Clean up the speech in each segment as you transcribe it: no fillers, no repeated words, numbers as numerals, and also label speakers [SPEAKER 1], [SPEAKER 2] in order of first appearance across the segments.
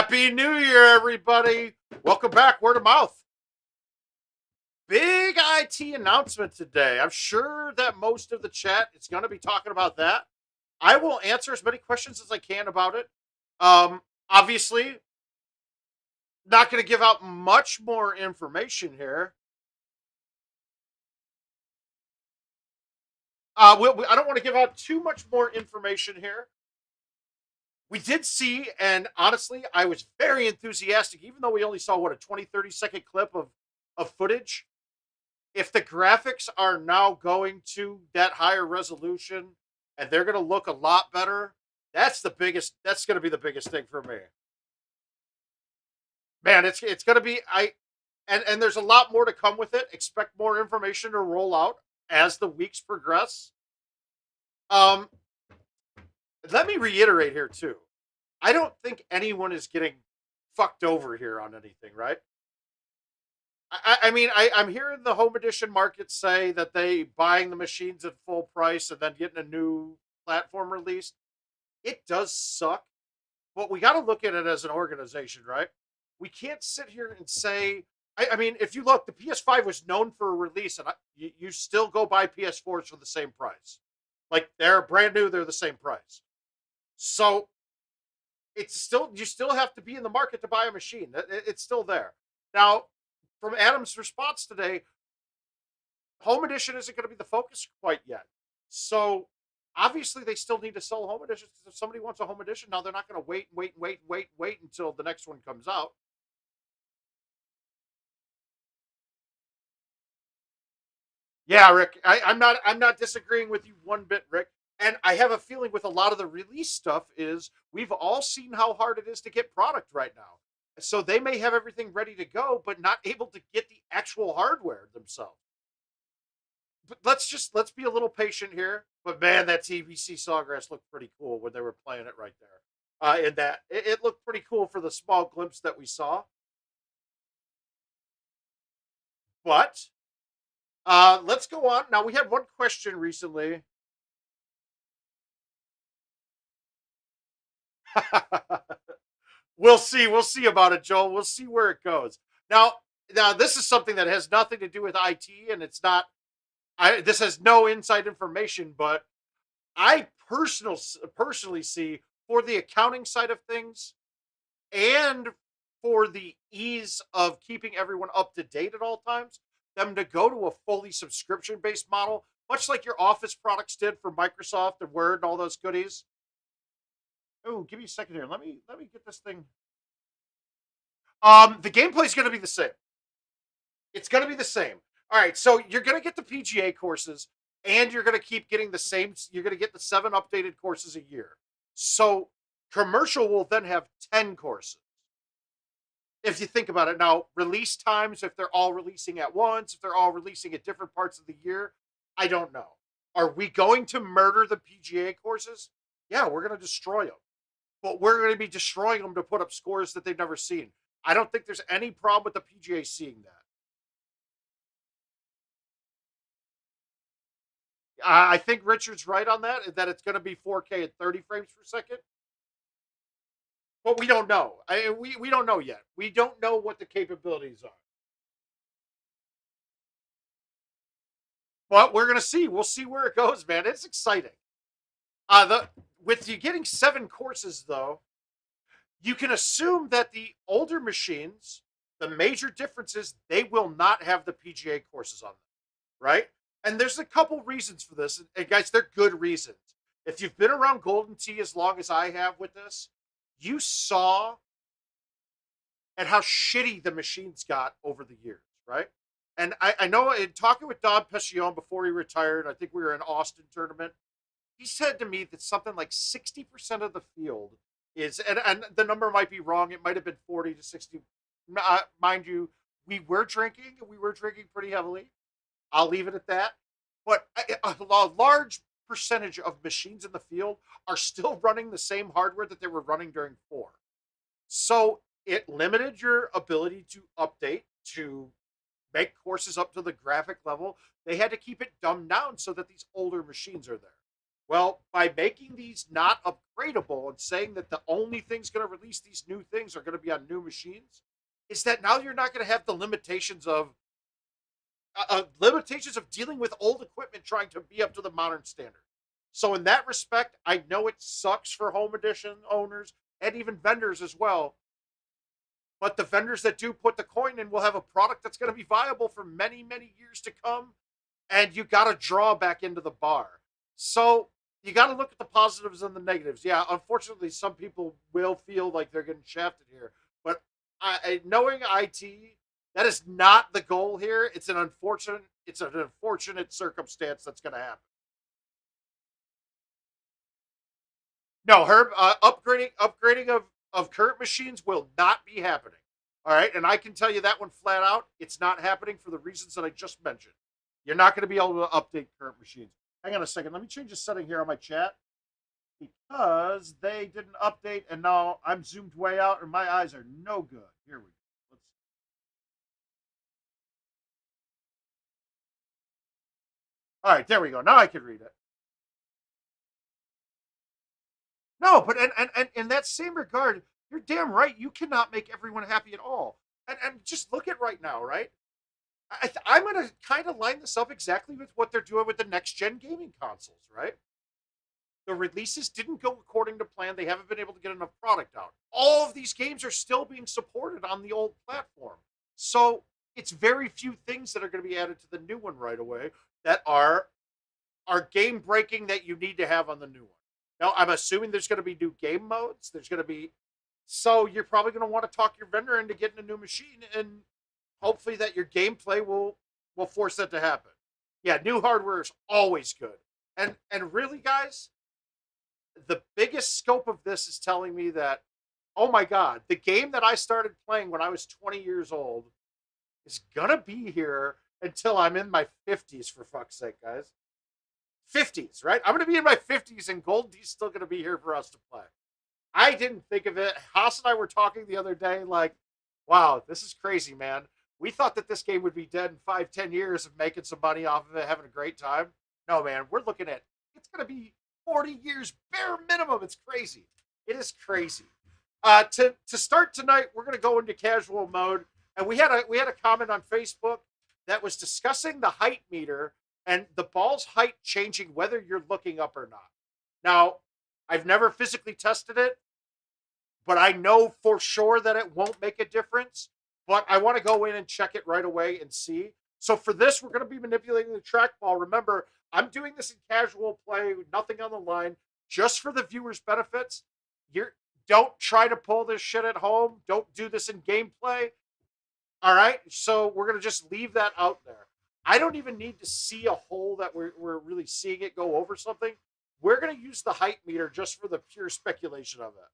[SPEAKER 1] Happy New Year, everybody. Welcome back, word of mouth. Big IT announcement today. I'm sure that most of the chat is going to be talking about that. I will answer as many questions as I can about it. Obviously, not going to give out much more information here. I don't want to give out too much more information here. We did see, and honestly, I was very enthusiastic, even though we only saw, what, a 20-30 second clip of footage. If the graphics are now going to that higher resolution and they're going to look a lot better, that's going to be the biggest thing for me. Man, it's going to be and there's a lot more to come with it. Expect more information to roll out as the weeks progress. Um Let me reiterate here too. I don't think anyone is getting fucked over here on anything, right? I'm hearing the home edition market say that they buying the machines at full price and then getting a new platform released. It does suck, but we got to look at it as an organization, right? We can't sit here and say, if you look, the PS5 was known for a release, and you still go buy PS4s for the same price. Like they're brand new, they're the same price. So you still have to be in the market to buy a machine. It's still there. Now, from Adam's response today, home edition isn't going to be the focus quite yet. So obviously they still need to sell home editions. If somebody wants a home edition, now they're not going to wait until the next one comes out. Yeah, Rick, I'm not disagreeing with you one bit, Rick. And I have a feeling with a lot of the release stuff is we've all seen how hard it is to get product right now. So they may have everything ready to go, but not able to get the actual hardware themselves. But let's be a little patient here. But man, that TBC Sawgrass looked pretty cool when they were playing it right there. In that it looked pretty cool for the small glimpse that we saw. But let's go on. Now we had one question recently. We'll see. We'll see about it, Joel. We'll see where it goes. Now this is something that has nothing to do with IT, and it's not. This has no inside information, but I personally see for the accounting side of things and for the ease of keeping everyone up to date at all times, them to go to a fully subscription based model, much like your Office products did for Microsoft and Word and all those goodies. Oh, give me a second here. Let me get this thing. The gameplay is going to be the same. It's going to be the same. All right, so you're going to get the PGA courses, and you're going to keep getting the same. You're going to get the 7 updated courses a year. So commercial will then have 10 courses. If you think about it now, release times, if they're all releasing at once, if they're all releasing at different parts of the year, I don't know. Are we going to murder the PGA courses? Yeah, we're going to destroy them. But we're going to be destroying them to put up scores that they've never seen. I don't think there's any problem with the PGA seeing that. I think Richard's right on that it's going to be 4K at 30 frames per second. But we don't know. We don't know yet. We don't know what the capabilities are. But we're going to see. We'll see where it goes, man. It's exciting. The With you getting 7 courses, though, you can assume that the older machines, the major difference is they will not have the PGA courses on them, right? And there's a couple reasons for this. And guys, they're good reasons. If you've been around Golden Tee as long as I have with this, you saw and how shitty the machines got over the years, right? And I know in talking with Don Pescione before he retired, I think we were in Austin tournament. He said to me that something like 60% of the field is, and the number might be wrong. It might have been 40 to 60. Mind you, we were drinking pretty heavily. I'll leave it at that. But a large percentage of machines in the field are still running the same hardware that they were running during 4. So it limited your ability to update, to make courses up to the graphic level. They had to keep it dumbed down so that these older machines are there. Well, by making these not upgradable and saying that the only thing's going to release these new things are going to be on new machines, is that now you're not going to have the limitations of dealing with old equipment trying to be up to the modern standard. So in that respect, I know it sucks for home edition owners and even vendors as well. But the vendors that do put the coin in will have a product that's going to be viable for many, many years to come. And you got to draw back into the bar. So you got to look at the positives and the negatives. Yeah, unfortunately, some people will feel like they're getting shafted here. But knowing IT, that is not the goal here. It's an unfortunate circumstance that's going to happen. No, Herb, upgrading of current machines will not be happening. All right, and I can tell you that one flat out. It's not happening for the reasons that I just mentioned. You're not going to be able to update current machines. Hang on a second. Let me change the setting here on my chat because they didn't update, and now I'm zoomed way out, and my eyes are no good. Here we go. Let's. All right, there we go. Now I can read it. No, but and in that same regard, you're damn right. You cannot make everyone happy at all. And just look at right now, right? I'm going to kind of line this up exactly with what they're doing with the next gen gaming consoles, right? The releases didn't go according to plan. They haven't been able to get enough product out. All of these games are still being supported on the old platform. So it's very few things that are going to be added to the new one right away that are game breaking that you need to have on the new one. Now, I'm assuming there's going to be new game modes. There's going to be, so you're probably going to want to talk your vendor into getting a new machine, and hopefully that your gameplay will force that to happen. Yeah, new hardware is always good, and really, guys, the biggest scope of this is telling me that, oh my god, the game that I started playing when I was 20 years old is gonna be here until I'm in my 50s. For fuck's sake, guys. 50s, right? I'm going to be in my 50s and Golden Tee's still going to be here for us to play. I didn't think of it. Haas and I were talking the other day, like, wow, this is crazy, man. We thought that this game would be dead in 5, 10 years of making some money off of it, having a great time. No, man, we're looking at it's going to be 40 years bare minimum. It's crazy. It is crazy. To start tonight, we're going to go into casual mode, and we had a comment on Facebook that was discussing the height meter and the ball's height changing whether you're looking up or not. Now, I've never physically tested it, but I know for sure that it won't make a difference. But I want to go in and check it right away and see. So for this, we're going to be manipulating the trackball. Remember, I'm doing this in casual play, nothing on the line, just for the viewers' benefits. You're don't try to pull this shit at home. Don't do this in gameplay. All right. So we're going to just leave that out there. I don't even need to see a hole that we're really seeing it go over something. We're going to use the height meter just for the pure speculation of it.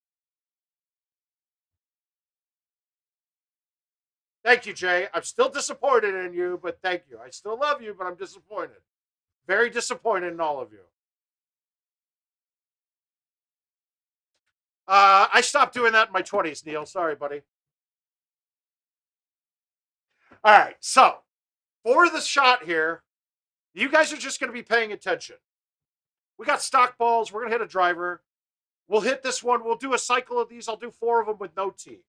[SPEAKER 1] Thank you, Jay. I'm still disappointed in you, but thank you. I still love you, but I'm disappointed. Very disappointed in all of you. I stopped doing that in my 20s, Neil. Sorry, buddy. All right. So, for the shot here, you guys are just going to be paying attention. We got stock balls. We're going to hit a driver. We'll hit this one. We'll do a cycle of these. I'll do 4 of them with no tee.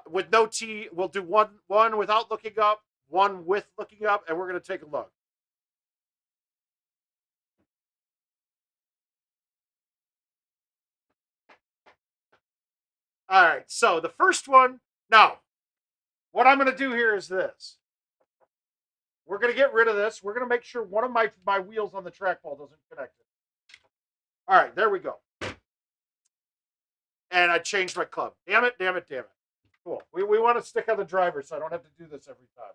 [SPEAKER 1] With no tee, we'll do one without looking up, one with looking up, and we're going to take a look. All right, so the first one, now, what I'm going to do here is this. We're going to get rid of this. We're going to make sure one of my wheels on the trackball doesn't connect it. All right, there we go. And I changed my club. Damn it, damn it, damn it. Cool. We want to stick on the driver so I don't have to do this every time.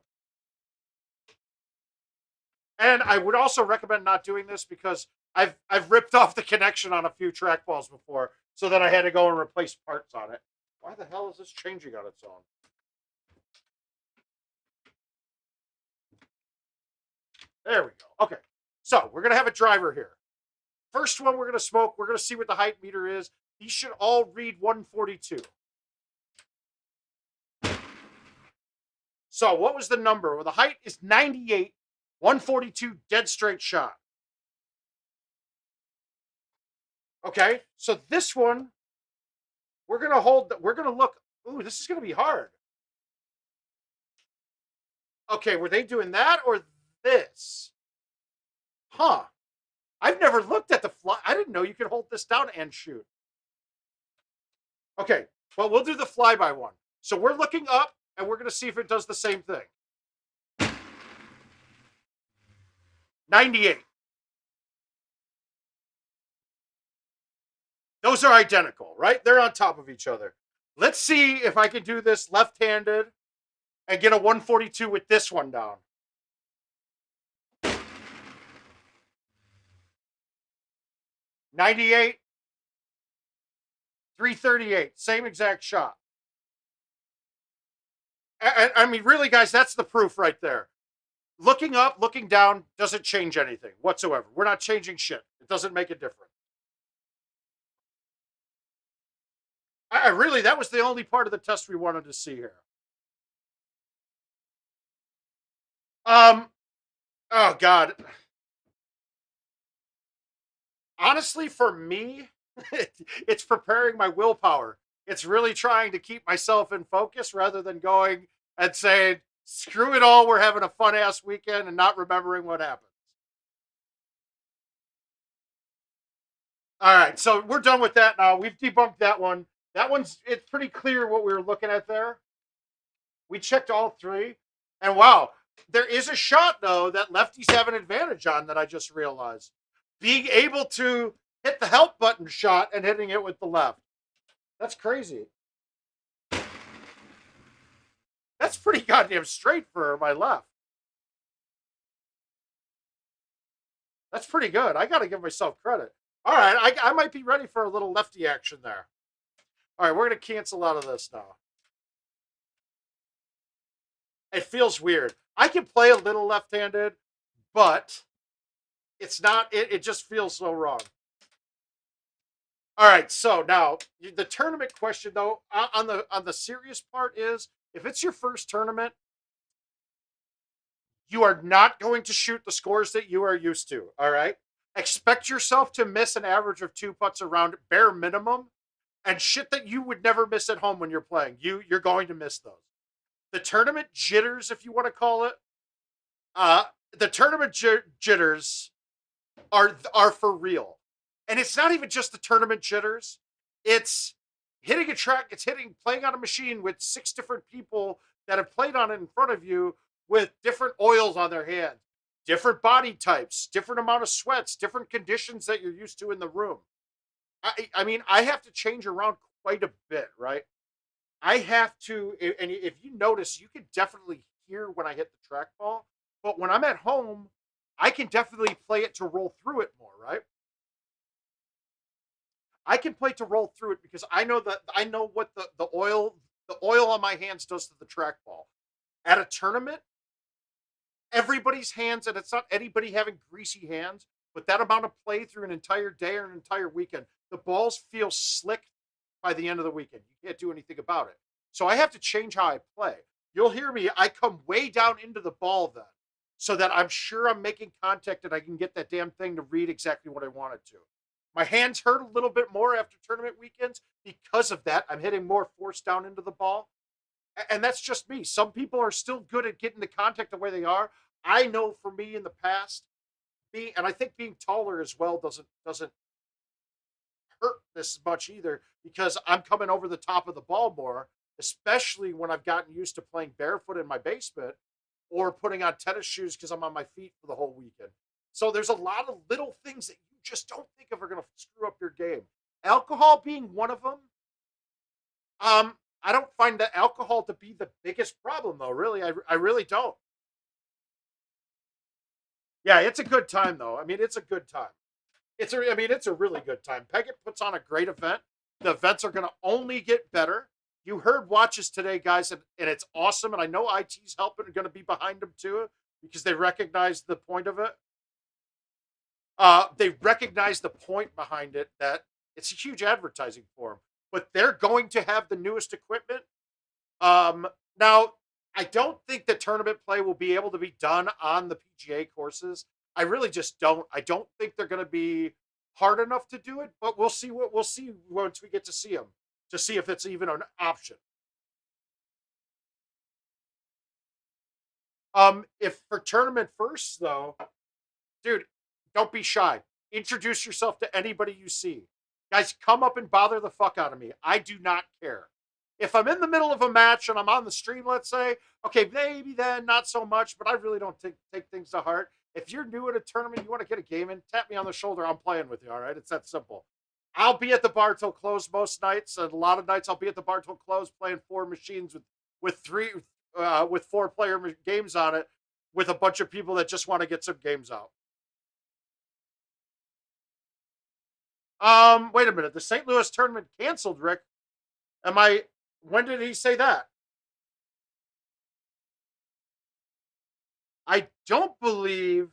[SPEAKER 1] And I would also recommend not doing this because I've ripped off the connection on a few trackballs before, so that I had to go and replace parts on it. Why the hell is this changing on its own? There we go. Okay. So we're going to have a driver here. First one we're going to smoke. We're going to see what the height meter is. These should all read 142. So what was the number? Well, the height is 98, 142 dead straight shot. Okay, so this one, we're going to hold, we're going to look. Ooh, this is going to be hard. Okay, were they doing that or this? Huh. I've never looked at the fly. I didn't know you could hold this down and shoot. Okay, well, we'll do the flyby one. So we're looking up and we're going to see if it does the same thing. 98. Those are identical, right? They're on top of each other. Let's see if I can do this left-handed and get a 142 with this one down. 98, 338, same exact shot. I mean, really, guys, that's the proof right there. Looking up, looking down doesn't change anything whatsoever. We're not changing shit. It doesn't make a difference. I really, that was the only part of the test we wanted to see here. Oh God. Honestly, for me, it's preparing my willpower. It's really trying to keep myself in focus rather than going and saying, screw it all, we're having a fun ass weekend and not remembering what happened. All right, so we're done with that now. We've debunked that one. That one's, it's pretty clear what we were looking at there. We checked all three. And wow, there is a shot though that lefties have an advantage on that I just realized. Being able to hit the help button shot and hitting it with the left. That's crazy. That's pretty goddamn straight for my left. That's pretty good. I got to give myself credit. All right, I might be ready for a little lefty action there. All right, we're going to cancel out of this now. It feels weird. I can play a little left-handed, but it's not, it just feels so wrong. All right, so now the tournament question though, on the serious part is, if it's your first tournament, you are not going to shoot the scores that you are used to. All right, expect yourself to miss an average of 2 putts around bare minimum, and shit that you would never miss at home when you're playing. You're going to miss those. The tournament jitters, if you want to call it, uh, the tournament jitters are for real. And it's not even just the tournament jitters. It's hitting a track, it's hitting playing on a machine with 6 different people that have played on it in front of you with different oils on their hands, different body types, different amount of sweats, different conditions that you're used to in the room. I mean, I have to change around quite a bit, right? I have to, and if you notice, you can definitely hear when I hit the trackball. But when I'm at home, I can definitely play it to roll through it more, right? I can play to roll through it because I know what the oil on my hands does to the trackball. At a tournament, everybody's hands, and it's not anybody having greasy hands, but that amount of play through an entire day or an entire weekend, the balls feel slick by the end of the weekend. You can't do anything about it. So I have to change how I play. You'll hear me, I come way down into the ball then, so that I'm sure I'm making contact and I can get that damn thing to read exactly what I want it to. My hands hurt a little bit more after tournament weekends because of that. I'm hitting more force down into the ball. And that's just me. Some people are still good at getting the contact the way they are. I know for me in the past, and I think being taller as well doesn't hurt this much either because I'm coming over the top of the ball more, especially when I've gotten used to playing barefoot in my basement or putting on tennis shoes because I'm on my feet for the whole weekend. So there's a lot of little things that you just don't think of are going to screw up your game. Alcohol being one of them. I don't find the alcohol to be the biggest problem though. Really, I really don't. Yeah, it's a good time though. I mean, it's a good time. I mean, it's a really good time. Peggett puts on a great event. The events are going to only get better. You heard watches today, guys, and it's awesome. And I know IT's helping are going to be behind them too because they recognize the point of it. They recognize the point behind it that it's a huge advertising for them. But they're going to have the newest equipment. Now, I don't think the tournament play will be able to be done on the PGA courses. I really just don't. I don't think they're going to be hard enough to do it, but we'll see what we'll see once we get to see them to see if it's even an option. If for tournament first though, dude, don't be shy. Introduce yourself to anybody you see. Guys, come up and bother the fuck out of me. I do not care. If I'm in the middle of a match and I'm on the stream, let's say, okay, maybe then not so much, but I really don't take things to heart. If you're new at a tournament, you want to get a game in, tap me on the shoulder. I'm playing with you, all right? It's that simple. I'll be at the bar till close most nights, and a lot of nights I'll be at the bar till close playing 4 machines with 4-player games on it with a bunch of people that just want to get some games out. Wait a minute. The St. Louis tournament canceled, Rick. When did he say that? I don't believe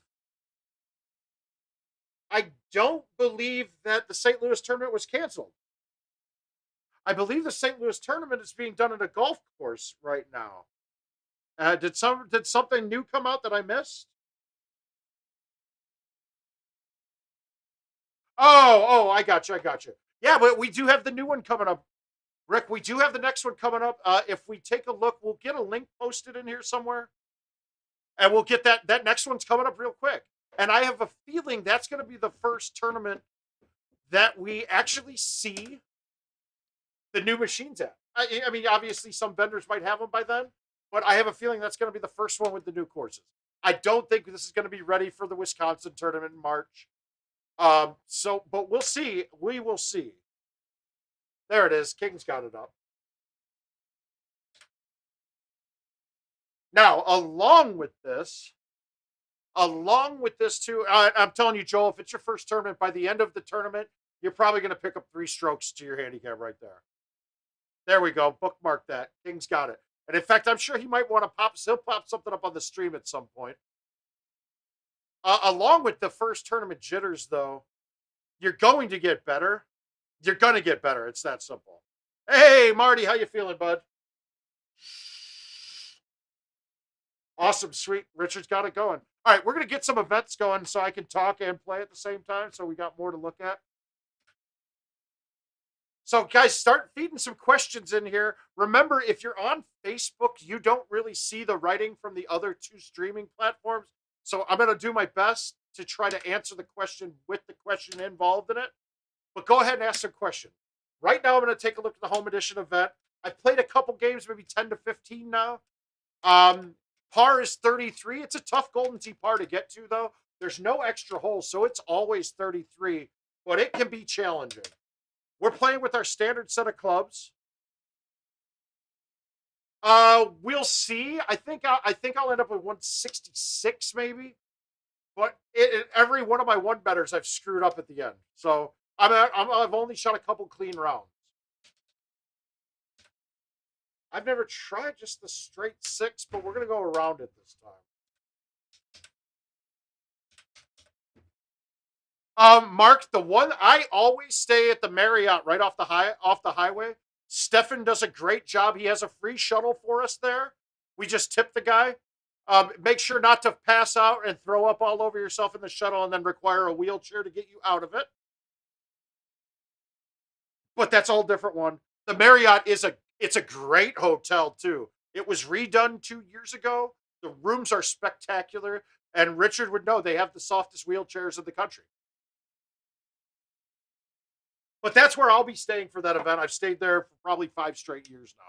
[SPEAKER 1] that the St. Louis tournament was canceled. I believe the St. Louis tournament is being done at a golf course right now. Did something new come out that I missed? I got you. Yeah, but we do have the new one coming up. Rick, we do have the next one coming up. If we take a look, we'll get a link posted in here somewhere. And we'll get that next one's coming up real quick. And I have a feeling that's going to be the first tournament that we actually see the new machines at. I mean, obviously some vendors might have them by then, but I have a feeling that's going to be the first one with the new courses. I don't think this is going to be ready for the Wisconsin tournament in March. But we'll see. We will see. There it is. King's got it up. Now, along with this too, I'm telling you, Joel, if it's your first tournament, by the end of the tournament, you're probably going to pick up 3 strokes to your handicap right there. There we go. Bookmark that. King's got it. And in fact, I'm sure he might want to he'll pop something up on the stream at some point. Along with the first tournament jitters, though, you're going to get better. You're going to get better. It's that simple. Hey, Marty, how you feeling, bud? Awesome, sweet. Richard's got it going. All right, we're going to get some events going so I can talk and play at the same time, so we got more to look at. So, guys, start feeding some questions in here. Remember, if you're on Facebook, you don't really see the writing from the other 2 streaming platforms. So I'm going to do my best to try to answer the question with the question involved in it. But go ahead and ask some questions. Right now, I'm going to take a look at the Home Edition event. I played a couple games, maybe 10 to 15 now. Par is 33. It's a tough Golden Tee par to get to, though. There's no extra holes, so it's always 33. But it can be challenging. We're playing with our standard set of clubs. We'll see. I think I'll end up with 166 maybe. But every one of my one betters I've screwed up at the end. So I've only shot a couple clean rounds. I've never tried just the straight 6, but we're gonna go around it this time. Mark, the one I always stay at the Marriott right off the highway. Stefan does a great job. He has a free shuttle for us there. We just tip the guy. Make sure not to pass out and throw up all over yourself in the shuttle and then require a wheelchair to get you out of it. But that's a whole different one. The Marriott it's a great hotel too. It was redone 2 years ago. The rooms are spectacular, and Richard would know they have the softest wheelchairs in the country. But that's where I'll be staying for that event. I've stayed there for probably 5 straight years now.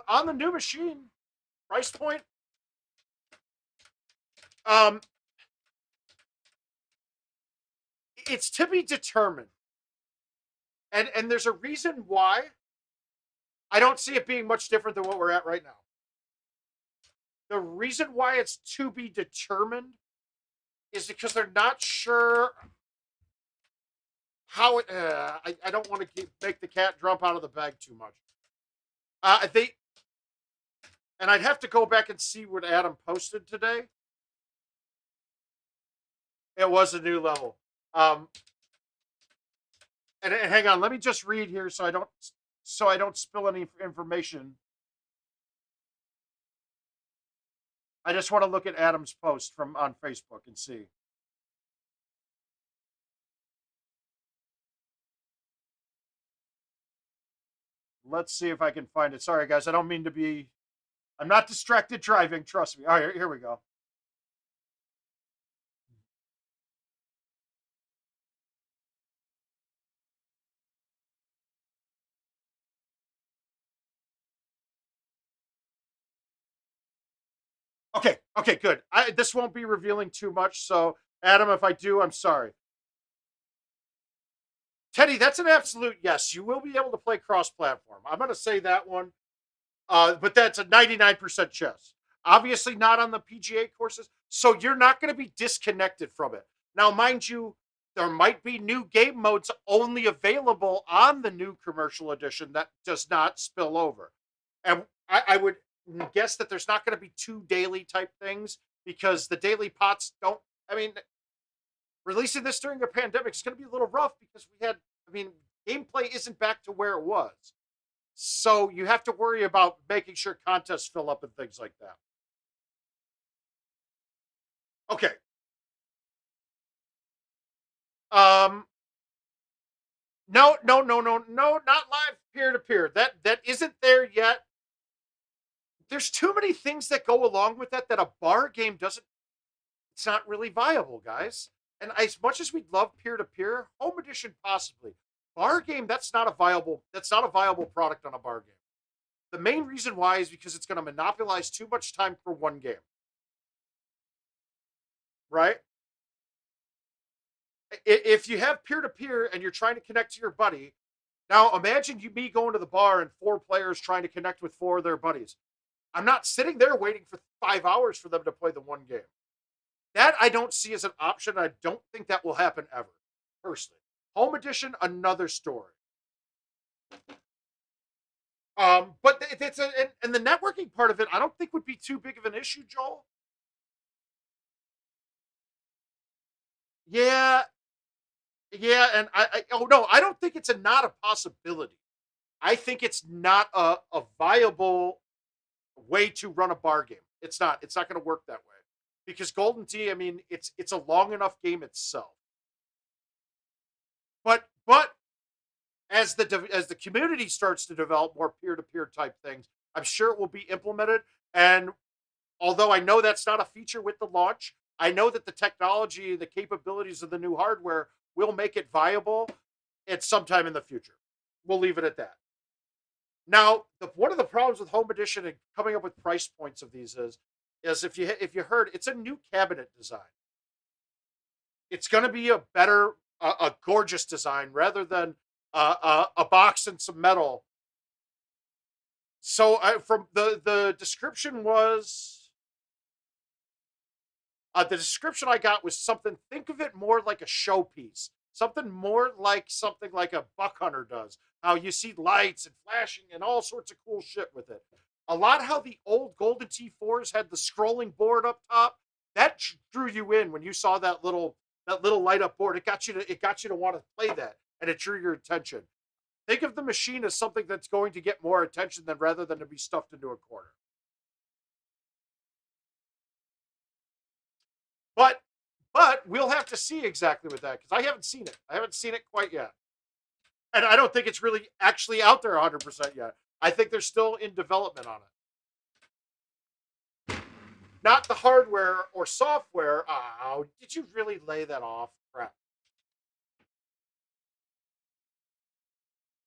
[SPEAKER 1] On the new machine, price point. It's to be determined. And there's a reason why. I don't see it being much different than what we're at right now. The reason why it's to be determined is because they're not sure how it. I don't want to make the cat jump out of the bag too much. And I'd have to go back and see what Adam posted today. It was a new level. and hang on, let me just read here so I don't spill any information. I just want to look at Adam's post from on Facebook and see. Let's see if I can find it. Sorry, guys. I don't mean to be. I'm not distracted driving. Trust me. All right, here we go. Okay. Okay. Good. This won't be revealing too much. So, Adam, if I do, I'm sorry. Teddy, that's an absolute yes. You will be able to play cross-platform. I'm going to say that one. But that's a 99% chess. Obviously, not on the PGA courses. So you're not going to be disconnected from it. Now, mind you, there might be new game modes only available on the new commercial edition that does not spill over. And I would guess that there's not going to be two daily type things because the daily pots don't. I mean, releasing this during a pandemic is going to be a little rough because I mean, gameplay isn't back to where it was. So you have to worry about making sure contests fill up and things like that. Okay. Um no, not live peer to peer. That isn't there yet. There's too many things that go along with that a bar game doesn't it's not really viable, guys. And as much as we'd love peer to peer, home edition possibly. Bar game that's not a viable product on a bar game. The main reason why is because it's going to monopolize too much time for one game. Right? If you have peer to peer and you're trying to connect to your buddy, now imagine me going to the bar and four players trying to connect with four of their buddies. I'm not sitting there waiting for 5 hours for them to play the one game. That I don't see as an option. I don't think that will happen ever, personally. Home edition, another story. But it's and the networking part of it, I don't think would be too big of an issue, Joel. Yeah, yeah, and oh no, I don't think it's not a possibility. I think it's not a viable way to run a bar game. It's not. It's not going to work that way because Golden Tee. I mean, it's a long enough game itself. But as the community starts to develop more peer to peer type things, I'm sure it will be implemented. And although I know that's not a feature with the launch, I know that the technology, the capabilities of the new hardware will make it viable at some time in the future. We'll leave it at that. Now, one of the problems with Home Edition and coming up with price points of these is if you heard, it's a new cabinet design. It's going to be a gorgeous design rather than a box and some metal. So from the description was the description I got was something. Think of it more like a showpiece, something more like something like a buck hunter does. How you see lights and flashing and all sorts of cool shit with it. A lot how the old Golden T4s had the scrolling board up top. That drew you in when you saw that little light up board. It got you to want to play that, and it drew your attention. Think of the machine as something that's going to get more attention than rather than to be stuffed into a corner. But we'll have to see exactly with that because I haven't seen it. I haven't seen it quite yet, and I don't think it's really actually out there 100% yet. I think they're still in development on it. Not the hardware or software. Oh, did you really lay that off? Crap.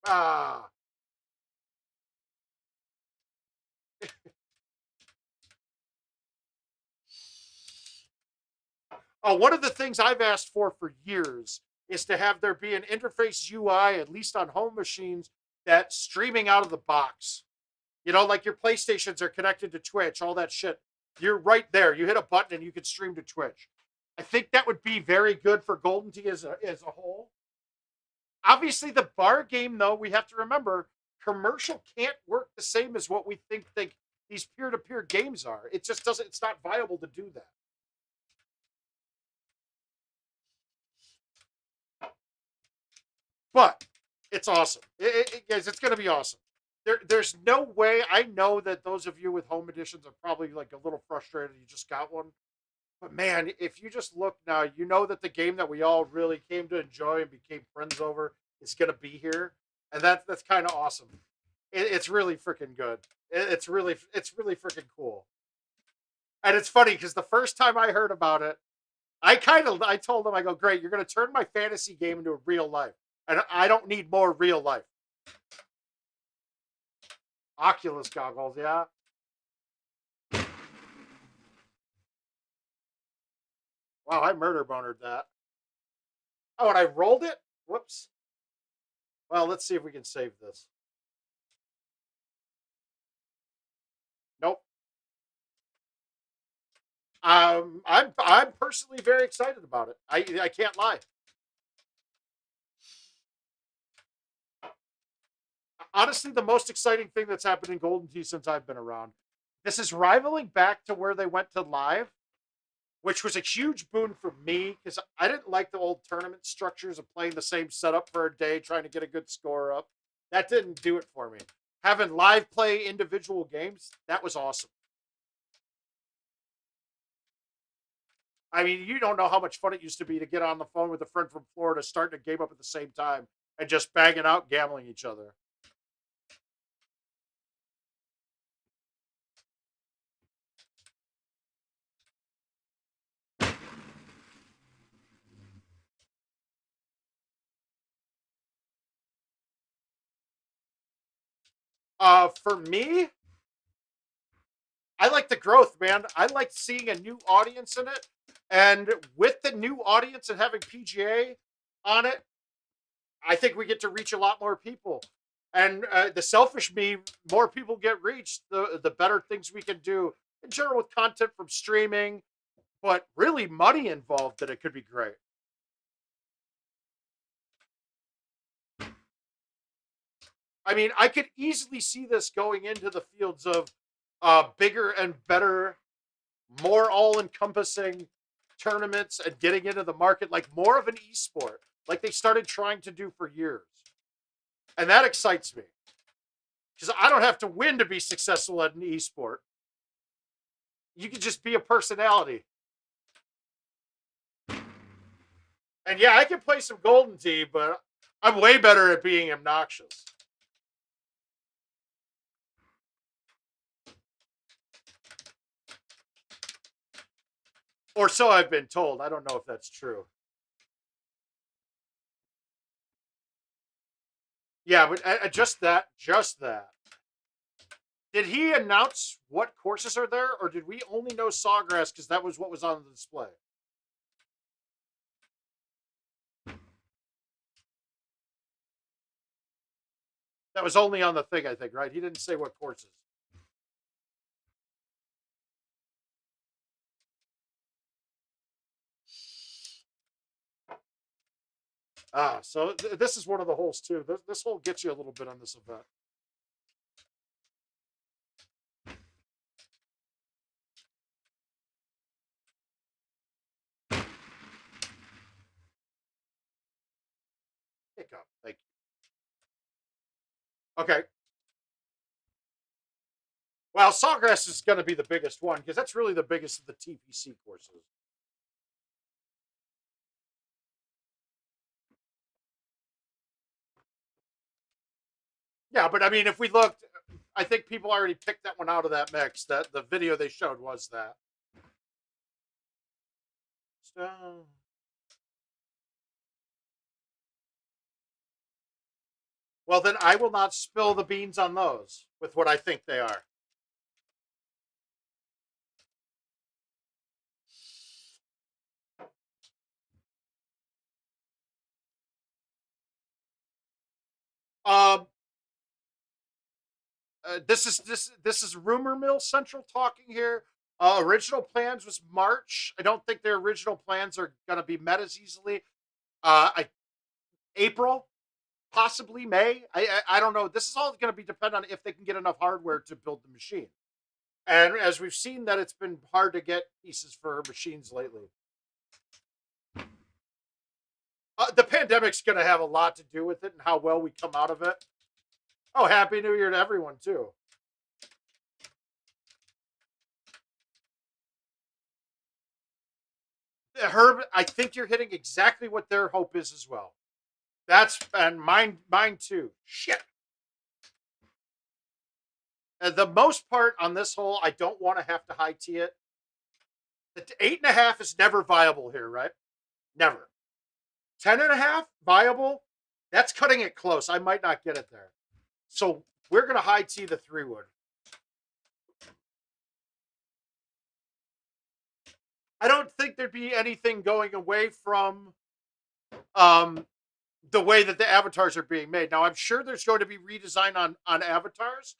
[SPEAKER 1] Ah. One of the things I've asked for years is to have there be an interface UI, at least on home machines, that's streaming out of the box. You know, like your PlayStations are connected to Twitch, all that shit. You're right there. You hit a button and you can stream to Twitch. I think that would be very good for Golden Tee as a whole. Obviously, the bar game, though, we have to remember commercial can't work the same as what we think these peer to peer games are. It just doesn't, it's not viable to do that. but it's awesome. Guys, it's going to be awesome. There's no way. I know that those of you with home editions are probably like a little frustrated you just got one. But man, if you just look now, you know that the game that we all really came to enjoy and became friends over is going to be here, and that's kind of awesome. It's really freaking good. It's really freaking cool. And it's funny because the first time I heard about it, I told them, I go, great, you're going to turn my fantasy game into a real life, and I don't need more real life. Oculus goggles, yeah. Wow, I murder bonered that. Oh, and I rolled it. Whoops. Well, let's see if we can save this. Nope. I'm personally very excited about it. I can't lie. Honestly, the most exciting thing that's happened in Golden Tee since I've been around. This is rivaling back to where they went to live, which was a huge boon for me because I didn't like the old tournament structures of playing the same setup for a day, trying to get a good score up. That didn't do it for me. Having live play individual games, that was awesome. I mean, you don't know how much fun it used to be to get on the phone with a friend from Florida, starting a game up at the same time, and just banging out, gambling each other. For me, I like the growth, man. I like seeing a new audience in it, and with the new audience and having PGA on it, I think we get to reach a lot more people. And the selfish me, more people get reached, the better things we can do in general with content from streaming, but really money involved. That it could be great. I mean, I could easily see this going into the fields of bigger and better, more all-encompassing tournaments and getting into the market like more of an esport, like they started trying to do for years, and that excites me because I don't have to win to be successful at an esport. You can just be a personality. And yeah, I can play some Golden Tee, but I'm way better at being obnoxious. Or so I've been told. I don't know if that's true. Yeah, but just that, just that. Did he announce what courses are there, or did we only know Sawgrass because that was what was on the display? That was only on the thing, I think, right? He didn't say what courses. So this is one of the holes too. This hole gets you a little bit on this event. Hiccup. Thank you. Okay. Well, Sawgrass is going to be the biggest one because that's really the biggest of the TPC courses. Yeah, but I mean, if we looked, I think people already picked that one out of that mix. That the video they showed was that. So, well, then I will not spill the beans on those with what I think they are. Um, this is rumor mill central talking here. Original plans was March. I don't think their original plans are going to be met as easily. April, possibly May. I don't know. This is all going to be dependent on if they can get enough hardware to build the machine. And as we've seen, that it's been hard to get pieces for machines lately. The pandemic's going to have a lot to do with it and how well we come out of it. Oh, Happy New Year to everyone, too. Herb, I think you're hitting exactly what their hope is as well. That's, and mine too. Shit. The most part on this hole, I don't want to have to high tee it. The 8.5 is never viable here, right? Never. 10.5 viable. That's cutting it close. I might not get it there. So we're going to high tee the 3-wood. I don't think there'd be anything going away from the way that the avatars are being made. Now, I'm sure there's going to be redesign on avatars.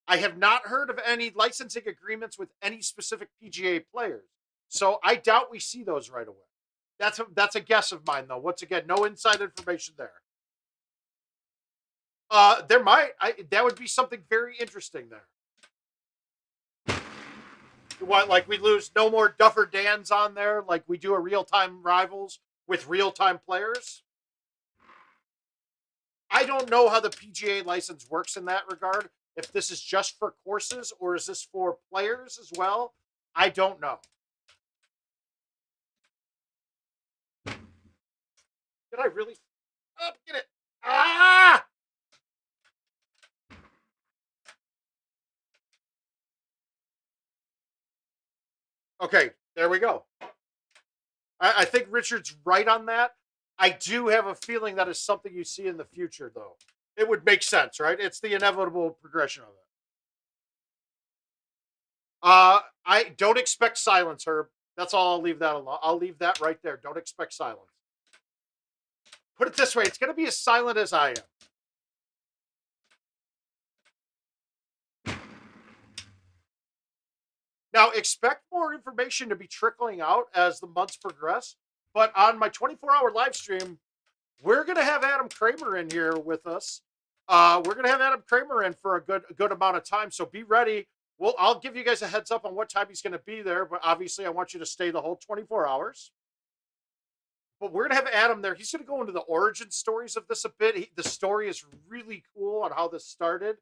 [SPEAKER 1] I have not heard of any licensing agreements with any specific PGA players. So I doubt we see those right away. That's a guess of mine, though. Once again, no inside information there. There might. That would be something very interesting there. What, like we lose no more Duffer Dans on there, like we do a real-time rivals with real-time players? I don't know how the PGA license works in that regard. If this is just for courses or is this for players as well? I don't know. Did I really? Oh, get it. Ah! Okay, there we go. I think Richard's right on that. I do have a feeling that is something you see in the future, though. It would make sense, right? It's the inevitable progression of it. I don't expect silence, Herb. That's all. I'll leave that alone. I'll leave that right there. Don't expect silence. Put it this way, it's going to be as silent as I am. Now, expect more information to be trickling out as the months progress. But on my 24-hour live stream, we're going to have Adam Kramer in here with us. We're going to have Adam Kramer in for a good amount of time. So be ready. I'll give you guys a heads up on what time he's going to be there. But obviously, I want you to stay the whole 24 hours. But we're going to have Adam there. He's going to go into the origin stories of this a bit. The story is really cool on how this started.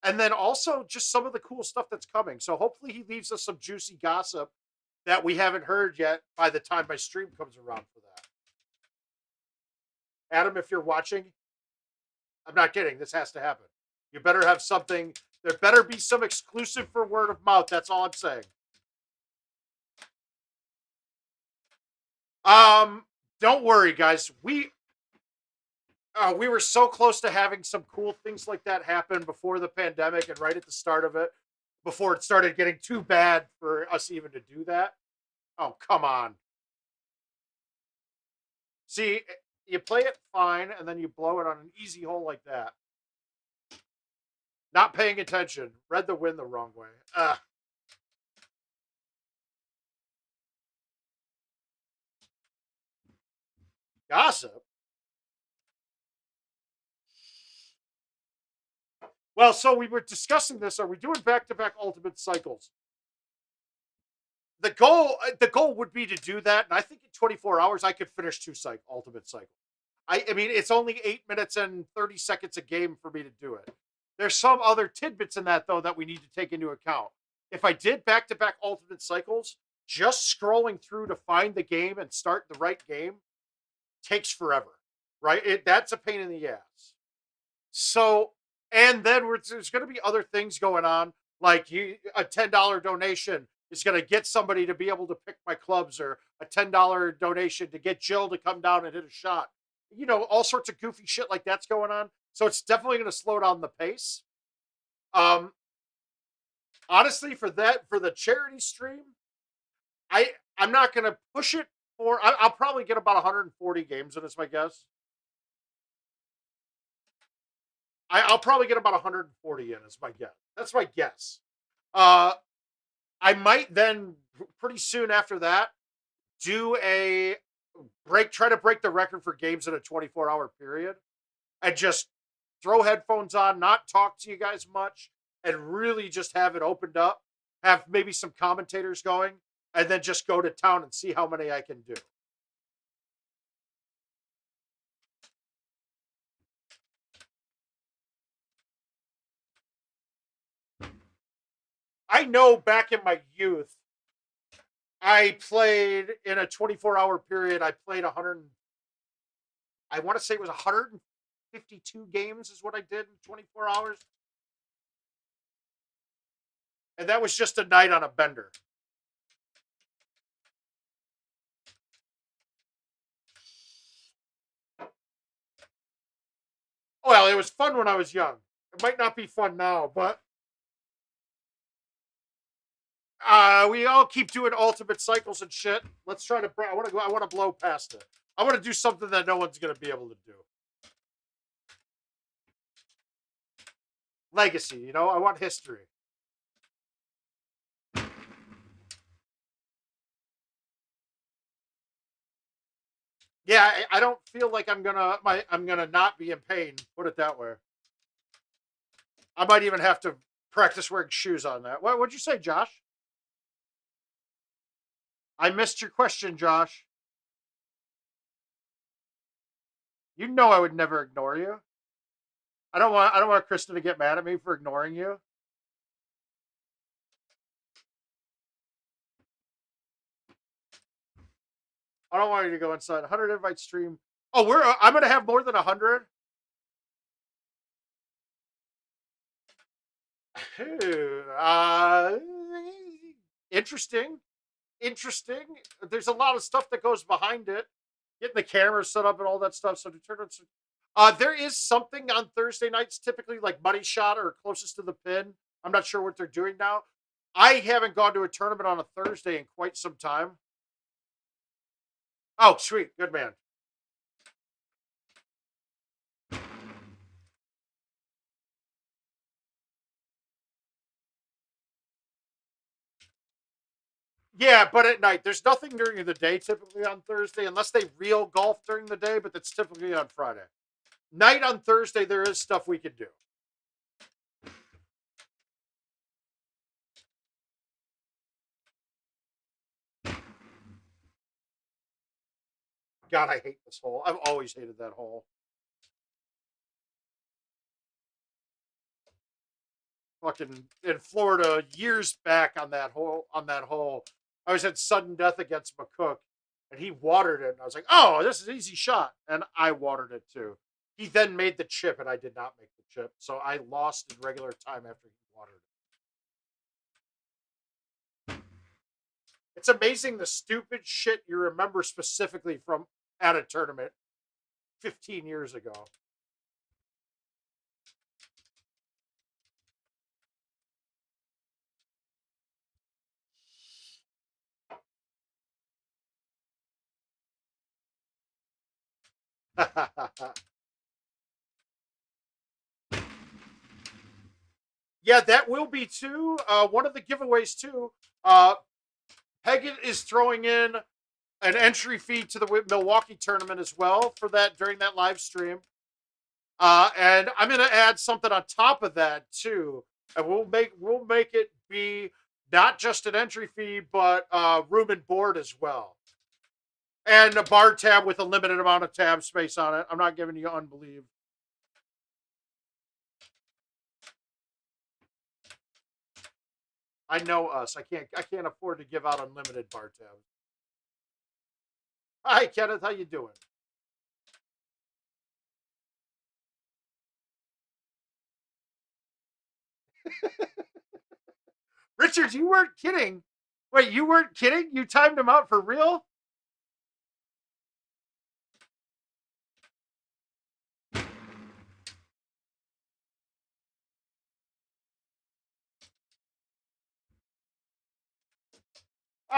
[SPEAKER 1] And then also just some of the cool stuff that's coming. So hopefully he leaves us some juicy gossip that we haven't heard yet by the time my stream comes around for that. Adam, if you're watching, I'm not kidding. This has to happen. You better have something. There better be some exclusive for word of mouth. That's all I'm saying. Don't worry, guys. We were so close to having some cool things like that happen before the pandemic and right at the start of it, before it started getting too bad for us even to do that. Oh, come on. See, you play it fine and then you blow it on an easy hole like that. Not paying attention. Read the wind the wrong way. Gossip? Well, so we were discussing this. Are we doing back-to-back ultimate cycles? The goal would be to do that, and I think in 24 hours I could finish 2 ultimate cycles. I mean, it's only 8 minutes and 30 seconds a game for me to do it. There's some other tidbits in that, though, that we need to take into account. If I did back-to-back ultimate cycles, just scrolling through to find the game and start the right game takes forever, right? That's a pain in the ass. So, and then there's going to be other things going on, like a $10 donation is going to get somebody to be able to pick my clubs, or a $10 donation to get Jill to come down and hit a shot. You know, all sorts of goofy shit like that's going on. So it's definitely going to slow down the pace. Honestly, for the charity stream, I'm not going to push it for. I'll probably get about 140 games in, is my guess. I'll probably get about 140 in, is my guess. That's my guess. I might then pretty soon after that do try to break the record for games in a 24-hour period, and just throw headphones on, not talk to you guys much, and really just have it opened up, have maybe some commentators going, and then just go to town and see how many I can do. I know back in my youth, I played in a 24-hour period. I played 100. I want to say it was 152 games is what I did in 24 hours, and that was just a night on a bender. Well, it was fun when I was young. It might not be fun now, but we all keep doing ultimate cycles and shit. Let's try to. I want to go. I want to blow past it. I want to do something that no one's going to be able to do. Legacy, you know. I want history. Yeah, I don't feel like I'm gonna not be in pain. Put it that way. I might even have to practice wearing shoes on that. What'd you say, Josh? I missed your question, Josh. You know I would never ignore you. I don't want Kristen to get mad at me for ignoring you. I don't want you to go inside. 100 invite stream. Oh, I'm gonna have more than 100. uh, interesting. Interesting. There's a lot of stuff that goes behind it. Getting the camera set up and all that stuff. So to turn it, there is something on Thursday nights, typically like Money Shot or closest to the pin. I'm not sure what they're doing now. I haven't gone to a tournament on a Thursday in quite some time. Oh, sweet, good man. Yeah, but at night. There's nothing during the day typically on Thursday, unless they real golf during the day, but that's typically on Friday. Night on Thursday, there is stuff we can do. God, I hate this hole. I've always hated that hole. Fucking in Florida years back on that hole. I was at sudden death against McCook, and he watered it. And I was like, "Oh, this is an easy shot," and I watered it too. He then made the chip, and I did not make the chip, so I lost in regular time after he watered it. It's amazing the stupid shit you remember specifically from at a tournament 15 years ago. Yeah, that will be too. One of the giveaways too. Peggett is throwing in an entry fee to the Milwaukee tournament as well for that during that live stream. And I'm gonna add something on top of that too, and we'll make it be not just an entry fee, but room and board as well, and a bar tab with a limited amount of tab space on it. I'm not giving you unbelieve. I know us. I can't afford to give out unlimited bar tabs. Hi, Kenneth. How you doing? Richard, you weren't kidding. Wait, you weren't kidding? You timed him out for real?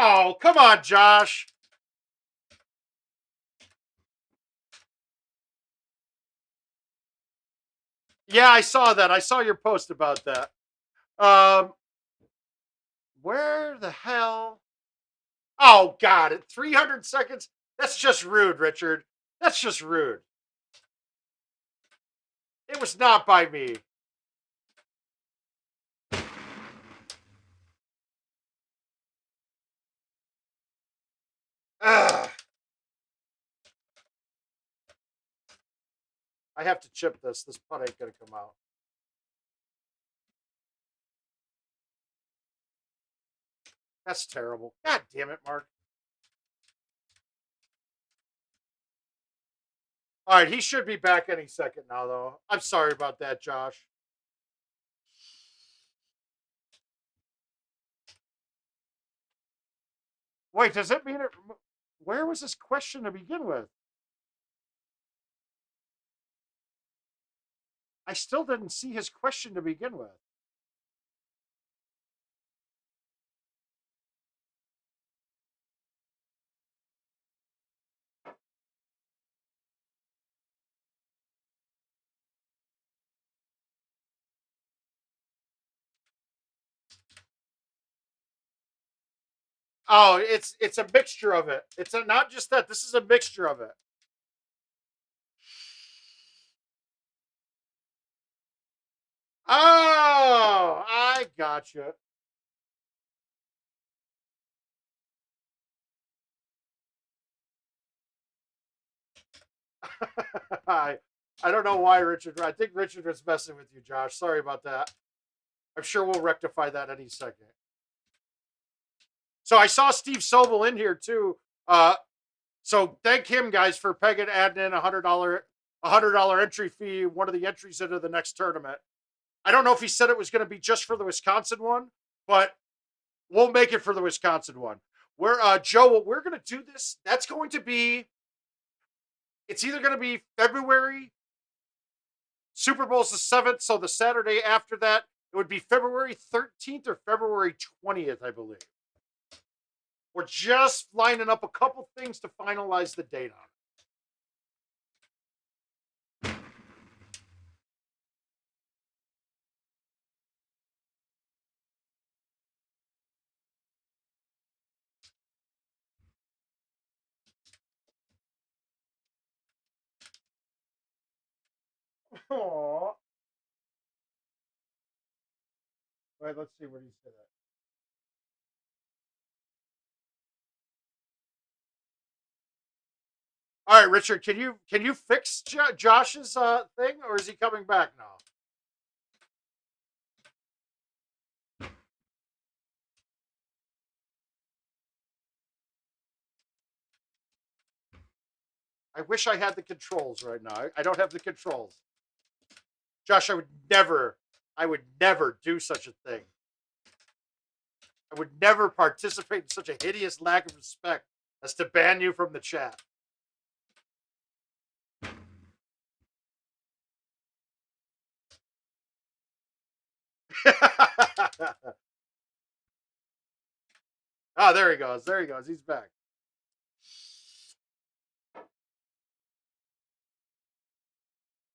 [SPEAKER 1] Oh, come on, Josh. Yeah, I saw that. I saw your post about that. Um, where the hell? Oh God, at 300 seconds. That's just rude, Richard. That's just rude. It was not by me. Ugh. I have to chip this. This putt ain't gonna come out. That's terrible. God damn it, Mark. All right, he should be back any second now, though. I'm sorry about that, Josh. Wait, does it mean it? Where was this question to begin with? I still didn't see his question to begin with. Oh, it's a mixture of it. It's not just that. This is a mixture of it. Oh, I gotcha. I don't know why Richard. I think Richard was messing with you, Josh. Sorry about that. I'm sure we'll rectify that any second. So I saw Steve Sobel in here too. So thank him, guys, for pegging adding in $100 entry fee. One of the entries into the next tournament. I don't know if he said it was going to be just for the Wisconsin one, but we'll make it for the Wisconsin one. We're Joe. We're going to do this. That's going to be. It's either going to be February. Super Bowl's the 7th, so the Saturday after that, it would be February 13th or February 20th, I believe. We're just lining up a couple things to finalize the date on. Aww. All right, let's see what he said. All right, Richard, can you fix Josh's thing, or is he coming back now? I wish I had the controls right now. I don't have the controls. Josh, I would never do such a thing. I would never participate in such a hideous lack of respect as to ban you from the chat. Oh, there he goes. There he goes. He's back.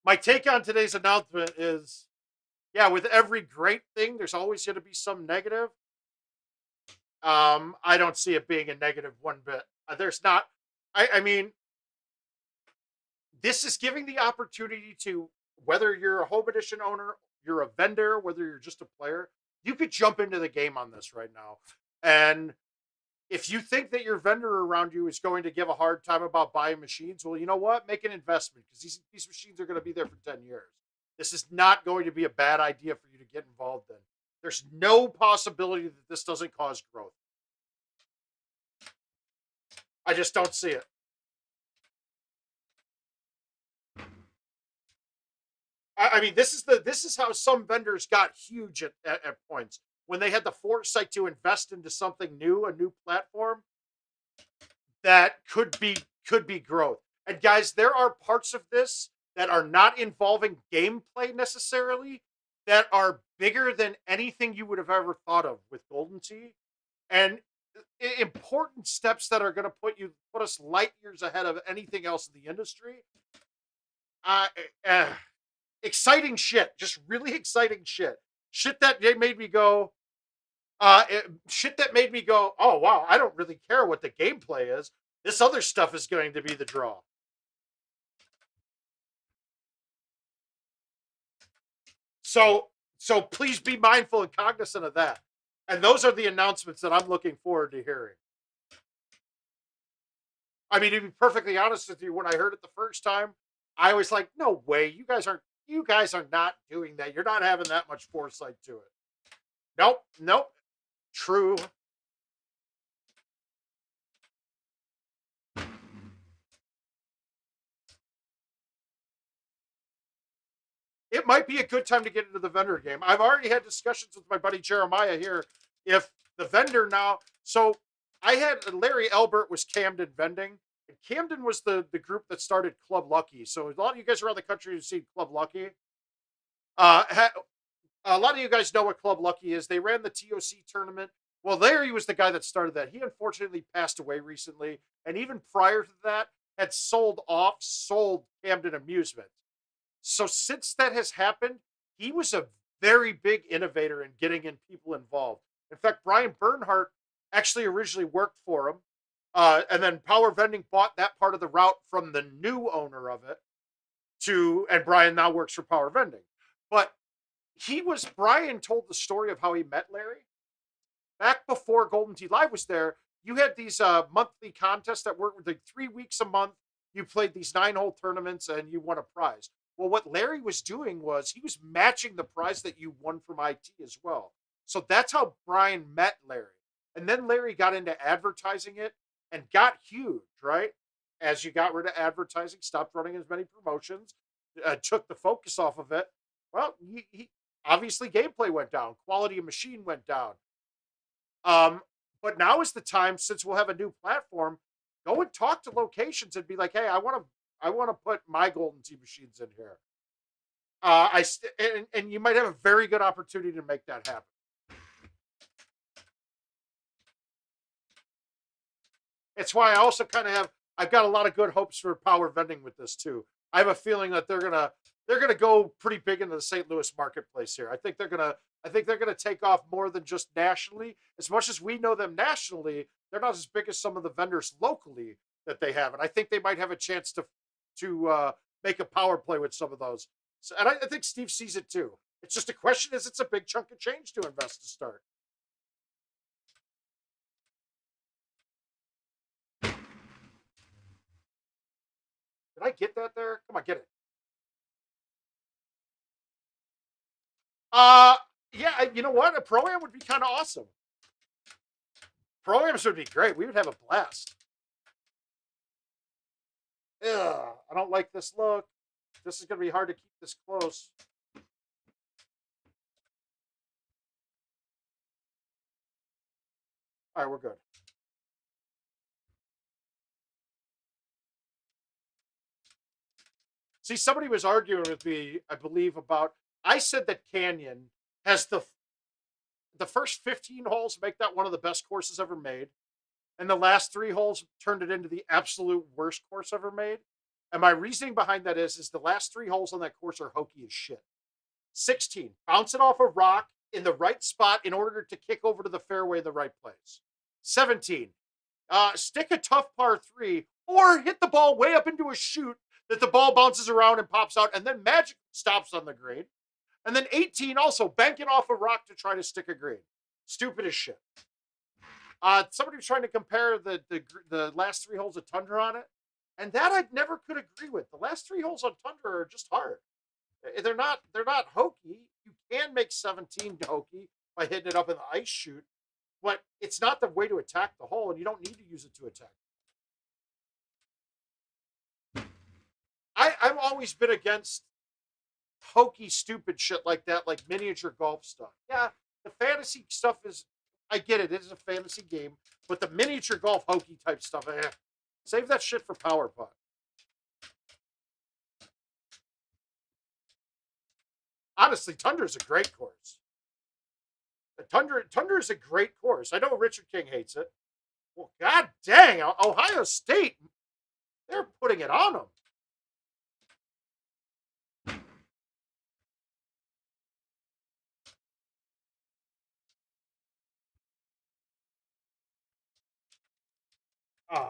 [SPEAKER 1] My take on today's announcement is, yeah, with every great thing, there's always going to be some negative. I don't see it being a negative one bit. There's not. I mean, this is giving the opportunity to, whether you're a home edition owner, you're a vendor, whether you're just a player, you could jump into the game on this right now. And if you think that your vendor around you is going to give a hard time about buying machines, well, you know what? Make an investment, because these machines are going to be there for 10 years. This is not going to be a bad idea for you to get involved in. There's no possibility that this doesn't cause growth. I just don't see it. I mean, this is how some vendors got huge at points when they had the foresight to invest into something new, a new platform that could be growth. And guys, there are parts of this that are not involving gameplay necessarily that are bigger than anything you would have ever thought of with Golden Tee, and important steps that are going to put us light years ahead of anything else in the industry. Uh, uh, Exciting shit, just really exciting shit. Shit that made me go, shit that made me go, oh wow, I don't really care what the gameplay is. This other stuff is going to be the draw. So please be mindful and cognizant of that. And those are the announcements that I'm looking forward to hearing. I mean, to be perfectly honest with you, when I heard it the first time, I was like, no way, you guys are not doing that. You're not having that much foresight to it. Nope, nope. True. it might be a good time to get into the vendor game. I've already had discussions with my buddy Jeremiah here. If the vendor now, so I had Larry Elbert was Camden Vending, and Camden was the group that started Club Lucky. So a lot of you guys around the country have seen Club Lucky. A lot of you guys know what Club Lucky is. They ran the TOC tournament. Well, Larry was the guy that started that. He unfortunately passed away recently, and even prior to that, had sold Camden Amusement. So since that has happened, he was a very big innovator in getting in people involved. In fact, Brian Bernhardt actually originally worked for him, and then Power Vending bought that part of the route from the new owner of it. And Brian now works for Power Vending. But Brian told the story of how he met Larry back before Golden Tee Live was there. You had these monthly contests that were like 3 weeks a month. You played these 9-hole tournaments and you won a prize. Well, what Larry was doing was he was matching the prize that you won from IT as well. So that's how Brian met Larry. And then Larry got into advertising it and got huge, right? As you got rid of advertising, stopped running as many promotions, took the focus off of it. Well, he obviously gameplay went down, quality of machine went down. But now is the time, since we'll have a new platform, go and talk to locations and be like, hey, I want to put my Golden Tee machines in here. And you might have a very good opportunity to make that happen. It's why I also kind of I've got a lot of good hopes for Power Vending with this too. I have a feeling that they're gonna go pretty big into the St. Louis marketplace here. I think they're gonna take off more than just nationally. As much as we know them nationally, they're not as big as some of the vendors locally that they have, and I think they might have a chance to make a power play with some of those. So, and I think Steve sees it too. It's just a question: is it's a big chunk of change to invest to start. Did I get that there? Come on, get it. Uh, yeah, you know what? A pro-am would be kind of awesome. Pro-ams would be great. We would have a blast. Ugh, I don't like this look. This is going to be hard to keep this close. All right, we're good. See, somebody was arguing with me, I believe, about. I said that Canyon has the first 15 holes make that one of the best courses ever made, and the last 3 holes turned it into the absolute worst course ever made. And my reasoning behind that is the last 3 holes on that course are hokey as shit. 16, bounce it off a rock in the right spot in order to kick over to the fairway in the right place. 17, stick a tough par 3 or hit the ball way up into a chute that the ball bounces around and pops out and then magic stops on the green. And then 18, also bank it off a rock to try to stick a green. Stupid as shit. Somebody was trying to compare the last 3 holes of Tundra on it, and that I never could agree with. The last 3 holes on Tundra are just hard. They're not hokey. You can make 17 hokey by hitting it up in the ice chute, but it's not the way to attack the hole, and you don't need to use it to attack. I've always been against hokey, stupid shit like that, like miniature golf stuff. Yeah, the fantasy stuff is, I get it, it is a fantasy game, but the miniature golf hokey type stuff, save that shit for Power Putt. Honestly, Tundra is a great course. Tundra is a great course. I know Richard King hates it. Well, god dang, Ohio State, they're putting it on them. Uh,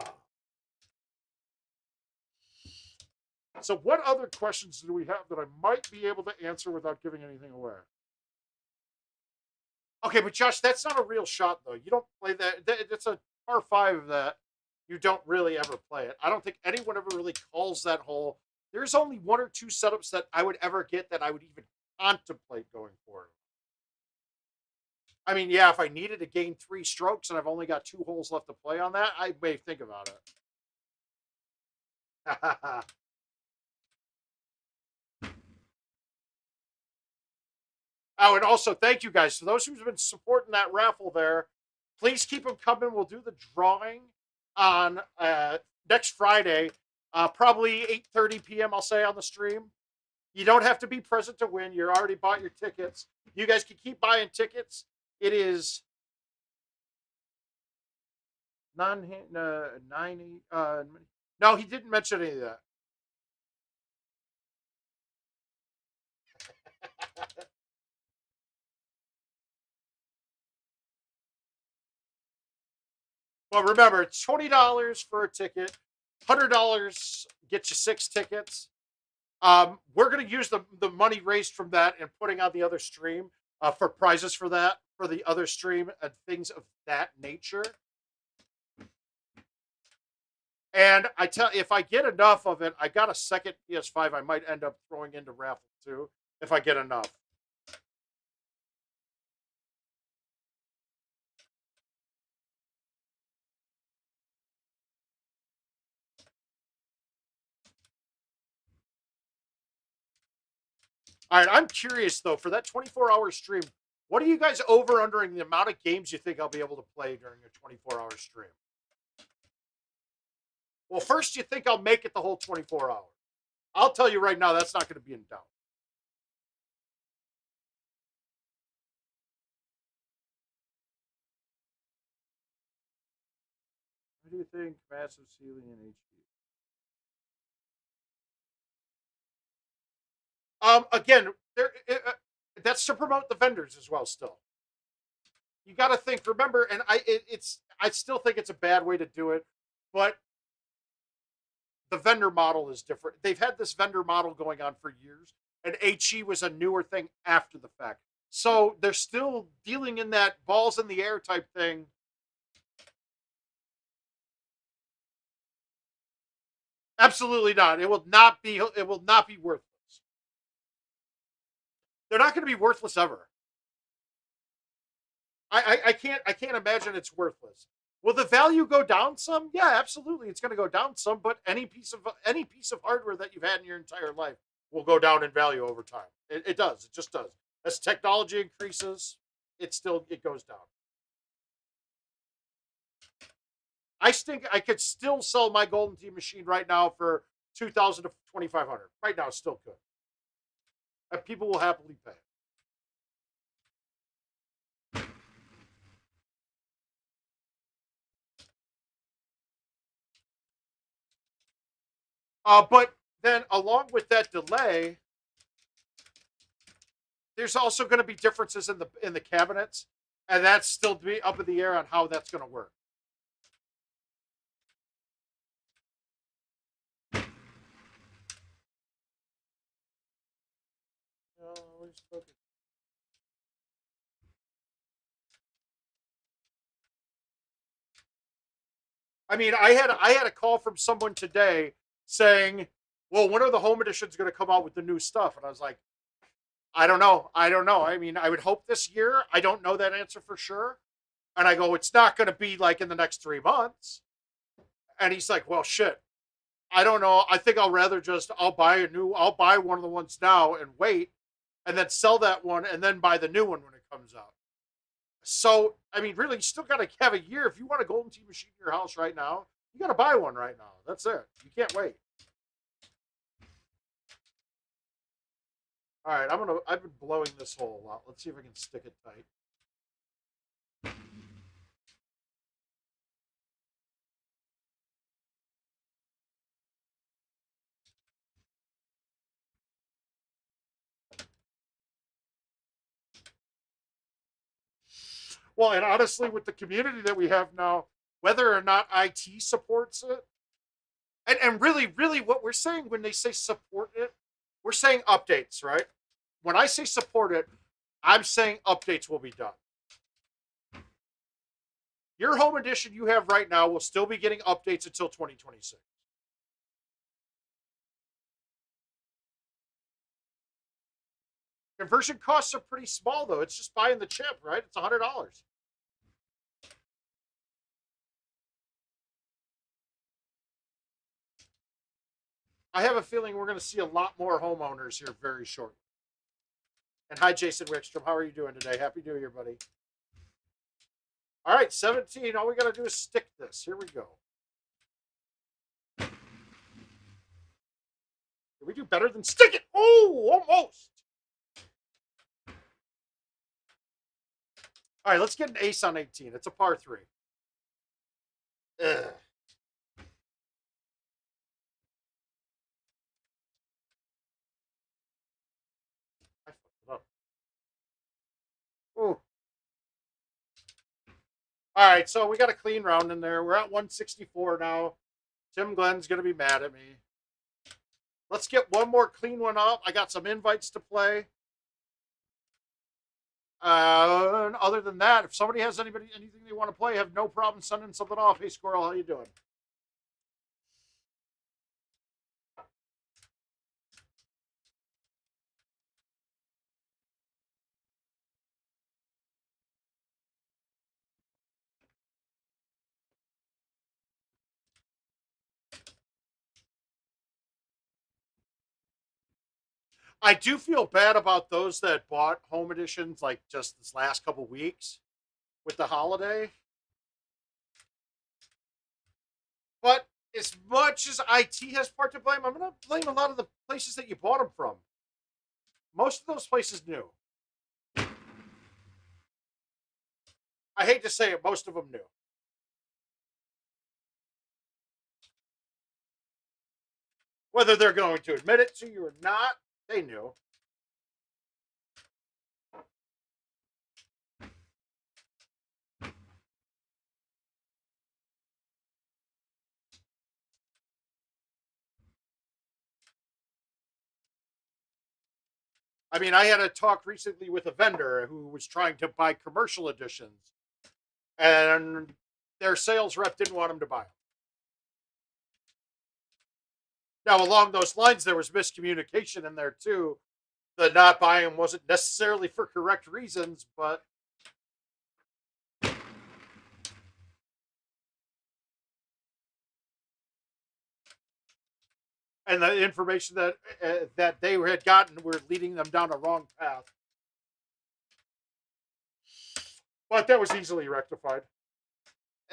[SPEAKER 1] so what other questions do we have that I might be able to answer without giving anything away? Okay, but Josh, that's not a real shot though. You don't play that. It's a par 5 that you don't really ever play it. I don't think anyone ever really calls that hole. There's only 1 or 2 setups that I would ever get that I would even contemplate going for. I mean, yeah, if I needed to gain 3 strokes and I've only got 2 holes left to play on that, I may think about it. Oh, and also thank you guys for those who've been supporting that raffle there. Please keep them coming. We'll do the drawing on next Friday, probably 8:30 p.m. I'll say on the stream. You don't have to be present to win. You already bought your tickets. You guys can keep buying tickets. It is 9 no, he didn't mention any of that. Well, remember, it's $20 for a ticket. $100 gets you 6 tickets. We're going to use the money raised from that and putting on the other stream for prizes for that, for the other stream and things of that nature. And I tell if I get enough of it, I got a second PS5 I might end up throwing into raffle too, if I get enough. All right, I'm curious though, for that 24-hour stream, what are you guys over undering the amount of games you think I'll be able to play during a 24-hour stream? Well, first, you think I'll make it the whole 24 hours? I'll tell you right now, that's not going to be in doubt. What do you think? Massive ceiling in HD. Again, that's to promote the vendors as well. Still, you got to think. Remember, and I still think it's a bad way to do it, but the vendor model is different. They've had this vendor model going on for years, and HE was a newer thing after the fact. So they're still dealing in that balls in the air type thing. Absolutely not. It will not be. It will not be worthless. They're not going to be worthless ever. I can't imagine it's worthless. Will the value go down some? Yeah, absolutely. It's going to go down some, but any piece of hardware that you've had in your entire life will go down in value over time. It does. It just does. As technology increases, it goes down. I think I could still sell my Golden Tee machine right now for 2,000 to 2,500. Right now, it's still good, and people will happily pay. But then, along with that delay, there's also going to be differences in the cabinets, and that's still to be up in the air on how that's going to work. I mean, I had a call from someone today saying, "Well, when are the home editions going to come out with the new stuff?" And I was like, "I don't know. I don't know. I mean, I would hope this year. I don't know that answer for sure." And I go, "It's not going to be like in the next 3 months." And he's like, "Well, shit. I don't know. I think I'll rather just I'll buy one of the ones now and wait, and then sell that one and then buy the new one when it comes out." So, I mean, really, you still got to have a year. If you want a Golden Tee machine in your house right now, you got to buy one right now. That's it. You can't wait. All right, I've been blowing this hole a lot. Let's see if I can stick it tight. Well, and honestly, with the community that we have now, whether or not IT supports it, and really, what we're saying when they say support it, we're saying updates, right? When I say support it, I'm saying updates will be done. Your home edition you have right now will still be getting updates until 2026. Conversion costs are pretty small though. It's just buying the chip, right? It's $100. I have a feeling we're going to see a lot more homeowners here very shortly. And hi, Jason Wickstrom. How are you doing today? Happy New Year, buddy. All right, 17. All we got to do is stick this. Here we go. Did we do better than stick it? Oh, almost. All right, let's get an ace on 18. It's a par 3. Ugh. I fucked it up. Ooh. All right, so we got a clean round in there. We're at 164 now. Tim Glenn's going to be mad at me. Let's get one more clean one up. I got some invites to play. Other than that, if somebody has anything they want to play, have no problem sending something off. Hey, Squirrel, how you doing? I do feel bad about those that bought home editions like just this last couple weeks with the holiday. But as much as IT has part to blame, I'm going to blame a lot of the places that you bought them from. Most of those places knew. I hate to say it, most of them knew. Whether they're going to admit it to you or not, they knew. I mean, I had a talk recently with a vendor who was trying to buy commercial editions, and their sales rep didn't want him to buy them. Now, along those lines, there was miscommunication in there too. The not buying them wasn't necessarily for correct reasons, but and the information that they had gotten were leading them down a wrong path. But that was easily rectified.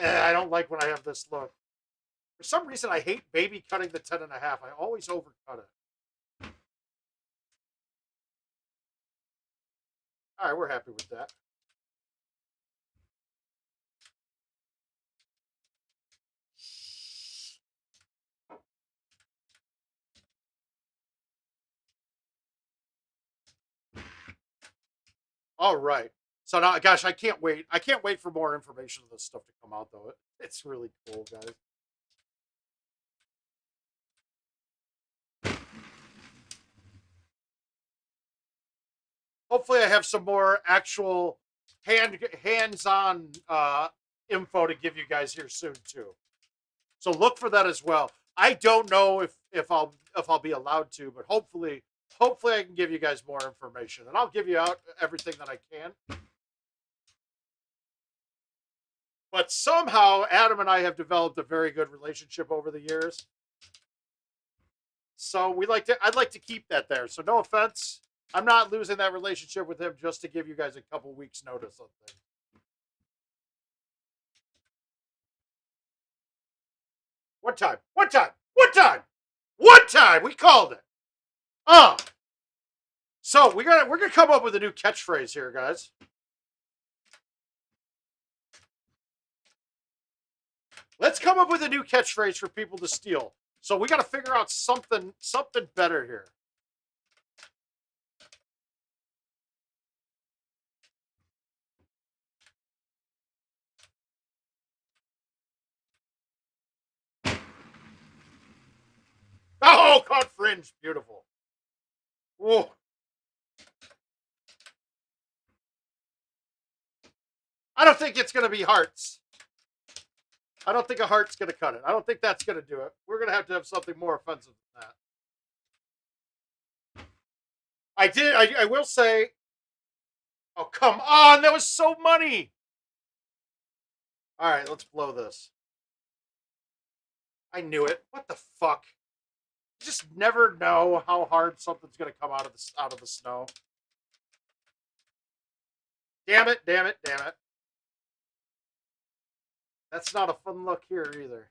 [SPEAKER 1] I don't like when I have this look. For some reason, I hate baby cutting the 10.5. I always overcut it. All right, we're happy with that. All right. So now, gosh, I can't wait. I can't wait for more information of this stuff to come out, though. It's really cool, guys. Hopefully, I have some more actual hands-on info to give you guys here soon too. So look for that as well. I don't know if I'll be allowed to, but hopefully I can give you guys more information, and I'll give you out everything that I can. But somehow Adam and I have developed a very good relationship over the years. So I'd like to keep that there. So no offense. I'm not losing that relationship with him just to give you guys a couple weeks notice on things. One time. One time. One time. One time. We called it. Oh. So we're gonna come up with a new catchphrase here, guys. Let's come up with a new catchphrase for people to steal. So we got to figure out something better here. Oh, caught fringe, beautiful. Whoa. I don't think it's going to be hearts. I don't think a heart's going to cut it. I don't think that's going to do it. We're going to have something more offensive than that. I will say. Oh, come on. That was so money. All right, let's blow this. I knew it. What the fuck? You just never know how hard something's going to come out of the snow. Damn it, damn it, damn it. That's not a fun look here either.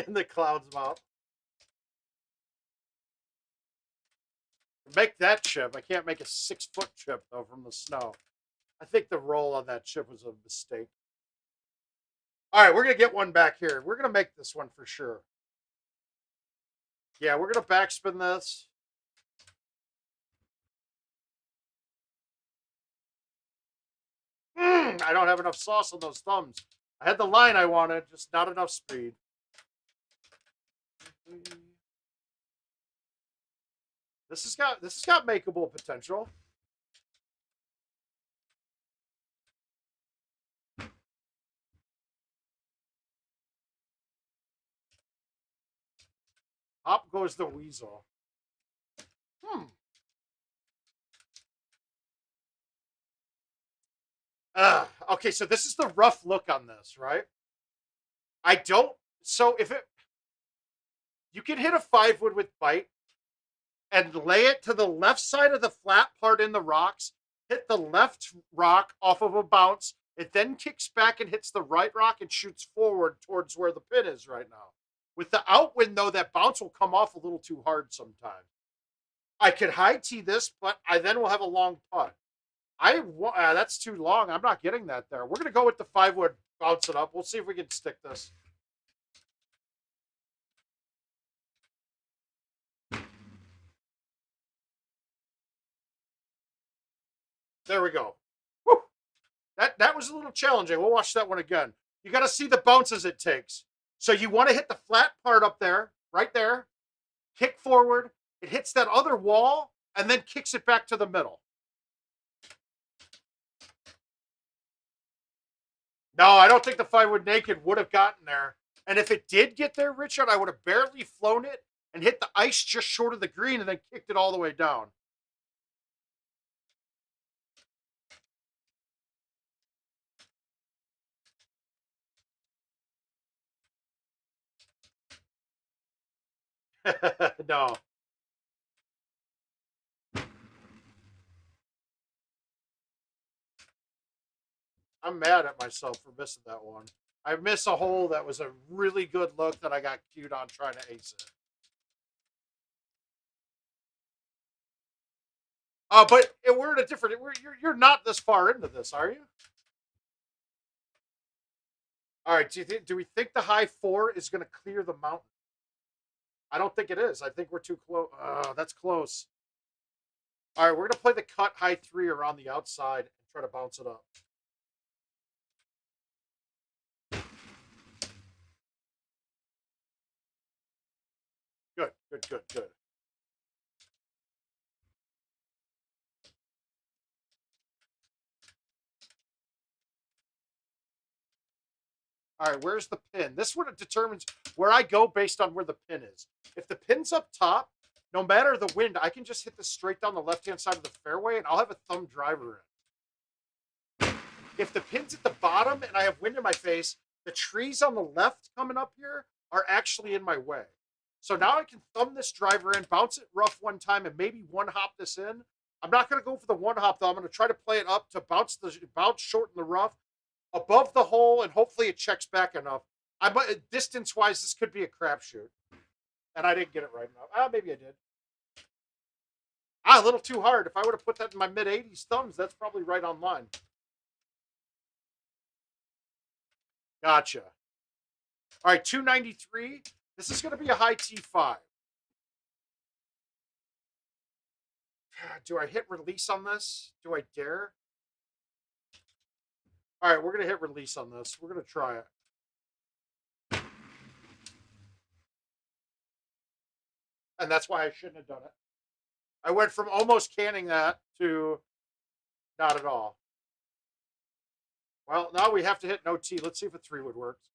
[SPEAKER 1] In the cloud's mouth. Make that chip. I can't make a 6-foot chip, though, from the snow. I think the roll on that chip was a mistake. All right, we're going to get one back here. We're going to make this one for sure. Yeah, we're going to backspin this. I don't have enough sauce on those thumbs. I had the line I wanted, just not enough speed. This has got makeable potential. Up goes the weasel. Okay, so this is the rough look on this, right? I don't. So if it, you can hit a 5-wood with bite and lay it to the left side of the flat part in the rocks, hit the left rock off of a bounce. It then kicks back and hits the right rock and shoots forward towards where the pin is right now. With the outwind, though, that bounce will come off a little too hard sometimes. I could high tee this, but I then will have a long putt. That's too long. I'm not getting that there. We're gonna go with the 5-wood, bounce it up. We'll see if we can stick this. There we go. Woo! That was a little challenging. We'll watch that one again. You got to see the bounces it takes. So you want to hit the flat part up there, right there. Kick forward. It hits that other wall and then kicks it back to the middle. No, I don't think the 5-wood naked would have gotten there. And if it did get there, Richard, I would have barely flown it and hit the ice just short of the green and then kicked it all the way down. No. I'm mad at myself for missing that one. I missed a hole that was a really good look that I got cued on trying to ace it. But we're in a different. You're not this far into this, are you? All right. Do we think the high 4 is going to clear the mountain? I don't think it is. I think we're too close. That's close. All right, we're going to play the cut high 3 around the outside and try to bounce it up. Good, good, good, good. All right, where's the pin? This one determines where I go based on where the pin is. If the pin's up top, no matter the wind, I can just hit this straight down the left-hand side of the fairway and I'll have a thumb driver in. If the pin's at the bottom and I have wind in my face, the trees on the left coming up here are actually in my way. So now I can thumb this driver in, bounce it rough one time, and maybe one hop this in. I'm not going to go for the one hop, though. I'm going to try to play it up to bounce short in the rough, above the hole, and hopefully it checks back enough. Distance-wise, this could be a crapshoot. And I didn't get it right enough. Maybe I did. A little too hard. If I would have put that in my mid-80s thumbs, that's probably right on line. Gotcha. All right, 293. This is going to be a high T5. Do I hit release on this? Do I dare? All right, we're going to hit release on this. We're going to try it. And that's why I shouldn't have done it. I went from almost canning that to not at all. Well, now we have to hit no T. Let's see if a 3-wood works.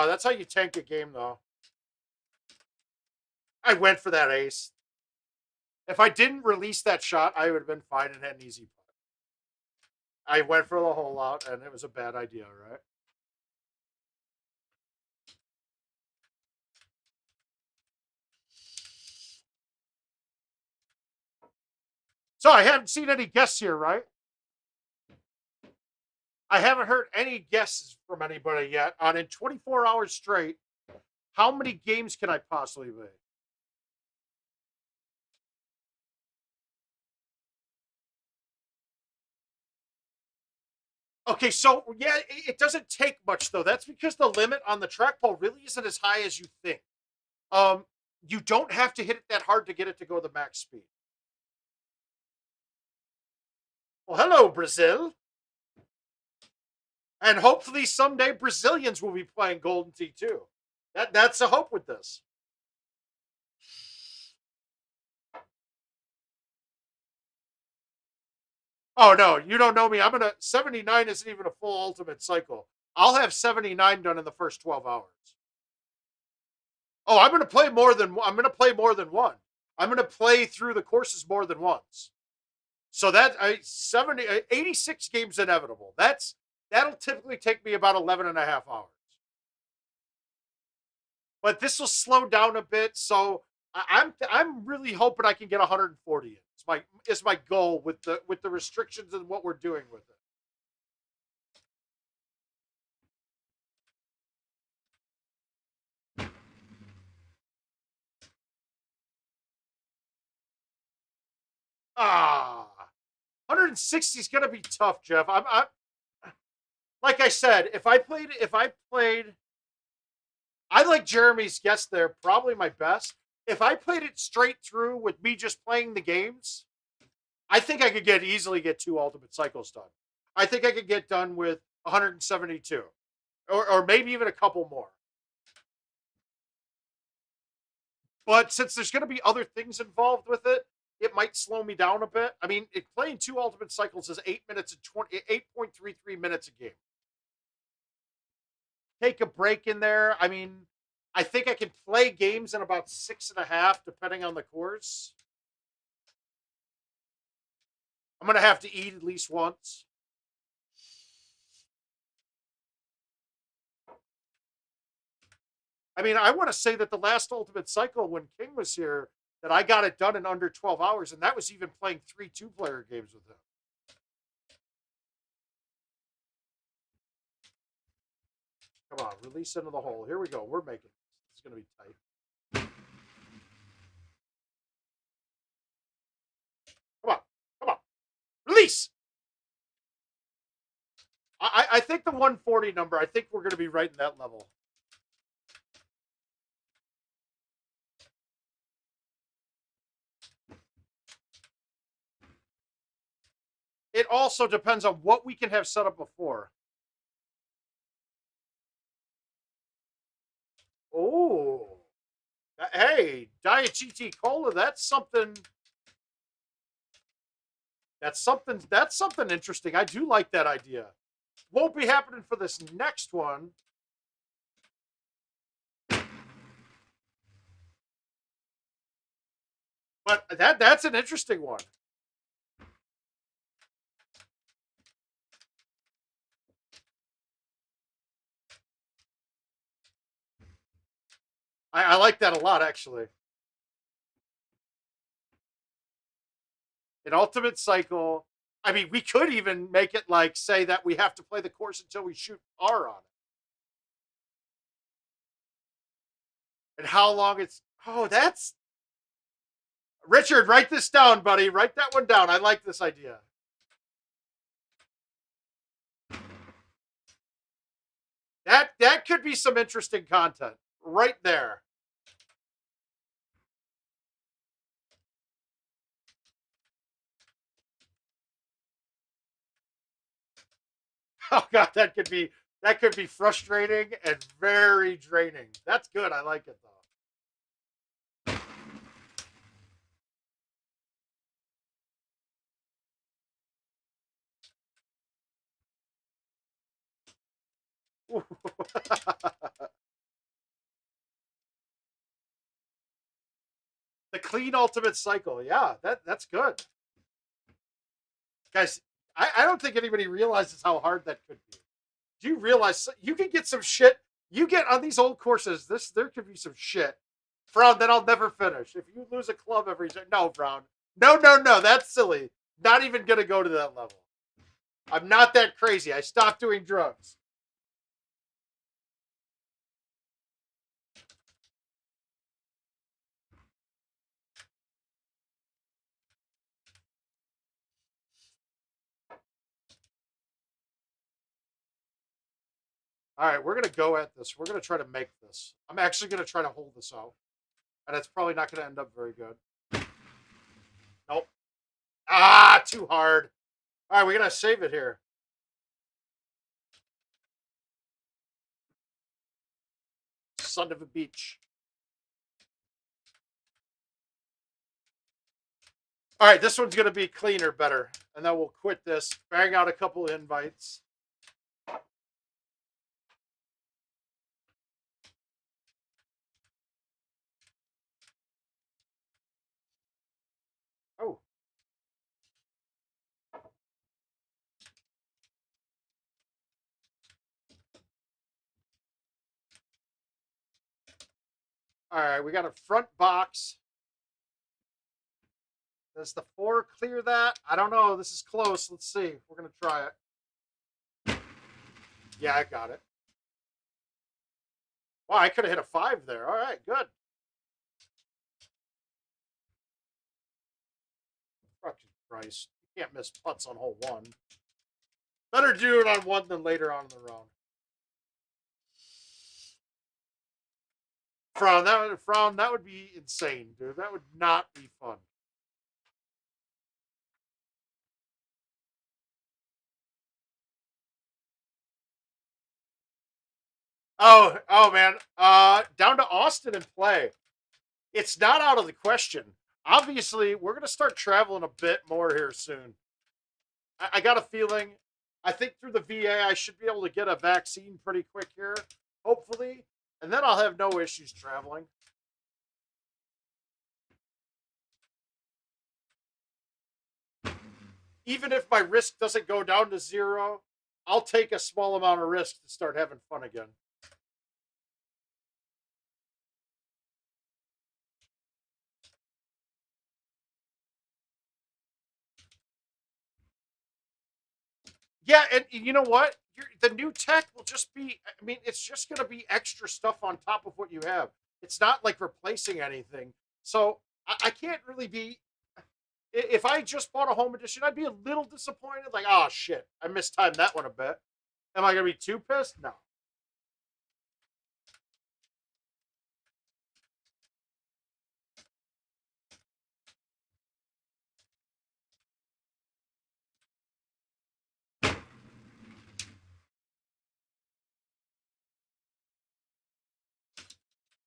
[SPEAKER 1] That's how you tank a game, though. I went for that ace. If I didn't release that shot, I would have been fine and had an easy putt. I went for the hole out, and it was a bad idea, right? So I haven't seen any guests here, right? I haven't heard any guesses from anybody yet on in 24 hours straight. How many games can I possibly make? Okay, so yeah, it doesn't take much though. That's because the limit on the trackball really isn't as high as you think. Um, you don't have to hit it that hard to get it to go the max speed. Well, hello, Brazil. And hopefully someday Brazilians will be playing Golden Tee too. That's a hope with this. Oh no, you don't know me. I'm gonna 79 isn't even a full ultimate cycle. I'll have 79 done in the first 12 hours. Oh, I'm gonna play more than one. I'm gonna play through the courses more than once. So that 86 games inevitable. That'll typically take me about 11 and a half hours. But this will slow down a bit, so I'm really hoping I can get 140 in. It's my goal with the restrictions and what we're doing with it. Ah, 160 is gonna be tough, Jeff. I'm like I said, if I played, I like Jeremy's guess there probably my best. If I played it straight through with me just playing the games, I think I could easily get 2 ultimate cycles done. I think I could get done with 172, or maybe even a couple more. But since there's going to be other things involved with it, it might slow me down a bit. I mean, playing 2 ultimate cycles is 8 minutes and 8.33 minutes a game. Take a break in there. I mean, I think I can play games in about 6.5, depending on the course. I'm going to have to eat at least once. I mean, I want to say that the last ultimate cycle when King was here, that I got it done in under 12 hours, and that was even playing 3 two-player games with him. Come on, release into the hole. Here we go. We're making this. It's going to be tight. Come on. Come on. Release. I think the 140 number, I think we're going to be right in that level. It also depends on what we can have set up before. Oh. Hey, Diet GT Cola, that's something. That's something interesting. I do like that idea. Won't be happening for this next one. But that's an interesting one. I like that a lot, actually. An ultimate cycle. I mean, we could even make it like say that we have to play the course until we shoot R on it. And how long it's. Oh, that's. Richard, write this down, buddy. Write that one down. I like this idea. That could be some interesting content right there. Oh god, that could be frustrating and very draining. That's good. I like it though. The clean ultimate cycle. Yeah, that's good. Guys, I don't think anybody realizes how hard that could be. Do you realize you can get some shit? You get on these old courses, there could be some shit. Brown, that I'll never finish. If you lose a club every time. No, Brown. No, no, no. That's silly. Not even going to go to that level. I'm not that crazy. I stopped doing drugs. All right, we're going to go at this. We're going to try to make this. I'm actually going to try to hold this out. And it's probably not going to end up very good. Nope. Ah, too hard. All right, we're going to save it here. Son of a beach. All right, this one's going to be cleaner, better. And then we'll quit this, bang out a couple invites. Oh. All right, we got a front box. Does the 4 clear that? I don't know. This is close. Let's see. We're going to try it. Yeah, I got it. Wow, I could have hit a 5 there. All right, good. Fucking Christ. You can't miss putts on hole 1. Better do it on 1 than later on in the round. Frown, that would be insane, dude. That would not be fun. Oh man. Down to Austin and play. It's not out of the question. Obviously, we're gonna start traveling a bit more here soon. I got a feeling. I think through the VA, I should be able to get a vaccine pretty quick here, hopefully, and then I'll have no issues traveling. Even if my risk doesn't go down to 0, I'll take a small amount of risk to start having fun again. Yeah, and you know what? The new tech will just be, I mean, it's just going to be extra stuff on top of what you have. It's not like replacing anything. So I can't really be, if I just bought a home edition, I'd be a little disappointed. Like, oh shit, I mistimed that one a bit. Am I going to be too pissed? No.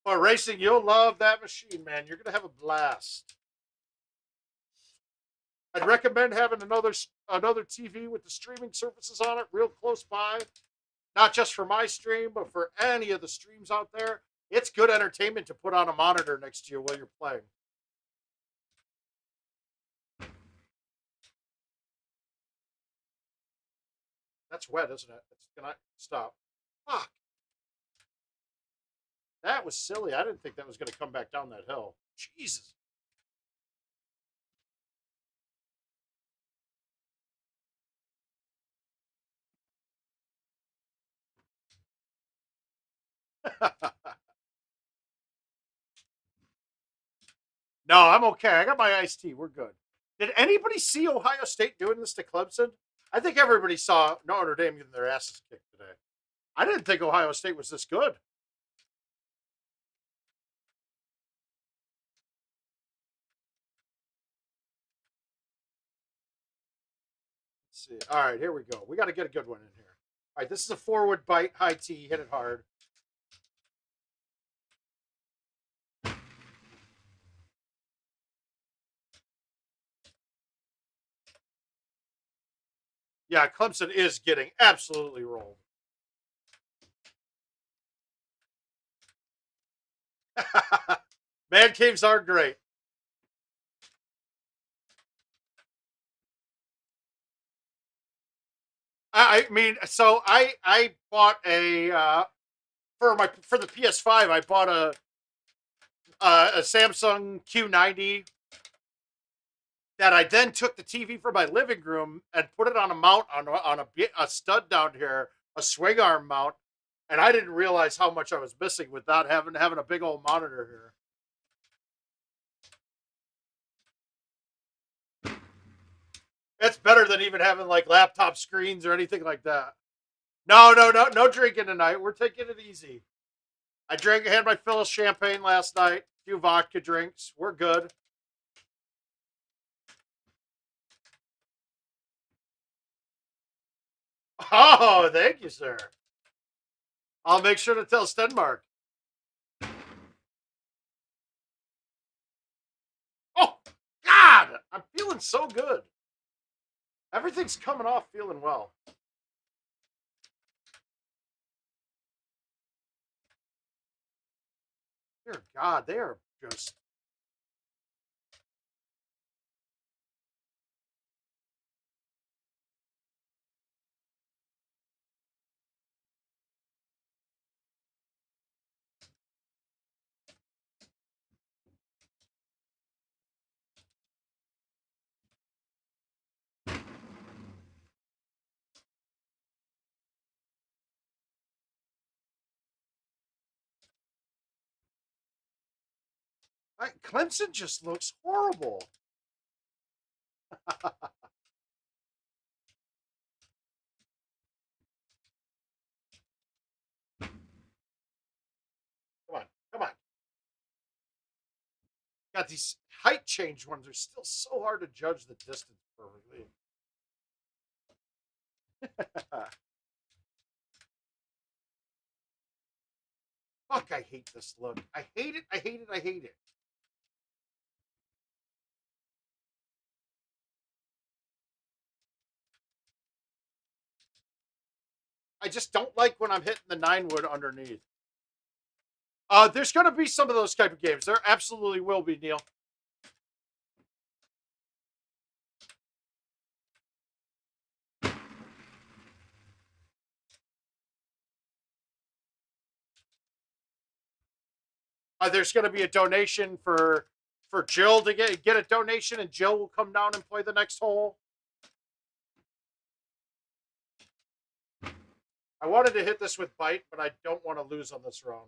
[SPEAKER 1] But racing, you'll love that machine, man. You're going to have a blast. I'd recommend having another TV with the streaming services on it real close by. Not just for my stream, but for any of the streams out there. It's good entertainment to put on a monitor next to you while you're playing. That's wet, isn't it? It's gonna stop. Fuck. That was silly. I didn't think that was gonna come back down that hill. Jesus. No, I'm okay. I got my iced tea. We're good. Did anybody see Ohio State doing this to Clemson? I think everybody saw Notre Dame getting their asses kicked today. I didn't think Ohio State was this good. Let's see. All right, here we go. We got to get a good one in here. All right, this is a forward bite, high tee, hit it hard. Yeah, Clemson is getting absolutely rolled. Man caves are great. I mean, so I bought a for the PS5. I bought a Samsung Q90 that I then took the TV from my living room and put it on a mount on a stud down here, a swing arm mount, and I didn't realize how much I was missing without having a big old monitor here. It's better than even having like laptop screens or anything like that. No, no, no, no drinking tonight. We're taking it easy. Had my fill of champagne last night, a few vodka drinks. We're good. Oh, thank you, sir. I'll make sure to tell Stenmark. Oh, God, I'm feeling so good. Everything's coming off feeling well. Dear God, they are just. Clemson just looks horrible. Come on, come on. Got these height change ones are still so hard to judge the distance perfectly. Fuck, I hate this look. I hate it, I hate it, I hate it. I just don't like when I'm hitting the 9-wood underneath. There's going to be some of those type of games. There absolutely will be, Neil. There's going to be a donation for Jill to get a donation, and Jill will come down and play the next hole. I wanted to hit this with bite, but I don't want to lose on this round.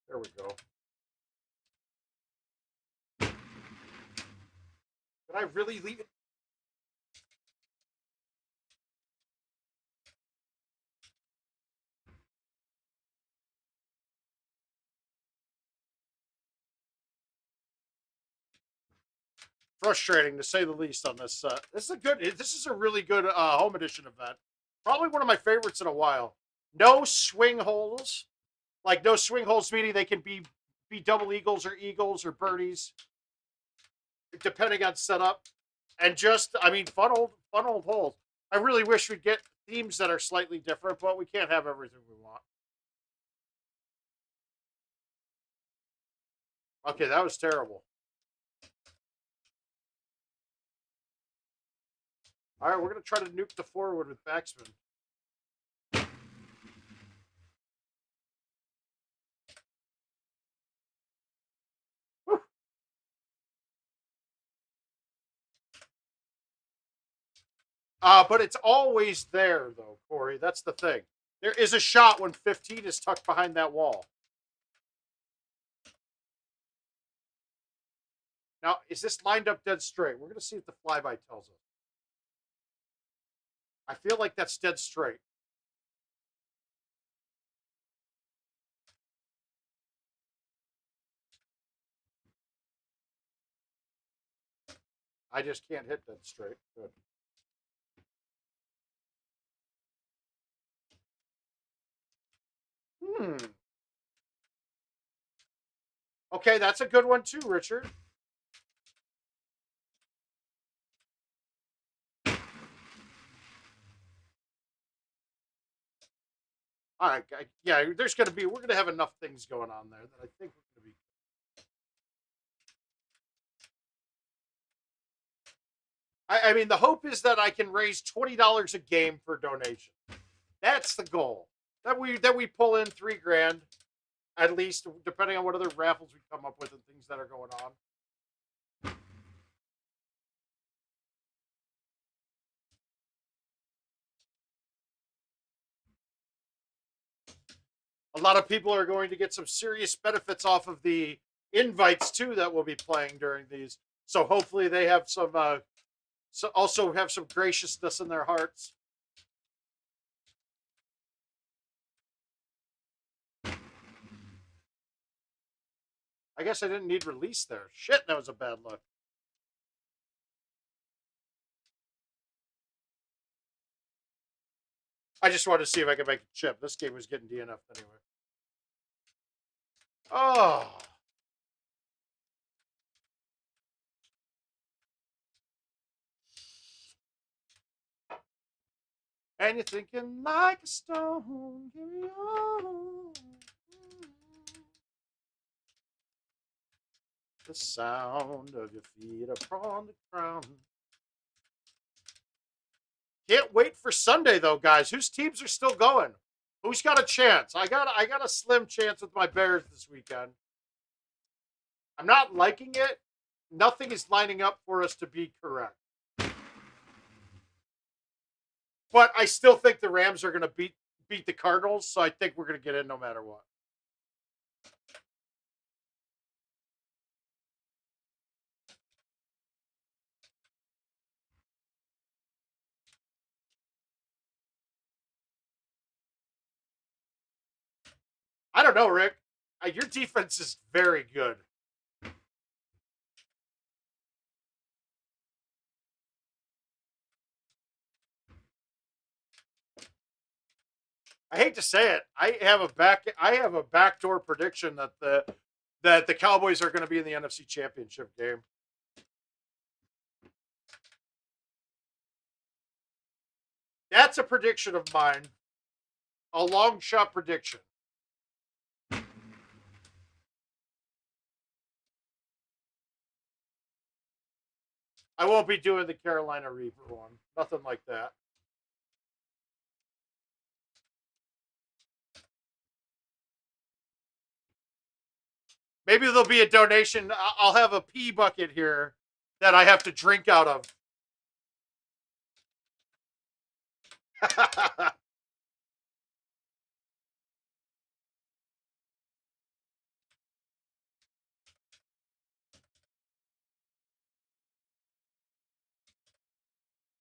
[SPEAKER 1] There we go. Did I really leave it? Frustrating to say the least on this. This is a really good home edition event. Probably one of my favorites in a while. No swing holes, like no swing holes meaning they can be double eagles or birdies, depending on setup, and just fun old holes. I really wish we'd get themes that are slightly different, but we can't have everything we want. Okay, that was terrible. All right, we're gonna try to nuke the forward with backspin. But it's always there, though, Corey. That's the thing. There is a shot when 15 is tucked behind that wall. Now, is this lined up dead straight? We're going to see if the flyby tells us. I feel like that's dead straight. I just can't hit dead straight. Good. Hmm. Okay, that's a good one too, Richard. All right, yeah, we're going to have enough things going on there that I think we're going to be. I mean, the hope is that I can raise $20 a game for donation. That's the goal. That we pull in $3,000 at least, depending on what other raffles we come up with and things that are going on. A lot of people are going to get some serious benefits off of the invites too that we'll be playing during these. So hopefully they have some, so also have some graciousness in their hearts. I guess I didn't need release there. Shit, that was a bad look. I just wanted to see if I could make a chip. This game was getting DNF'd anyway. Oh. And you're thinking like a stone, give me all. The sound of your feet upon the ground. Can't wait for Sunday though, guys. Whose teams are still going? Who's got a chance? I got a slim chance with my Bears this weekend. I'm not liking it. Nothing is lining up for us to be correct. But I still think the Rams are going to beat the Cardinals, so I think we're going to get in no matter what. I don't know, Rick. Your defense is very good. I hate to say it. I have a backdoor prediction that the Cowboys are going to be in the NFC Championship game. That's a prediction of mine. A long shot prediction. I won't be doing the Carolina Reaper one. Nothing like that. Maybe there'll be a donation. I'll have a pee bucket here that I have to drink out of.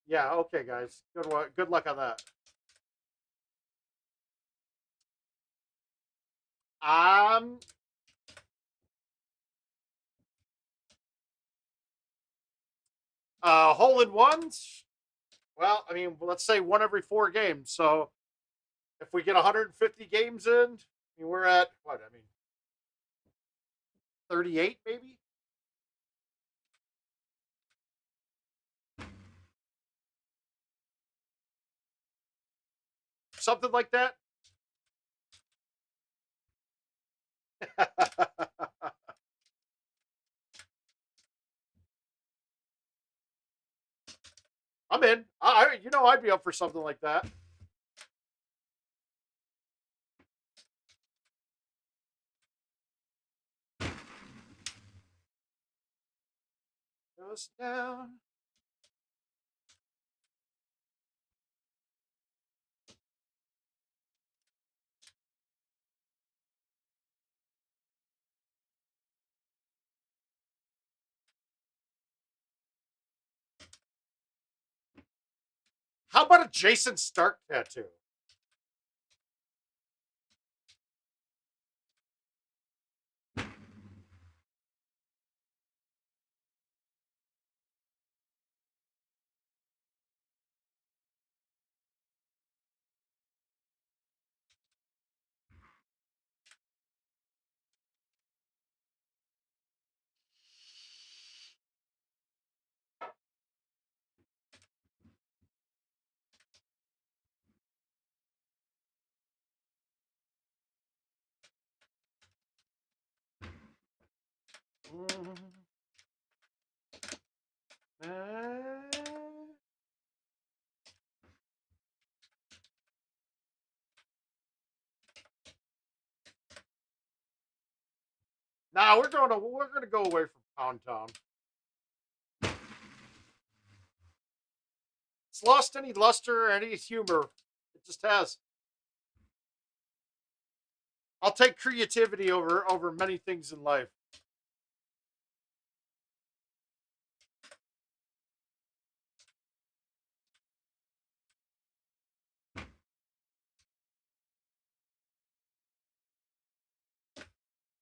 [SPEAKER 1] Yeah, okay, guys. Good luck on that. Um, hole in ones. Well, I mean, let's say one every 4 games. So if we get 150 games in, I mean, we're at what? I mean, 38 maybe. Something like that. I'm in. I'd be up for something like that. Goes down. How about a Jason Stark tattoo? Nah, we're gonna go away from Pound Town. It's lost any luster or any humor. It just has. I'll take creativity over many things in life.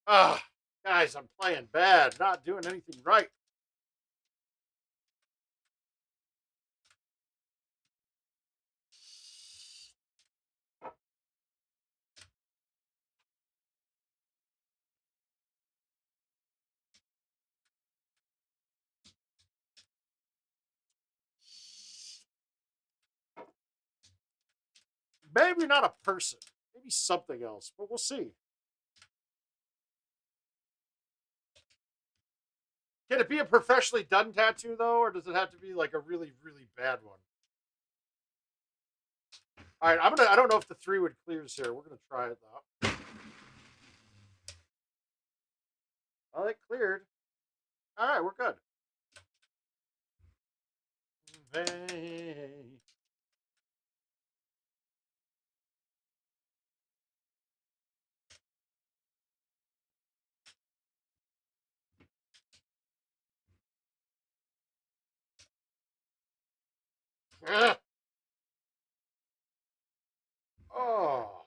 [SPEAKER 1] Ah, guys, I'm playing bad, not doing anything right. Maybe not a person, maybe something else, but we'll see. Can it be a professionally done tattoo though, or does it have to be like a really, really bad one? All right, I don't know if the 3 would clears here. We're gonna try it though. Oh, it cleared. All right, we're good. Hey. Ugh. Oh.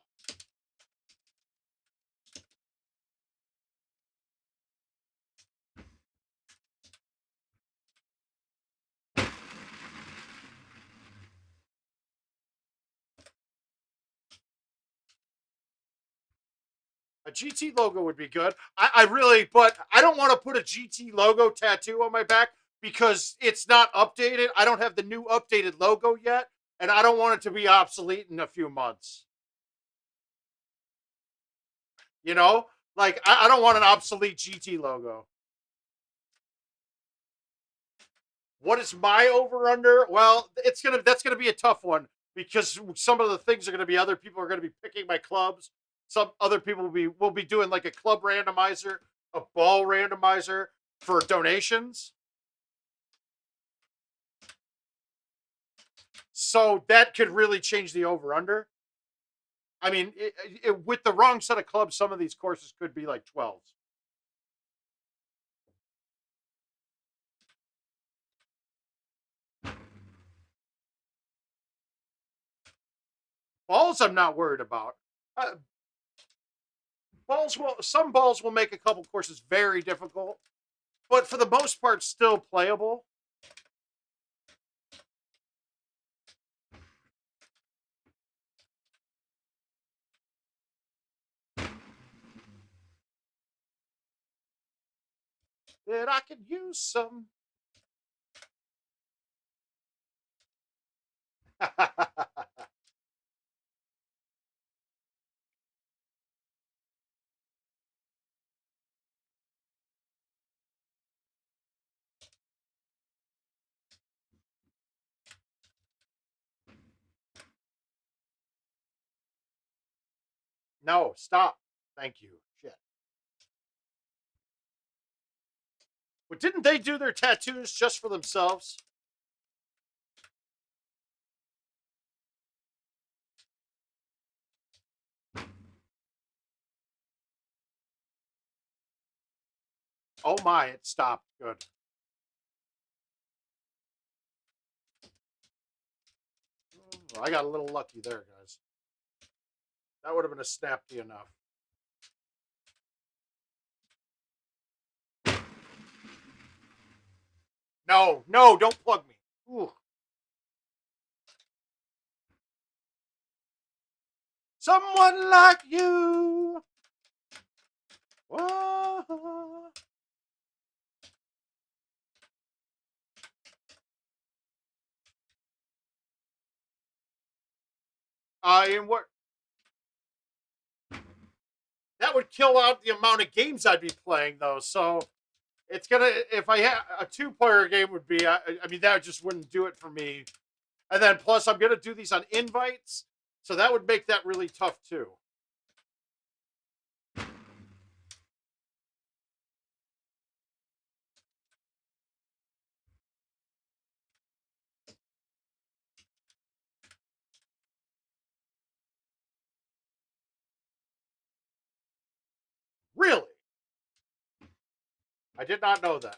[SPEAKER 1] A GT logo would be good. I really, but I don't want to put a GT logo tattoo on my back because it's not updated. I don't have the new updated logo yet, and I don't want it to be obsolete in a few months. You know, like I don't want an obsolete GT logo. What is my over under? Well, that's gonna be a tough one because some of the things are gonna be other people are gonna be picking my clubs. Some other people will be doing like a club randomizer, a ball randomizer for donations. So that could really change the over under. I mean, with the wrong set of clubs, some of these courses could be like 12s. Balls, I'm not worried about. Uh, some balls will make a couple courses very difficult, but for the most part, still playable. That I could use some. No, stop. Thank you. Shit. But didn't they do their tattoos just for themselves? Oh my, it stopped. Good. I got a little lucky there, guys. That would have been a snappy enough. No, no, don't plug me. Ooh. Someone like you. Whoa. And what that would kill out the amount of games I'd be playing, though. So it's gonna if I had a 2-player game would be. I mean, that just wouldn't do it for me. And then plus, I'm gonna do these on invites, so that would make that really tough too. I did not know that.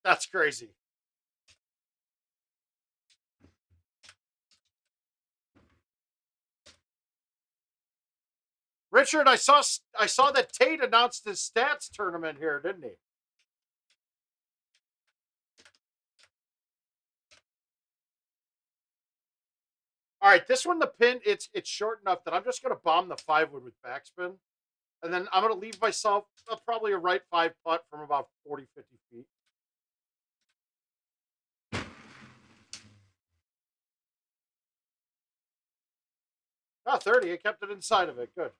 [SPEAKER 1] That's crazy. Richard, I saw that Tate announced his stats tournament here, didn't he? All right, this one the pin it's short enough that I'm just gonna bomb the 5-wood with backspin, and then I'm gonna leave myself probably a right 5 putt from about 40, 50 feet. Oh, 30. I kept it inside of it. Good.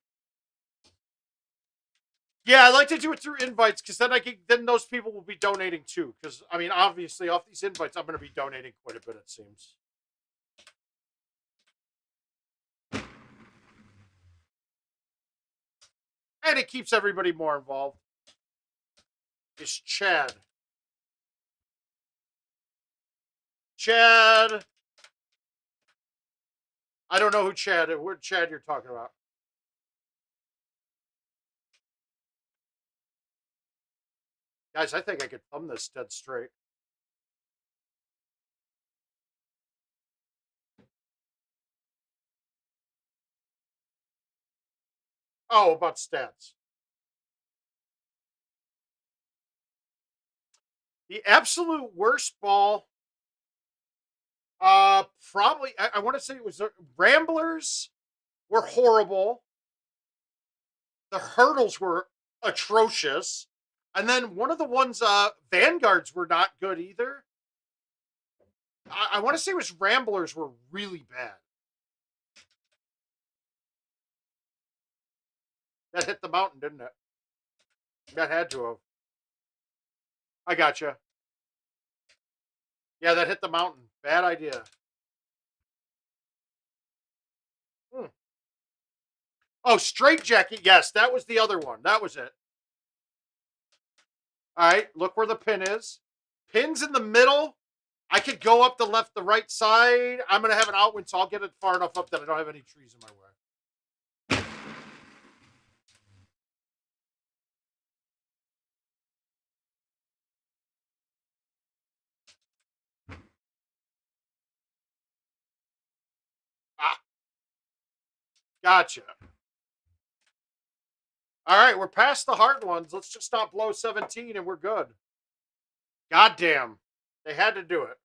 [SPEAKER 1] Yeah, I like to do it through invites because then those people will be donating too. Because I mean, obviously, off these invites, I'm going to be donating quite a bit. It seems. And it keeps everybody more involved. Is Chad. Chad. I don't know who Chad is. What Chad you're talking about? Guys, I think I could thumb this dead straight. Oh, about stats. The absolute worst ball. Probably. I want to say it was Ramblers were horrible. The hurdles were atrocious. And then one of the ones, Vanguards were not good either. I want to say it was Ramblers were really bad. That hit the mountain, didn't it? That had to have. I gotcha. Yeah, that hit the mountain. Bad idea. Hmm. Oh, Straight Jacket. Yes, that was the other one. That was it. All right, look where the pin is. Pin's in the middle. I could go up the left, the right side. I'm going to have an outwind, so I'll get it far enough up that I don't have any trees in my way. Ah, gotcha. All right, we're past the hard ones. Let's just not blow 17 and we're good. Goddamn. They had to do it.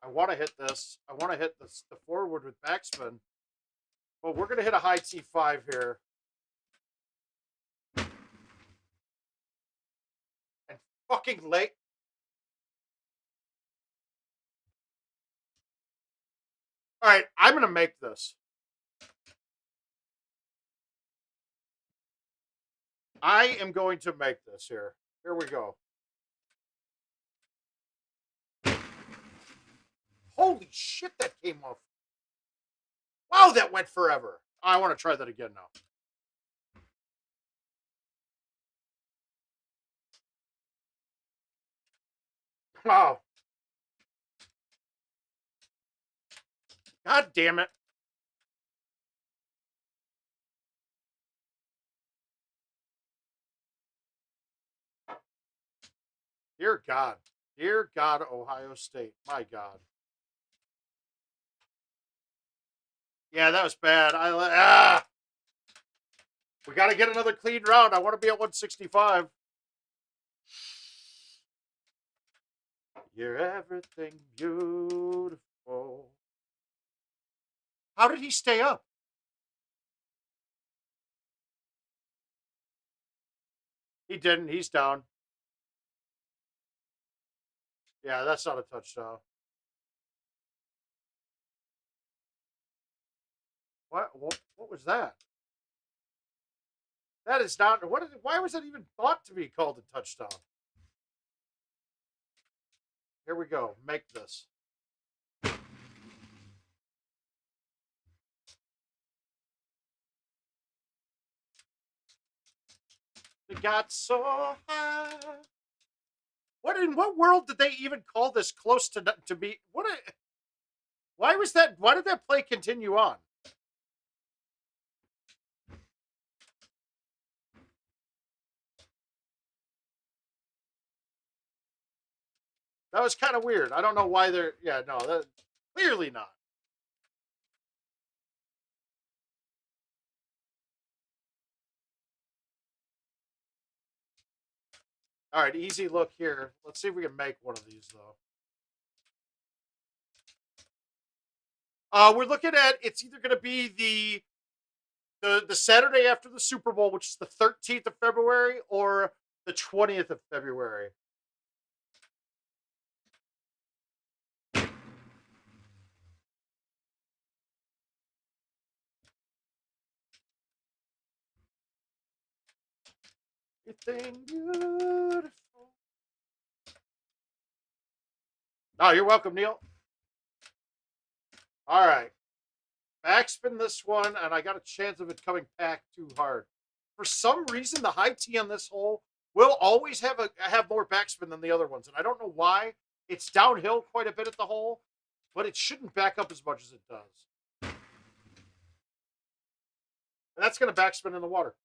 [SPEAKER 1] I want to hit this. I want to hit this, the forward with backspin. But we're going to hit a high T5 here. And fucking late. All right, I'm going to make this. I am going to make this here. Here we go. Holy shit, that came off. Wow, that went forever. I want to try that again now. Wow. God damn it. Dear God. Dear God, Ohio State. My God. Yeah, that was bad. We got to get another clean round. I want to be at 165. You're everything beautiful. How did he stay up? He didn't. He's down. Yeah, that's not a touchdown. What was that? That is not. What is it? Why was that even thought to be called a touchdown? Here we go. Make this. They got so high. What in what world did they even call this close to be? Why was that? Why did that play continue on? That was kind of weird. I don't know why they're. Yeah, no, that clearly not. All right, easy look here. Let's see if we can make one of these though. We're looking at it's either going to be the Saturday after the Super Bowl, which is the 13th of February, or the 20th of February. Anything beautiful. Oh, you're welcome, Neil. All right. Backspin this one, and I got a chance of it coming back too hard. For some reason, the high T on this hole will always have more backspin than the other ones, and I don't know why. It's downhill quite a bit at the hole, but it shouldn't back up as much as it does. And that's going to backspin in the water.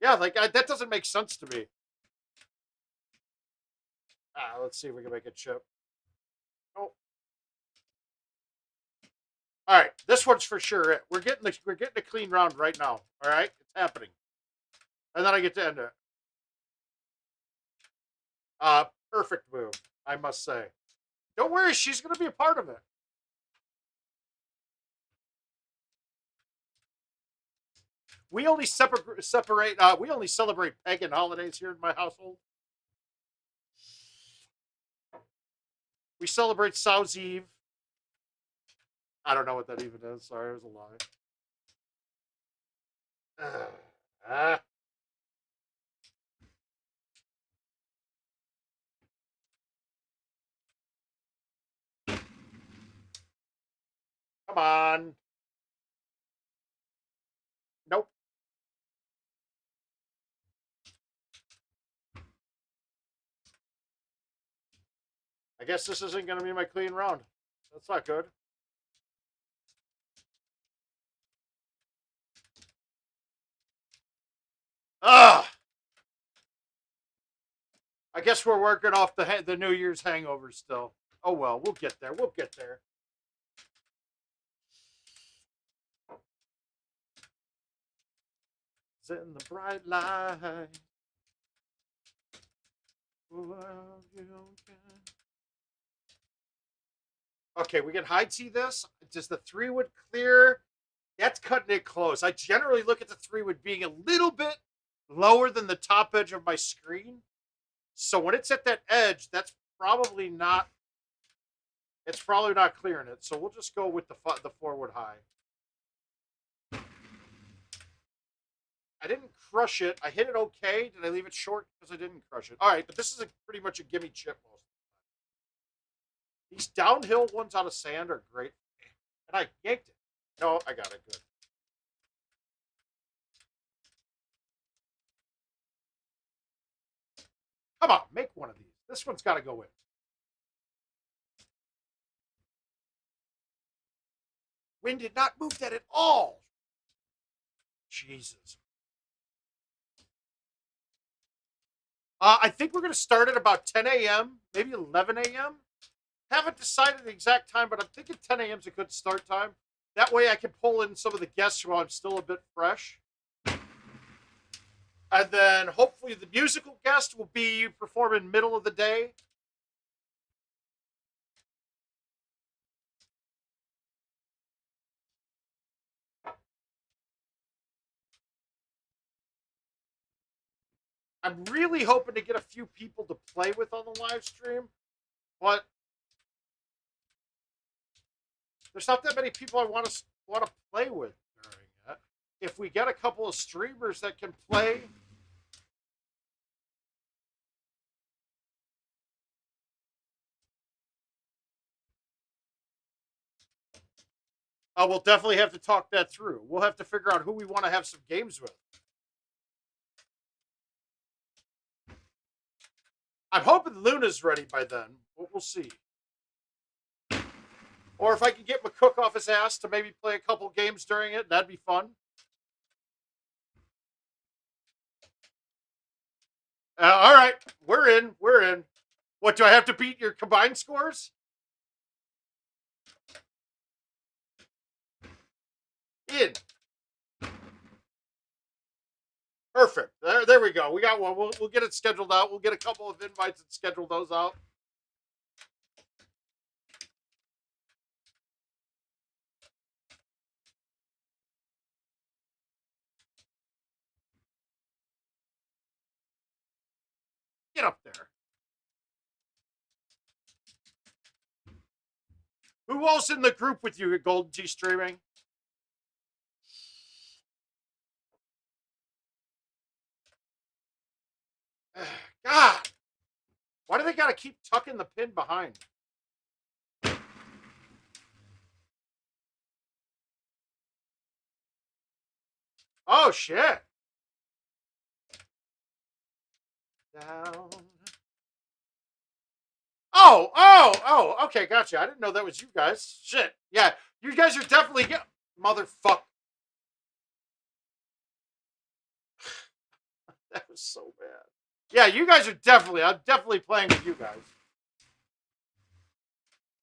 [SPEAKER 1] Yeah, that doesn't make sense to me. Let's see if we can make a chip. Oh. All right, this one's for sure it. We're getting a clean round right now. All right, it's happening, and then I get to end it. Perfect move, I must say. Don't worry, she's going to be a part of it. We only separate. We only celebrate pagan holidays here in my household. We celebrate Sow's Eve. I don't know what that even is. Sorry, it was a lie. Come on. Nope. I guess this isn't going to be my clean round. That's not good. Ugh. I guess we're working off the New Year's hangover still. Oh well, we'll get there. We'll get there. In the bright light. Okay, we can high T this. Does the 3-wood clear? That's cutting it close. I generally look at the 3-wood being a little bit lower than the top edge of my screen. So when it's at that edge, that's probably not. It's probably not clearing it. So we'll just go with the 4-wood high. I didn't crush it. I hit it okay. Did I leave it short because I didn't crush it? All right, but this is pretty much a gimme chip most of the time. These downhill ones out of sand are great. And I yanked it. No, I got it good. Come on, make one of these. This one's got to go in. Wind did not move that at all. Jesus. I think we're going to start at about 10 a.m., maybe 11 a.m. Haven't decided the exact time, but I'm thinking 10 a.m. is a good start time. That way I can pull in some of the guests while I'm still a bit fresh. And then hopefully the musical guest will be performing middle of the day. I'm really hoping to get a few people to play with on the live stream, but there's not that many people I want to play with during it. If we get a couple of streamers that can play, we'll definitely have to talk that through. We'll have to figure out who we want to have some games with. I'm hoping Luna's ready by then. We'll see. Or if I can get McCook off his ass to maybe play a couple games during it, that'd be fun. All right, we're in. We're in. What, do I have to beat your combined scores? In. Perfect. There we go. We got one. We'll get it scheduled out. We'll get a couple of invites and schedule those out. Get up there. Who else in the group with you at Golden Tee Streaming? God. Why do they got to keep tucking the pin behind? Oh, shit. Down. Oh, okay, gotcha. I didn't know that was you guys. Shit. Yeah, you guys are definitely... Motherfucker. That was so bad. Yeah, you guys are definitely... I'm definitely playing with you guys.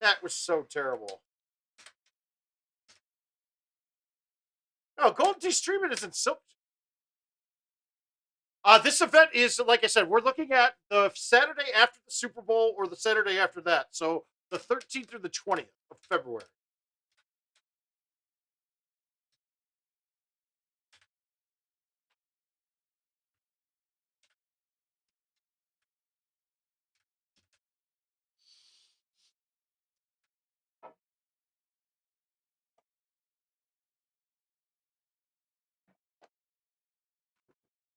[SPEAKER 1] That was so terrible. No, Golden Tee Streaming isn't so... This event is, like I said, we're looking at the Saturday after the Super Bowl or the Saturday after that. So the 13th through the 20th of February.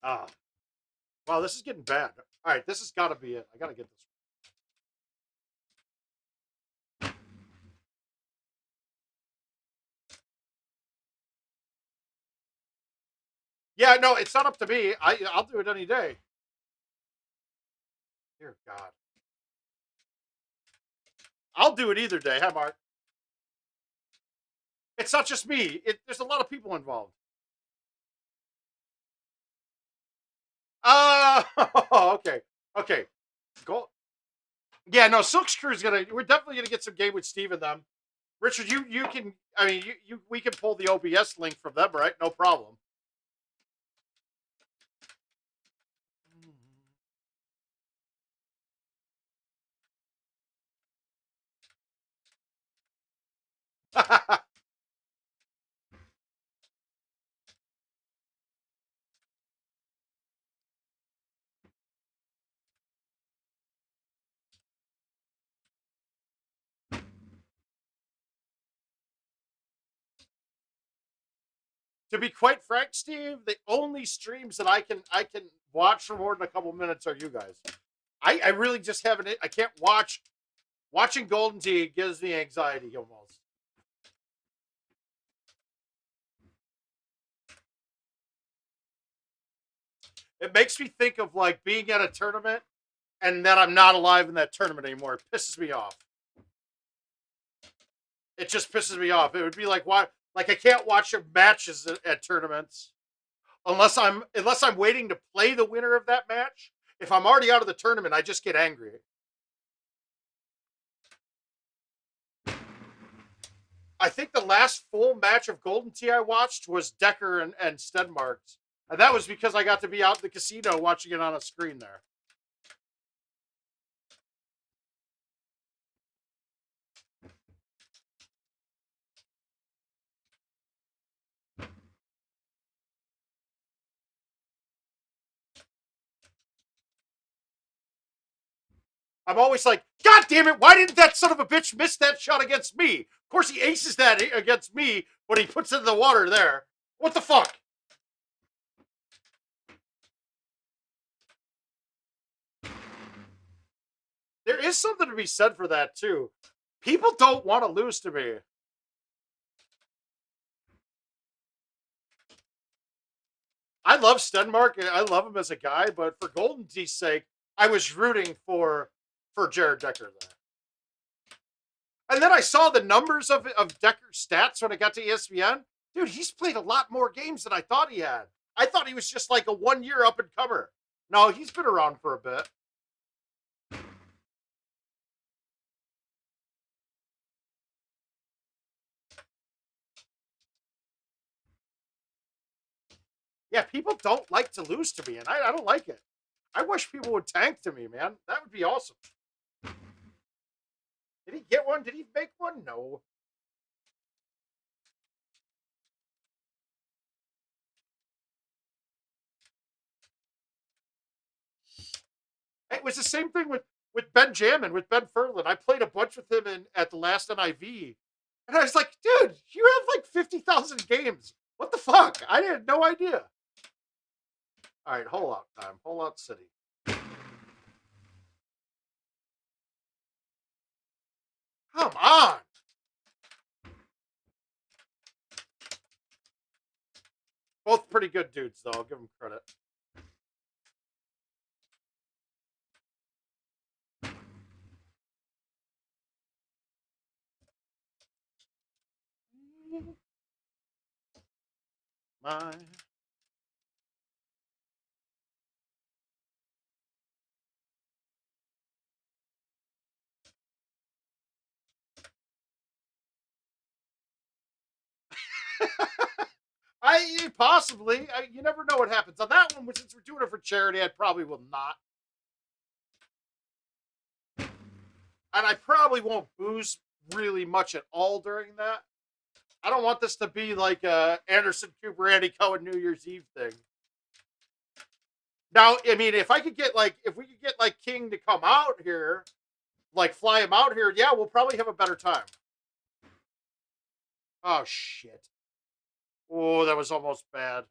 [SPEAKER 1] Ah. Wow, this is getting bad. All right, this has got to be it. I got to get this. Yeah, no, it's not up to me. I'll do it any day. Dear God. I'll do it either day. Hi, Mark. It's not just me. There's a lot of people involved. Okay. Okay. Go. Yeah, no, Silk's Crew is gonna. We're definitely gonna get some game with Steve and them. Richard, you can. I mean, we can pull the OBS link from them, right? No problem. To be quite frank, Steve, the only streams that I can watch for more than a couple minutes are you guys. I really just haven't. I can't watch. Watching Golden Tee gives me anxiety almost. It makes me think of like being at a tournament and that I'm not alive in that tournament anymore. It pisses me off. It just pisses me off. It would be like why like I can't watch matches at tournaments unless I'm waiting to play the winner of that match. If I'm already out of the tournament, I just get angry. I think the last full match of Golden Tee I watched was Decker and Stenmark. And that was because I got to be out in the casino watching it on a screen there. I'm always like, God damn it, why didn't that son of a bitch miss that shot against me? Of course he aces that against me, but he puts it in the water there. What the fuck? There is something to be said for that, too. People don't want to lose to me. I love Stenmark. I love him as a guy, but for Golden Tee's sake, I was rooting for Jared Decker there. And then I saw the numbers of Decker's stats when I got to ESPN. Dude, he's played a lot more games than I thought he had. I thought he was just like a 1 year up and comer. No, he's been around for a bit. Yeah, people don't like to lose to me, and I don't like it. I wish people would tank to me, man. That would be awesome. Did he get one? Did he make one? No. It was the same thing with Ben Jamin, with Ben Furlan. I played a bunch with him at the last NIV, and I was like, dude, you have like 50,000 games. What the fuck? I had no idea. All right, hold out time. Hold out city. Come on. Both pretty good dudes, though. I'll give them credit. My. You never know what happens on that one. Since we're doing it for charity, I probably will not, and I probably won't booze really much at all during that. I don't want this to be like a Anderson Cooper, Andy Cohen New Year's Eve thing. Now, I mean, if we could get like King to come out here, like fly him out here, yeah, we'll probably have a better time. Oh shit! Oh, that was almost bad.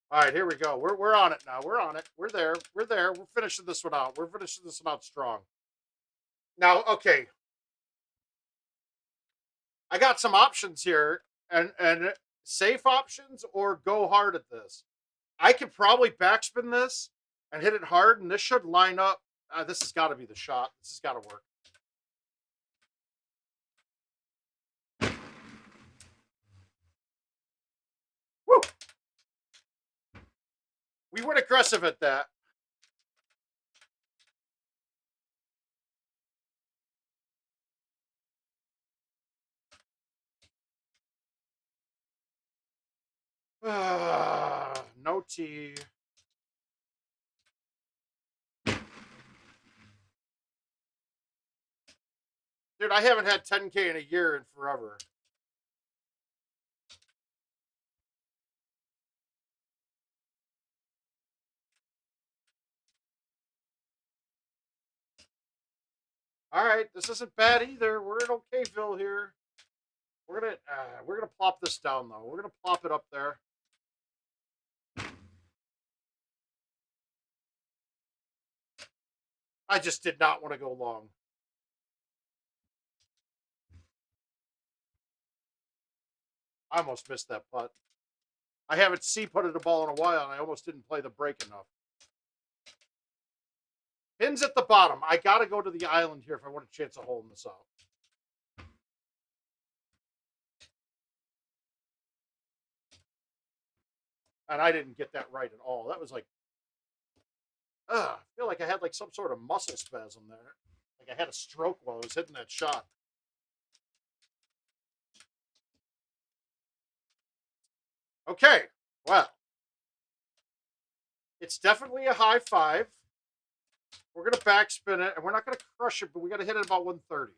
[SPEAKER 1] All right, here we go. We're on it now. We're on it. We're there. We're there. We're finishing this one out. We're finishing this one out strong. Now, okay, I got some options here, and safe options or go hard at this. I could probably backspin this and hit it hard, and this should line up. This has got to be the shot. This has got to work. Woo! We went aggressive at that. No T. Dude, I haven't had 10K in a year in forever. All right, this isn't bad either. We're in Okayville here. We're gonna plop this down though. We're gonna plop it up there. I just did not want to go long. I almost missed that putt. I haven't putted a ball in a while, and I almost didn't play the break enough. Pins at the bottom. I got to go to the island here if I want a chance of holding this out. And I didn't get that right at all. That was like, I feel like I had like some sort of muscle spasm there. Like I had a stroke while I was hitting that shot. Okay, well, it's definitely a high five. We're going to backspin it, and we're not going to crush it, but we got to hit it about 130.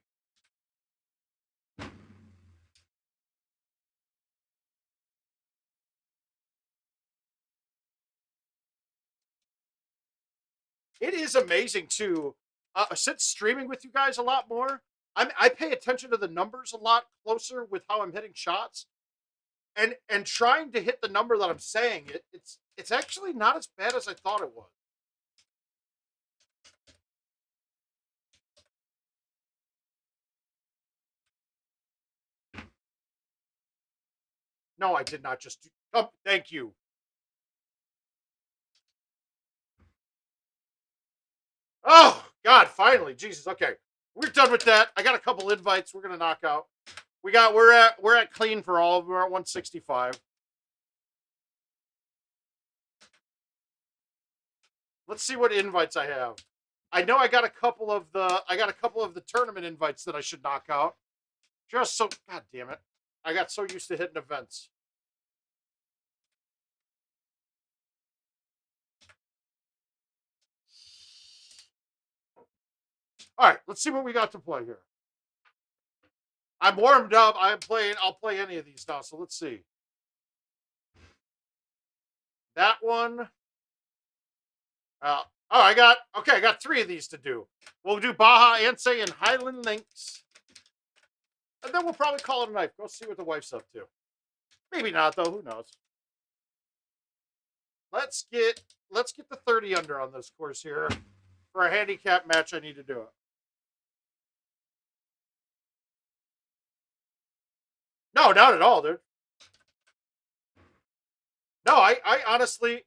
[SPEAKER 1] It is amazing too. Since streaming with you guys a lot more, I pay attention to the numbers a lot closer with how I'm hitting shots, and trying to hit the number that I'm saying. It's actually not as bad as I thought it was. No, I did not just do. Oh, thank you. Oh God! Finally, Jesus. Okay, we're done with that. I got a couple invites. We're gonna knock out. We're at clean for all. We're at 165. Let's see what invites I have. I know I got a couple of the tournament invites that I should knock out. Just so God damn it. I got so used to hitting events. All right, let's see what we got to play here. I'm warmed up. I'm playing. I'll play any of these now. So let's see. That one. I got three of these to do. We'll do Baja Anse and Highland Lynx. And then we'll probably call it a night. Go see what the wife's up to. Maybe not though, who knows. Let's get the 30 under on this course here. For a handicap match, I need to do it. No, not at all, dude. No, I honestly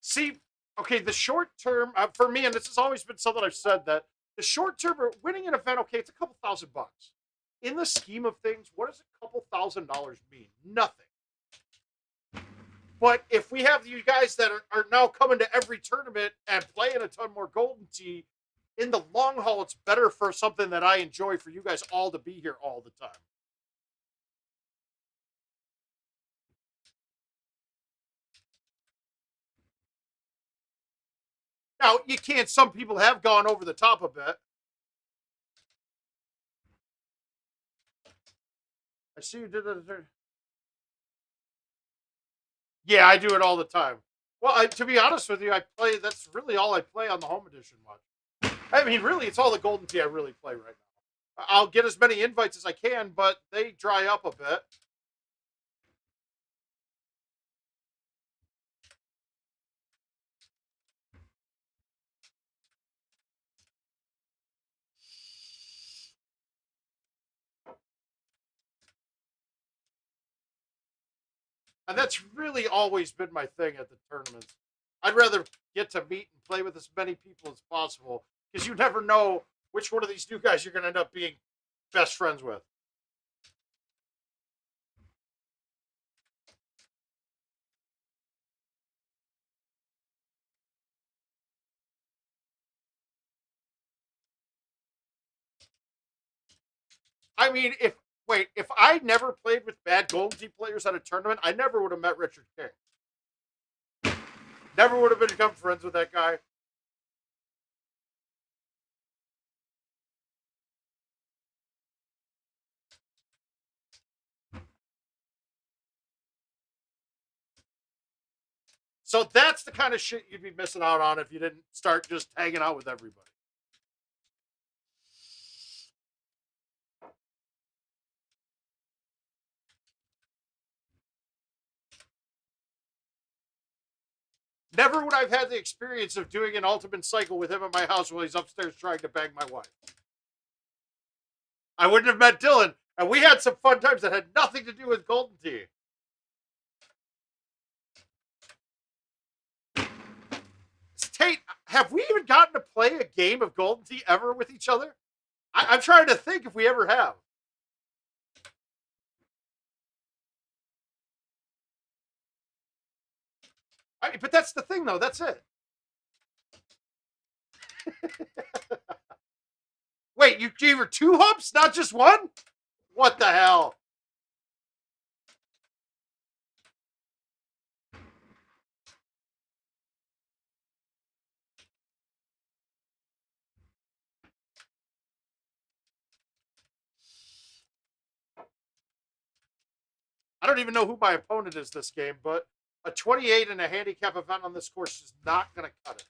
[SPEAKER 1] see. Okay, the short term for me, and this has always been something I've said, that the short term winning an event, okay, it's a couple $1,000. In the scheme of things, what does a couple $1,000 mean? Nothing. But if we have you guys that are now coming to every tournament and playing a ton more Golden Tee, in the long haul, it's better for something that I enjoy for you guys all to be here all the time. Now, you can't, some people have gone over the top a bit. I see you did it. Yeah, I do it all the time. Well, to be honest with you, that's really all I play on the home edition much. I mean, really, it's all the Golden Tee I really play right now. I'll get as many invites as I can, but they dry up a bit. And that's really always been my thing at the tournaments. I'd rather get to meet and play with as many people as possible, because you never know which one of these new guys you're going to end up being best friends with. I mean, if I never played with bad Golden Tee players at a tournament, I never would have met Richard King. Never would have become friends with that guy. So that's the kind of shit you'd be missing out on if you didn't start just hanging out with everybody. Never would I've had the experience of doing an ultimate cycle with him at my house while he's upstairs trying to bang my wife. I wouldn't have met Dylan, and we had some fun times that had nothing to do with Golden Tee. Tate, have we even gotten to play a game of Golden Tee ever with each other? I'm trying to think if we ever have. But that's the thing, though. That's it. Wait, you gave her two humps, not just one? What the hell? I don't even know who my opponent is this game, but a 28 and a handicap event on this course is not going to cut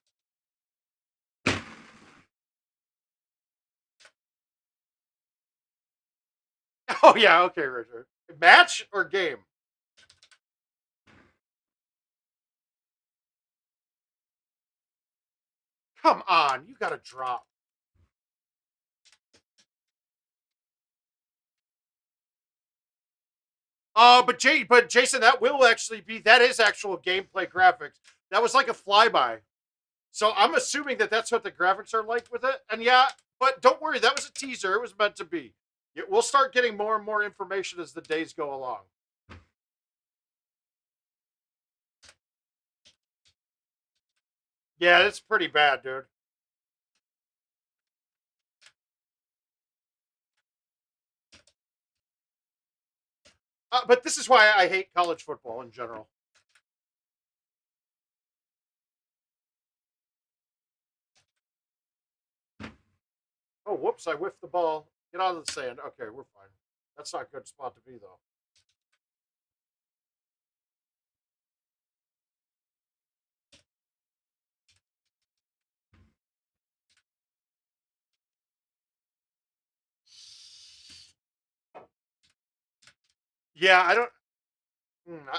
[SPEAKER 1] it. Oh yeah, okay, Richard. Match or game? Come on, you got to drop. But Jason, that is actual gameplay graphics. That was like a flyby. So I'm assuming that that's what the graphics are like with it. And yeah, but don't worry, that was a teaser. It was meant to be. We'll start getting more and more information as the days go along. Yeah, it's pretty bad, dude. But this is why I hate college football in general. Oh, whoops! I whiffed the ball. Get out of the sand. Okay, we're fine. That's not a good spot to be though. Yeah, I don't.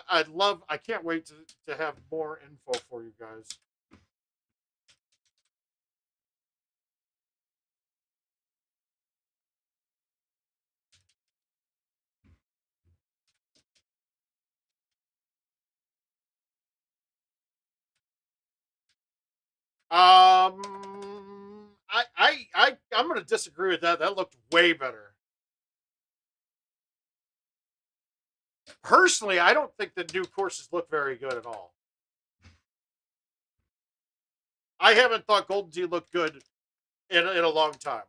[SPEAKER 1] I'd love. I can't wait to have more info for you guys. I'm going to disagree with that. That looked way better. Personally, I don't think the new courses look very good at all. I haven't thought Golden Tee looked good in a long time.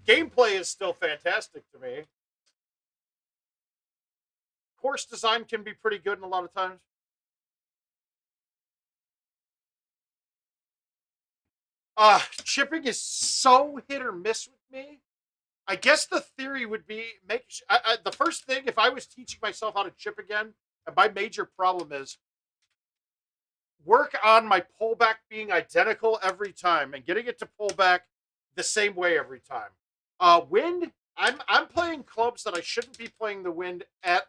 [SPEAKER 1] Gameplay is still fantastic to me. Course design can be pretty good in a lot of times. Chipping is so hit or miss with me. I guess the theory would be the first thing if I was teaching myself how to chip again, and my major problem is work on my pullback being identical every time and getting it to pull back the same way every time. Wind, I'm playing clubs that I shouldn't be playing the wind at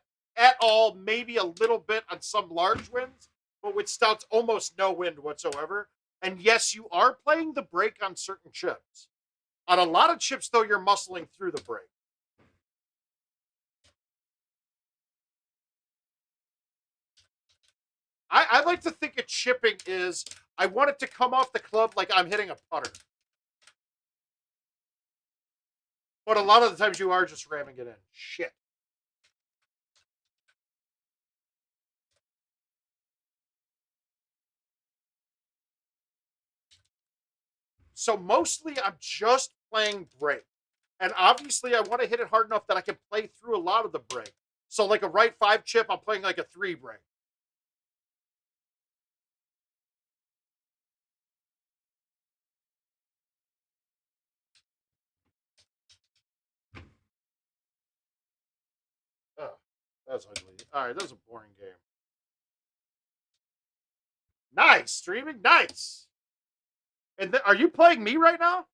[SPEAKER 1] all, maybe a little bit on some large winds, but with stouts almost no wind whatsoever. And yes, you are playing the brake on certain chips. On a lot of chips, though, you're muscling through the brake. I like to think of chipping is I want it to come off the club like I'm hitting a putter. But a lot of the times you are just ramming it in. Shit. So mostly I'm just playing brake. And obviously I want to hit it hard enough that I can play through a lot of the brake. So like a right 5 chip, I'm playing like a 3 brake. Oh, that's ugly. All right, that was a boring game. Nice. Streaming? Nice. And are you playing me right now?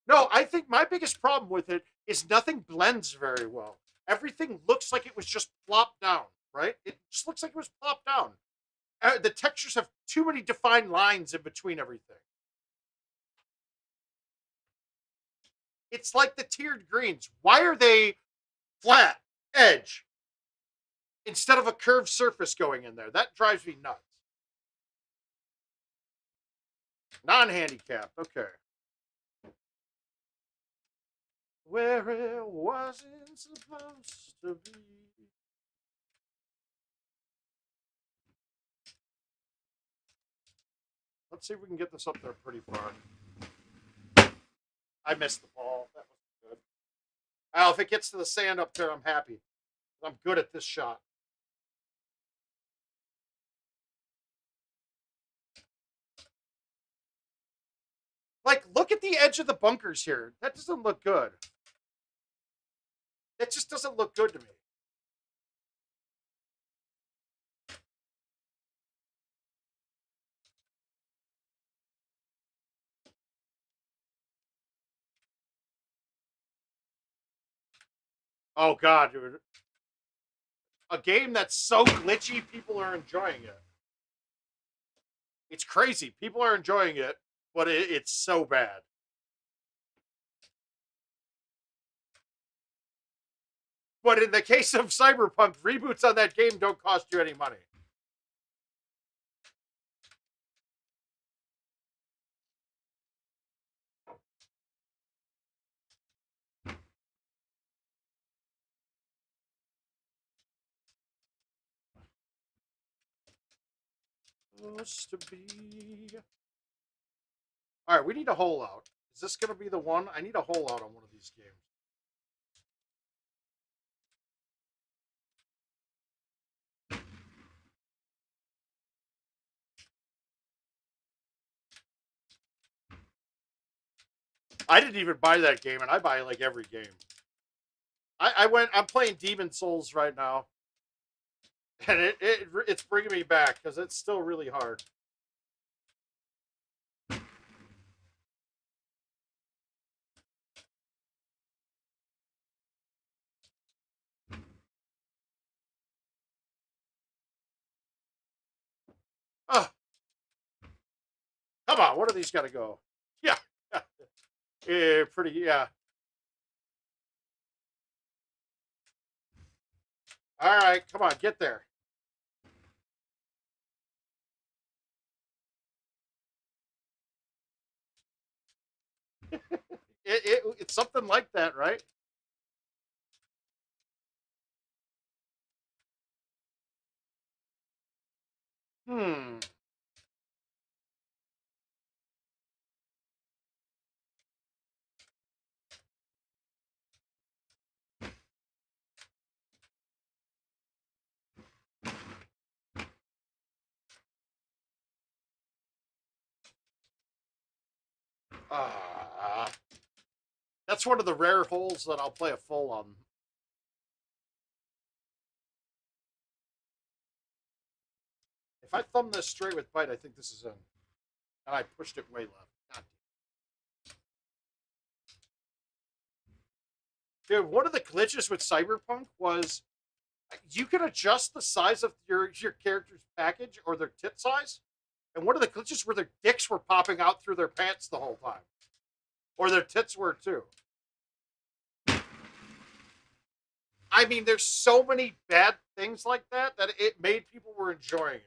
[SPEAKER 1] No, I think my biggest problem with it is nothing blends very well. Everything looks like it was just plopped down, right? It just looks like it was plopped down. The textures have too many defined lines in between everything. It's like the tiered greens. Why are they flat edge instead of a curved surface going in there? That drives me nuts. Non-handicapped. Okay. Where it wasn't supposed to be. Let's see if we can get this up there pretty far. I missed the ball. That was good. If it gets to the sand up there, I'm happy. I'm good at this shot. Like, look at the edge of the bunkers here. That doesn't look good. That just doesn't look good to me. Oh god, dude. A game that's so glitchy, people are enjoying it. It's crazy. People are enjoying it, but it's so bad. But in the case of Cyberpunk, reboots on that game don't cost you any money. Supposed to be. All right, we need a hole out. Is this going to be the one? I need a hole out on one of these games. I didn't even buy that game, and I buy like every game. I'm playing Demon Souls right now, and it's bringing me back because it's still really hard. Oh, come on, what are these got to go? Yeah, yeah, pretty, yeah. All right, come on, get there. It's something like that, right? Hmm. Uh, that's one of the rare holes that I'll play a full on. If I thumb this straight with bite, I think this is in. And I pushed it way left. God. Dude, one of the glitches with Cyberpunk was you can adjust the size of your character's package or their tit size. And one of the glitches were their dicks were popping out through their pants the whole time. Or their tits were too. I mean, there's so many bad things like that that it made people were enjoying it.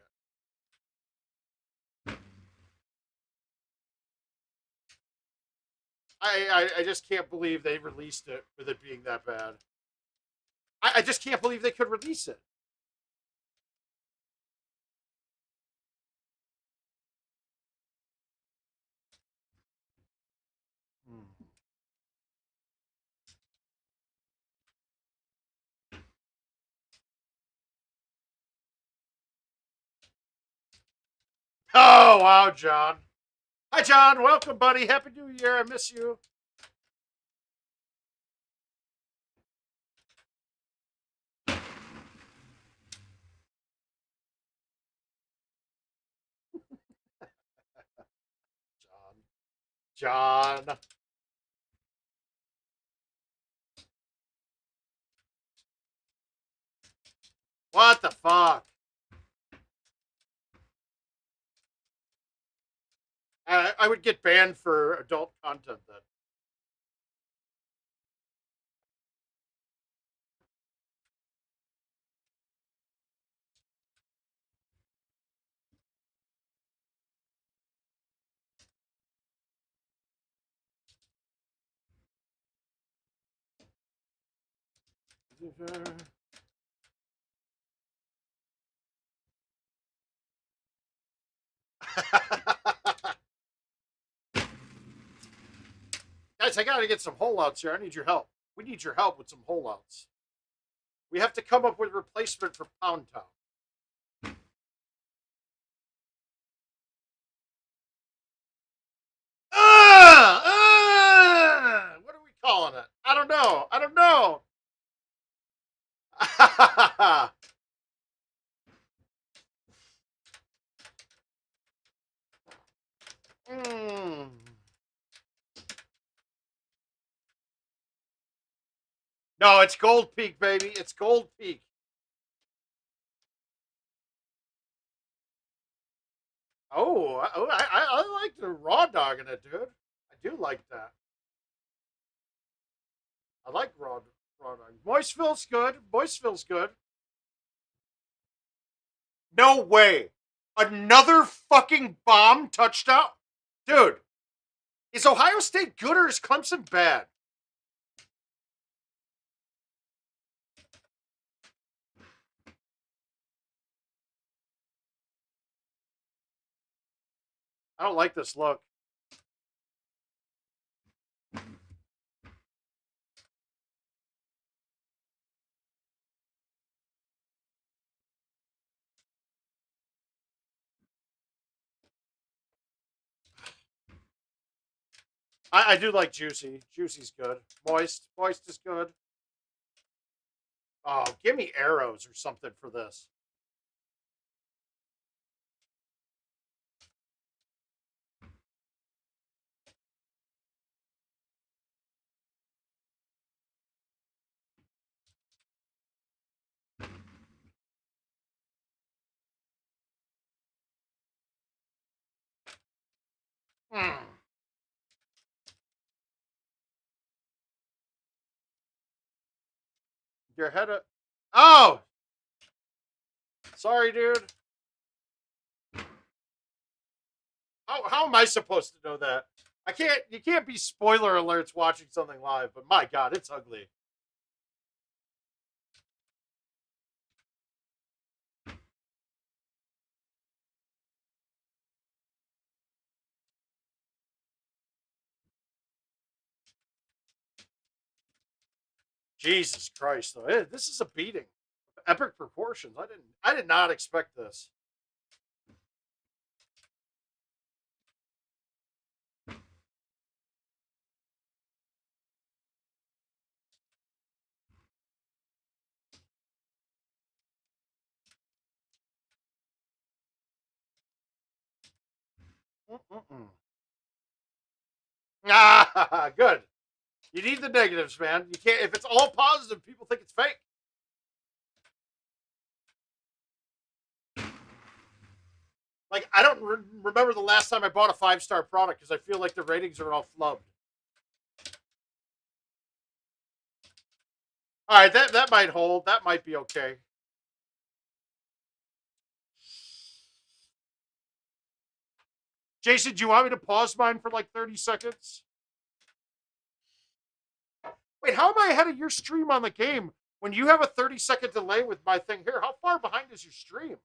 [SPEAKER 1] I just can't believe they released it with it being that bad. I just can't believe they could release it. Hmm. Oh wow, John. Hi, John. Welcome, buddy. Happy New Year. I miss you. John. John. What the fuck? I would get banned for adult content then. Guys, I gotta get some holdouts here. I need your help. We need your help with some holdouts. We have to come up with a replacement for Pound Town. What are we calling it? I don't know. I don't know. mm. No, it's Gold Peak, baby. It's Gold Peak. I like the raw dog in it, dude. I do like that. I like raw dog. Moist feels good. Moist feels good. No way. Another fucking bomb touchdown, dude. Is Ohio State good or is Clemson bad? I don't like this look. I do like Juicy. Juicy's good. Moist is good. Oh, give me arrows or something for this. Mm. Your head of. Oh! Sorry, dude. How am I supposed to know that? I can't. You can't be spoiler alerts watching something live. But my God, it's ugly. Jesus Christ, though, this is a beating. Epic proportions. I did not expect this. Mm-mm-mm. Ah, good. You need the negatives, man. You can't. If it's all positive, people think it's fake. Like I don't remember the last time I bought a 5-star product because I feel like the ratings are all flubbed. All right, that might hold. That might be okay. Jason, do you want me to pause mine for like 30 seconds? Wait, how am I ahead of your stream on the game when you have a 30-second delay with my thing here? How far behind is your stream?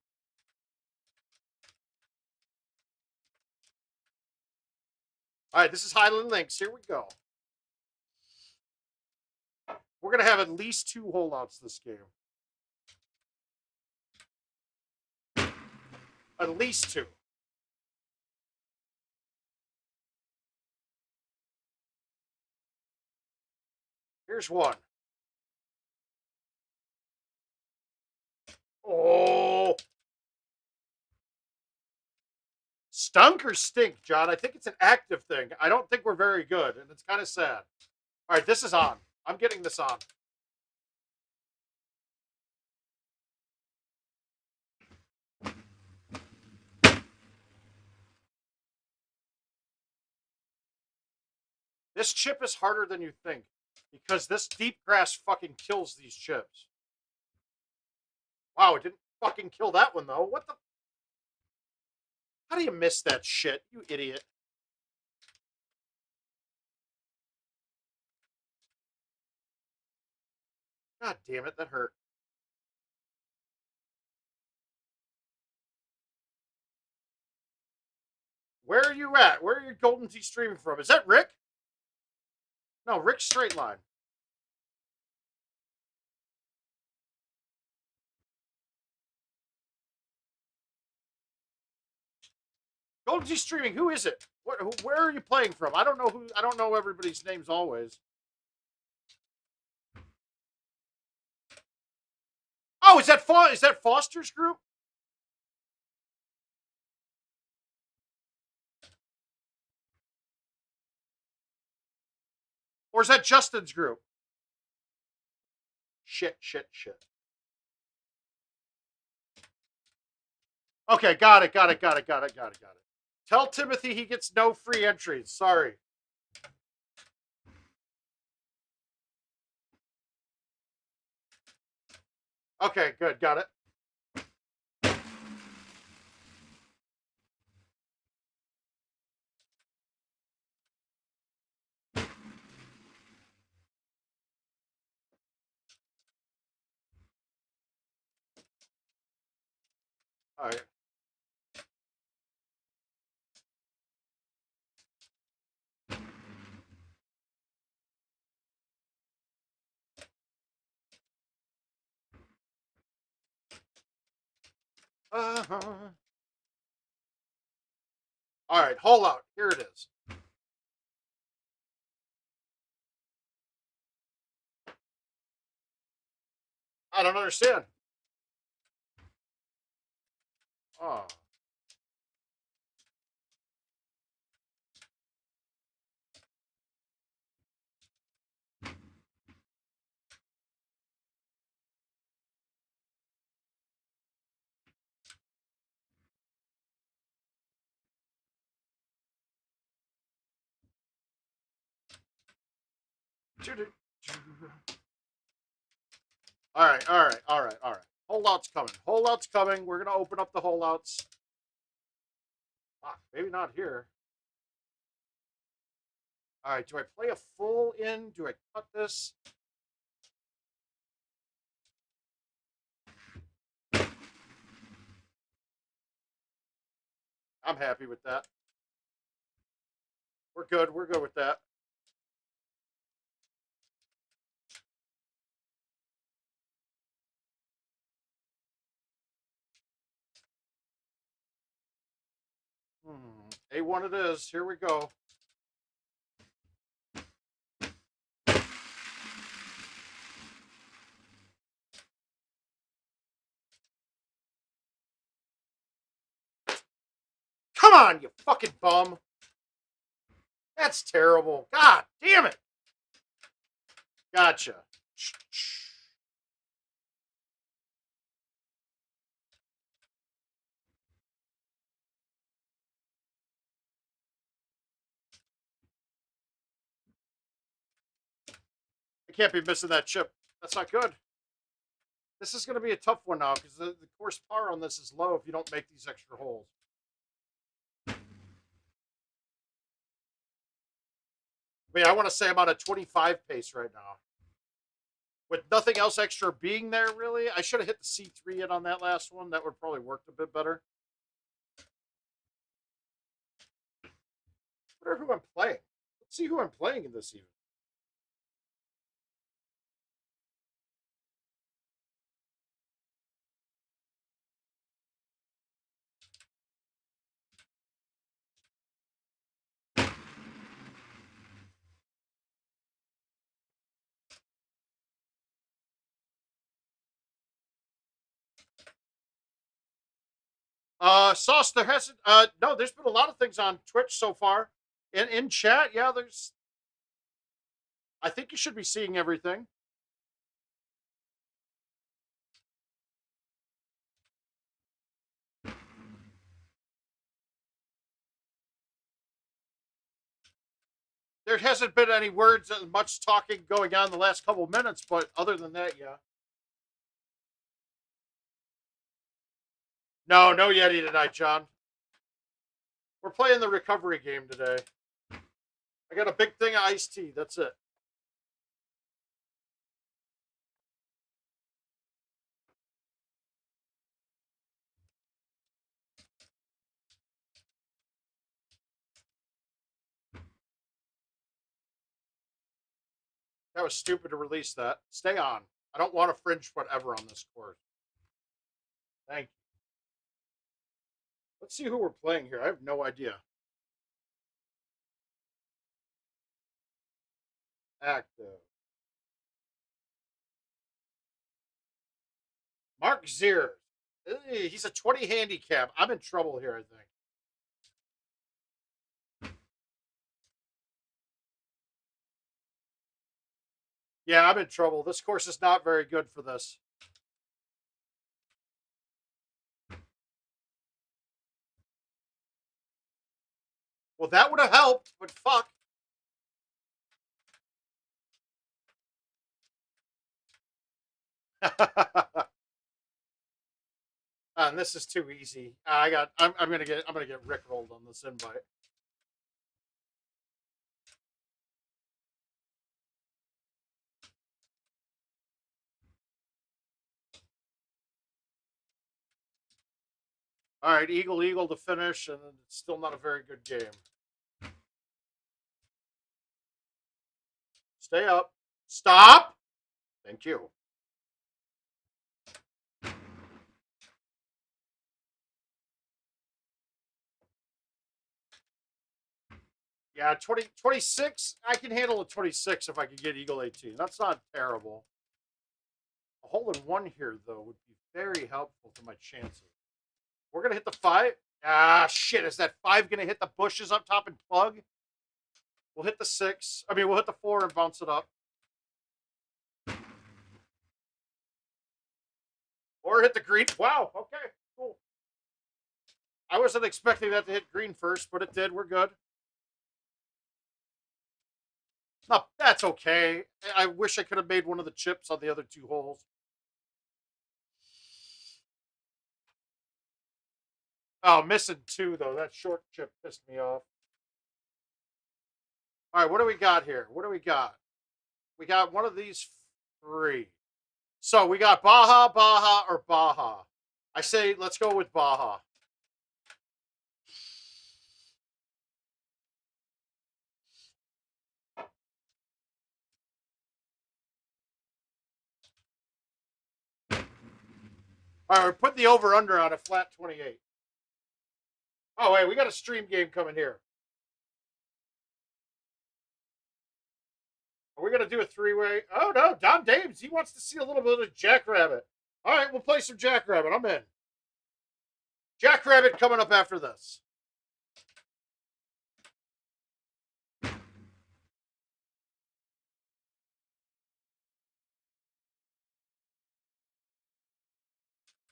[SPEAKER 1] All right, this is Highland Links. Here we go. We're going to have at least 2 holdouts this game. At least 2. Here's one. Oh. Stunk or stink, John? I think it's an active thing. I don't think we're very good, and it's kind of sad. All right, this is on. I'm getting this on. This chip is harder than you think because this deep grass fucking kills these chips. Wow, it didn't fucking kill that one though. What the? How do you miss that shit, you idiot? God damn it, that hurt. Where are you at? Where are your Golden Tee streaming from? Is that Rick? No, Rick Straight Line. Golden Tee streaming. Who is it? Where are you playing from? I don't know who. I don't know everybody's names always. Oh, is that Foster's group? Or is that Justin's group? Shit. Okay, got it. Tell Timothy he gets no free entries. Sorry. Okay, good. Got it. All right. Uh-huh. All right, hold out. Here it is. I don't understand. Oh. All right. Holdout's coming. We're gonna open up the holdouts. Ah, maybe not here. All right. Do I play a full in? Do I cut this? I'm happy with that. We're good. We're good with that. A1 it is. Here we go. Come on, you fucking bum. That's terrible. God damn it. Gotcha. I can't be missing that chip. That's not good. This is going to be a tough one now because the course par on this is low if you don't make these extra holes. I mean, I want to say I'm on a 25 pace right now. With nothing else extra being there, really. I should have hit the C3 in on that last one. That would probably worked a bit better. I wonder who I'm playing. Let's see who I'm playing in this even. Sauce, there hasn't no, there's been a lot of things on Twitch so far. In chat, yeah, there's I think you should be seeing everything. There hasn't been any words, much talking going on the last couple of minutes, but other than that, yeah. No Yeti tonight, John. We're playing the recovery game today. I got a big thing of iced tea. That's it. That was stupid to release that. Stay on. I don't want to fringe whatever on this course. Thank you. Let's see who we're playing here. I have no idea. Active. Mark Zier. He's a 20 handicap. I'm in trouble here, I think. Yeah, I'm in trouble. This course is not very good for this. Well, that would have helped, but fuck. And this is too easy. I'm gonna get rickrolled on this invite. All right, eagle to finish, and it's still not a very good game. Stay up. Stop. Thank you. Yeah, 26. I can handle a 26 if I could get eagle 18. That's not terrible. A hole in one here, though, would be very helpful to my chances. We're going to hit the 5. Ah, shit. Is that 5 going to hit the bushes up top and plug? We'll hit the 6. I mean, we'll hit the 4 and bounce it up. Or hit the green. Wow. Okay, cool. I wasn't expecting that to hit green first, but it did. We're good. No, that's okay. I wish I could have made one of the chips on the other 2 holes. Oh, missing 2, though. That short chip pissed me off. All right, what do we got here? What do we got? We got one of these 3. So we got Baja, Baja, or Baja. I say let's go with Baja. All right, we're putting the over-under on a flat 28. Oh, wait, we got a stream game coming here. Are we going to do a 3-way? Oh, no, Don Dames, he wants to see a little bit of Jackrabbit. All right, we'll play some Jackrabbit. I'm in. Jackrabbit coming up after this.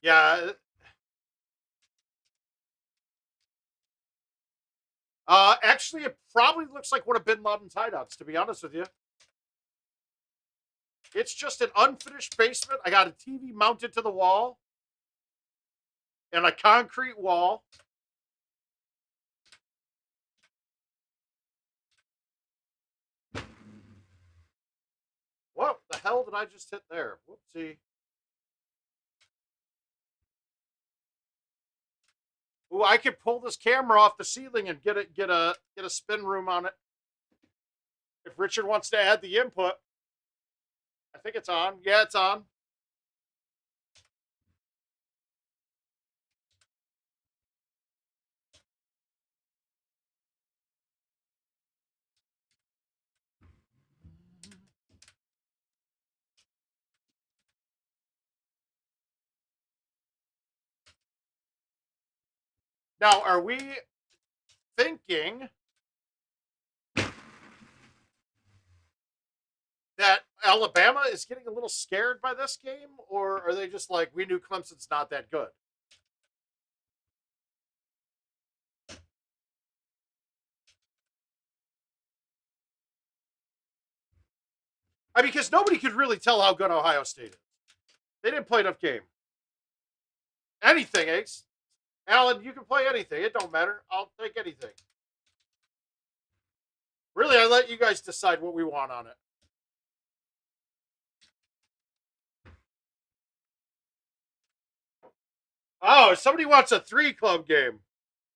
[SPEAKER 1] Yeah. Actually, it probably looks like one of Bin Laden's hideouts, to be honest with you. It's just an unfinished basement. I got a TV mounted to the wall and a concrete wall. What the hell did I just hit there? Whoopsie. Ooh, I could pull this camera off the ceiling and get a spin room on it. If Richard wants to add the input. I think it's on. Yeah, it's on. Now, are we thinking that Alabama is getting a little scared by this game, or are they just like, we knew Clemson's not that good? I mean, because nobody could really tell how good Ohio State is. They didn't play enough game. Anything, Ace. Alan, you can play anything. It don't matter. I'll take anything. Really, I let you guys decide what we want on it. Oh, somebody wants a 3-club game.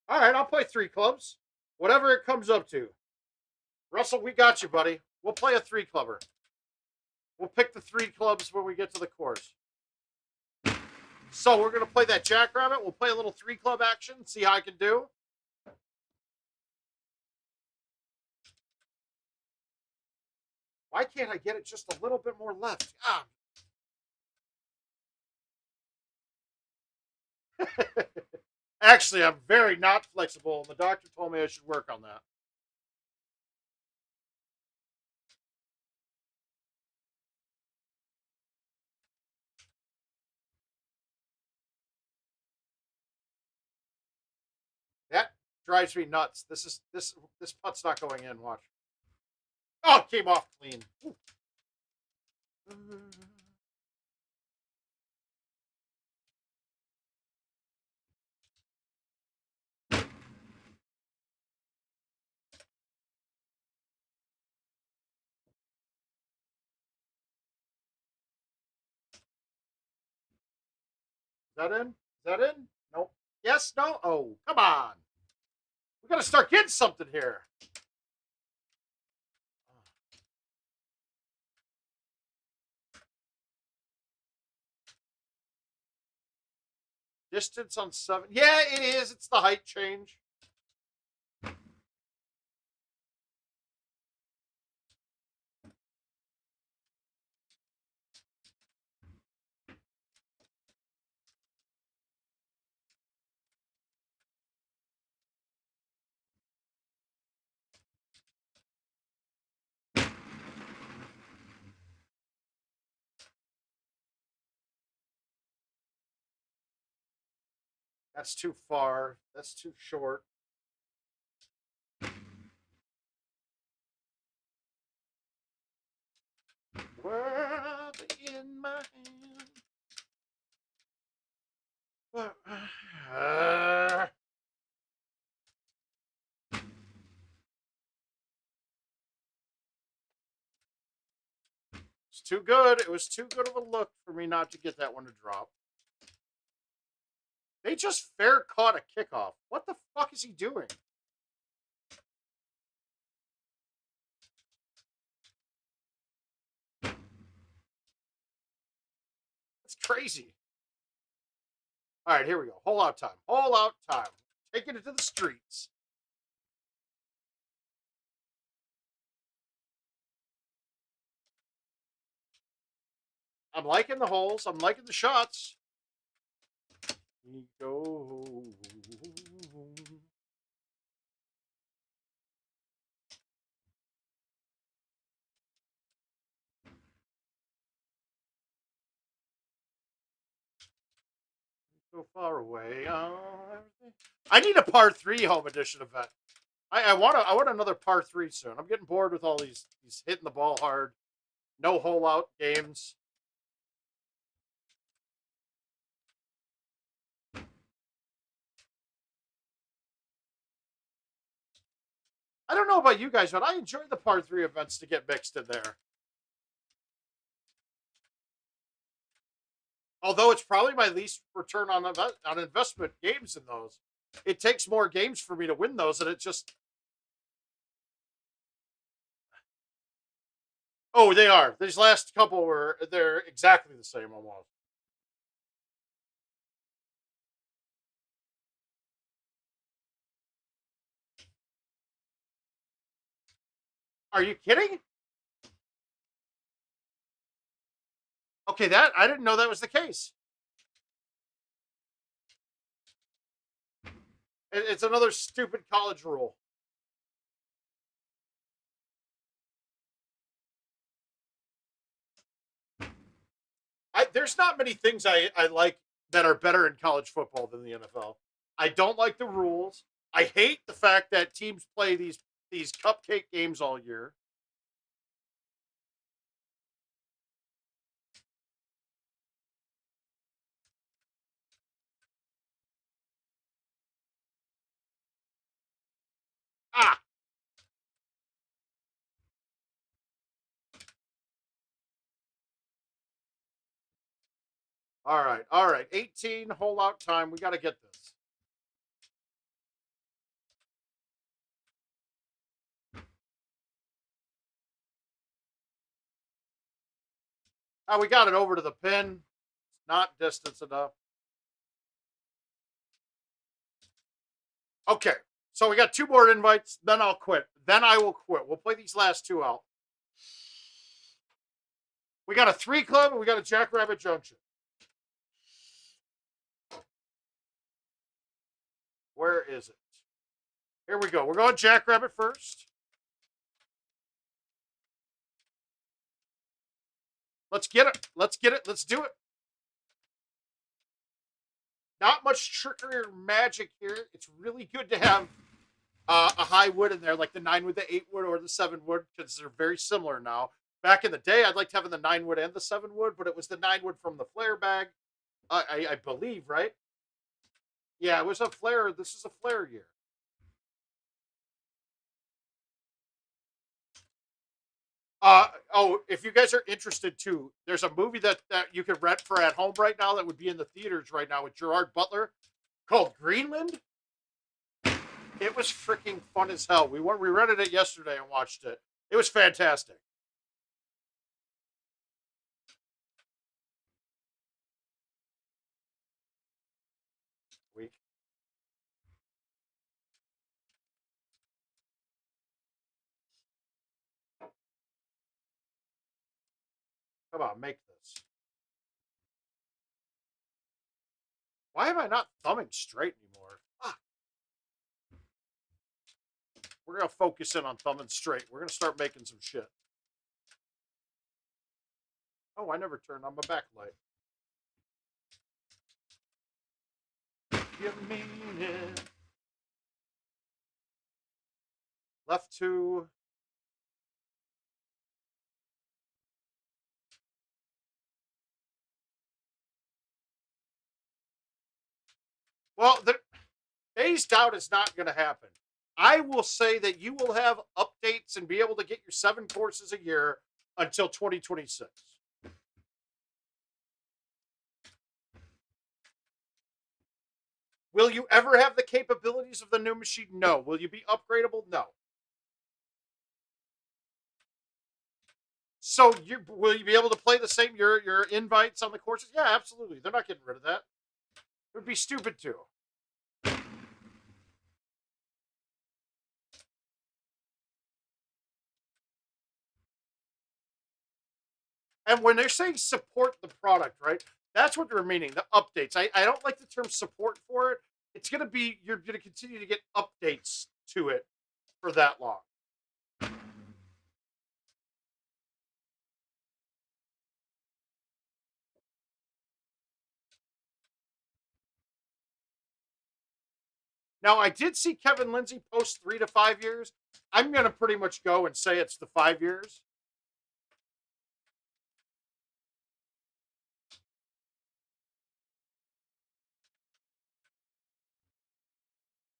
[SPEAKER 1] All right, I'll play 3 clubs. Whatever it comes up to. Russell, we got you, buddy. We'll play a 3-clubber. We'll pick the 3 clubs when we get to the course. So we're going to play that Jackrabbit. We'll play a little 3-club action, see how I can do. Why can't I get it just a little bit more left? Ah. Actually, I'm very not flexible, and the doctor told me I should work on that. drives me nuts. This putt's not going in. Watch. Oh, it came off clean. Ooh. Is that in? Is that in? Nope. Yes, no? Oh, come on. We got to start getting something here. Distance on 7. Yeah, it is. It's the height change. That's too far. That's too short. World in my hand. It's too good. It was too good of a look for me not to get that one to drop. They just fair caught a kickoff. What the fuck is he doing? It's crazy. All right, here we go. Hole out time. Hole out time. Taking it to the streets. I'm liking the holes. I'm liking the shots. We go. So far away. I need a par 3 home edition event. I want another par 3 soon. I'm getting bored with all these hitting the ball hard, no hole out games. I don't know about you guys, but I enjoy the par 3 events to get mixed in there. Although it's probably my least return on investment games in those. It takes more games for me to win those, and it just. Oh, they are. These last couple they're exactly the same almost. Are you kidding? Okay, that I didn't know that was the case. It's another stupid college rule. There's not many things I like that are better in college football than the NFL. I don't like the rules. I hate the fact that teams play these cupcake games all year. Ah, all right. 18 hole out time. We got to get this. We got it over to the pin. Not distance enough. Okay, so we got 2 more invites. Then I'll quit. Then I will quit. We'll play these last 2 out. We got a 3 club and we got a Jackrabbit Junction. Where is it? Here we go. We're going Jackrabbit first. Let's get it. Let's get it. Let's do it. Not much trickery or magic here. It's really good to have a high wood in there, like the 9 wood, the 8 wood, or the 7 wood, because they're very similar now. Back in the day, I'd liked having the 9 wood and the 7 wood, but it was the 9 wood from the flare bag, I believe, right? Yeah, it was a flare. This is a flare year. Oh, if you guys are interested too, there's a movie that you can rent for at home right now that would be in the theaters right now with Gerard Butler called Greenland. It was freaking fun as hell. We rented it yesterday and watched it. It was fantastic. Week. Come on, make this. Why am I not thumbing straight anymore? Ah, we're gonna focus in on thumbing straight. We're gonna start making some shit. Oh, I never turned on my backlight. You mean it? Left two. Well, the phased out is not going to happen. I will say that you will have updates and be able to get your 7 courses a year until 2026. Will you ever have the capabilities of the new machine? No. Will you be upgradable? No. So will you be able to play the same your invites on the courses? Yeah, absolutely. They're not getting rid of that. It would be stupid to. And when they're saying support the product, right? That's what they're meaning, the updates. I don't like the term support for it. It's going to be, you're going to continue to get updates to it for that long. Now, I did see Kevin Lindsay post 3 to 5 years. I'm going to pretty much go and say it's the 5 years.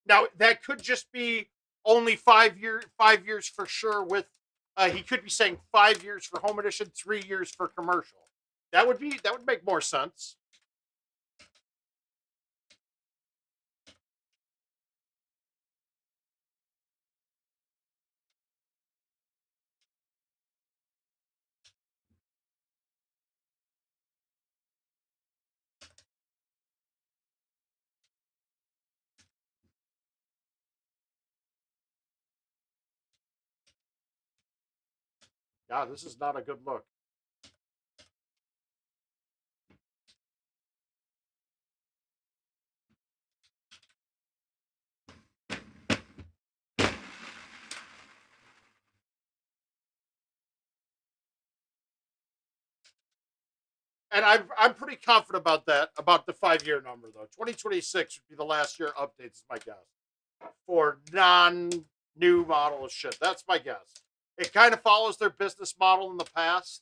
[SPEAKER 1] Now, that could just be only 5 years for sure. With he could be saying 5 years for home edition, 3 years for commercial. That would make more sense. Yeah, this is not a good look. And I'm pretty confident about that, about the 5 year number though. 2026 would be the last year updates, is my guess. For non new model of shit. That's my guess. It kind of follows their business model in the past.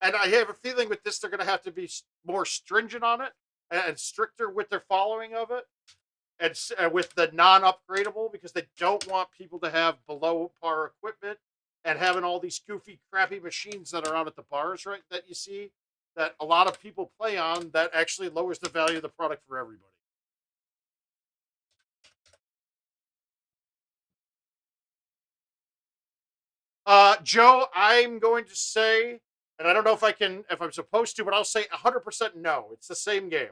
[SPEAKER 1] And I have a feeling with this, they're going to have to be more stringent on it and stricter with their following of it. And with the non upgradable, because they don't want people to have below par equipment and having all these goofy, crappy machines that are out at the bars, right? That you see that a lot of people play on, that actually lowers the value of the product for everybody. Joe, I'm going to say, and I don't know if I'm supposed to, but I'll say 100% no. It's the same game.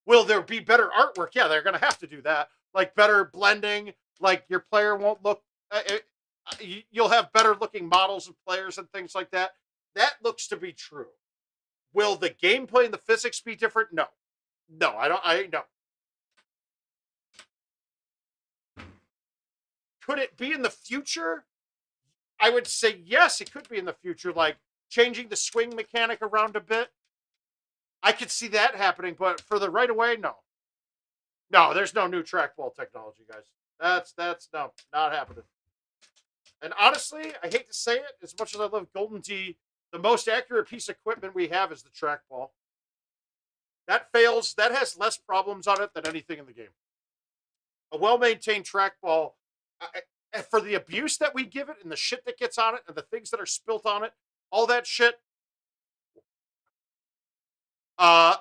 [SPEAKER 1] Will there be better artwork? Yeah, they're going to have to do that. Like better blending, like your player won't look, you'll have better looking models of players and things like that. That looks to be true. Will the gameplay and the physics be different? No. No, I don't, I, no. Could it be in the future? I would say yes, it could be in the future, like changing the swing mechanic around a bit. I could see that happening, but for the right away, no. No, there's no new trackball technology, guys. That's no, not happening. And honestly, I hate to say it, as much as I love Golden Tee, the most accurate piece of equipment we have is the trackball. That fails. That has less problems on it than anything in the game. A well-maintained trackball, for the abuse that we give it and the shit that gets on it and the things that are spilt on it, all that shit, uh,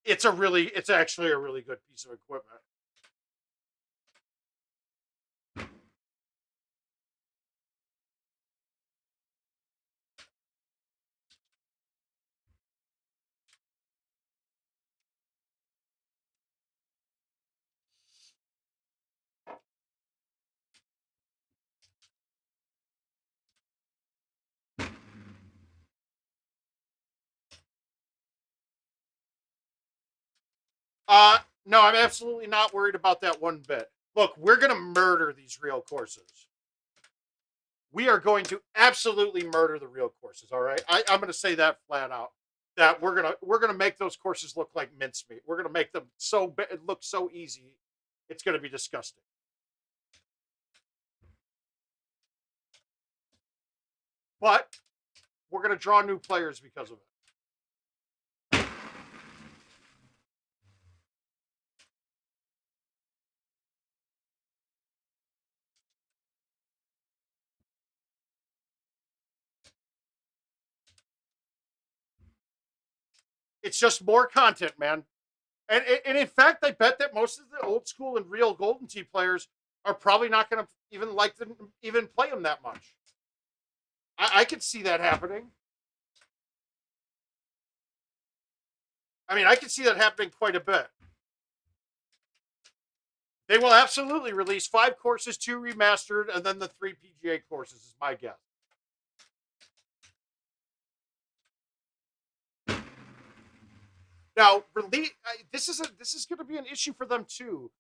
[SPEAKER 1] it's actually a really good piece of equipment. No, I'm absolutely not worried about that one bit. Look, we're gonna murder these real courses. We are going to absolutely murder the real courses. All right, I'm gonna say that flat out. That we're gonna make those courses look like mincemeat. We're gonna make them so look so easy. It's gonna be disgusting. But we're gonna draw new players because of it. It's just more content, man. And in fact, I bet that most of the old school and real Golden Tee players are probably not going to even like to even play them that much. I could see that happening. I mean, I could see that happening quite a bit. They will absolutely release 5 courses, 2 remastered, and then the 3 PGA courses, is my guess. Now, this is going to be an issue for them too.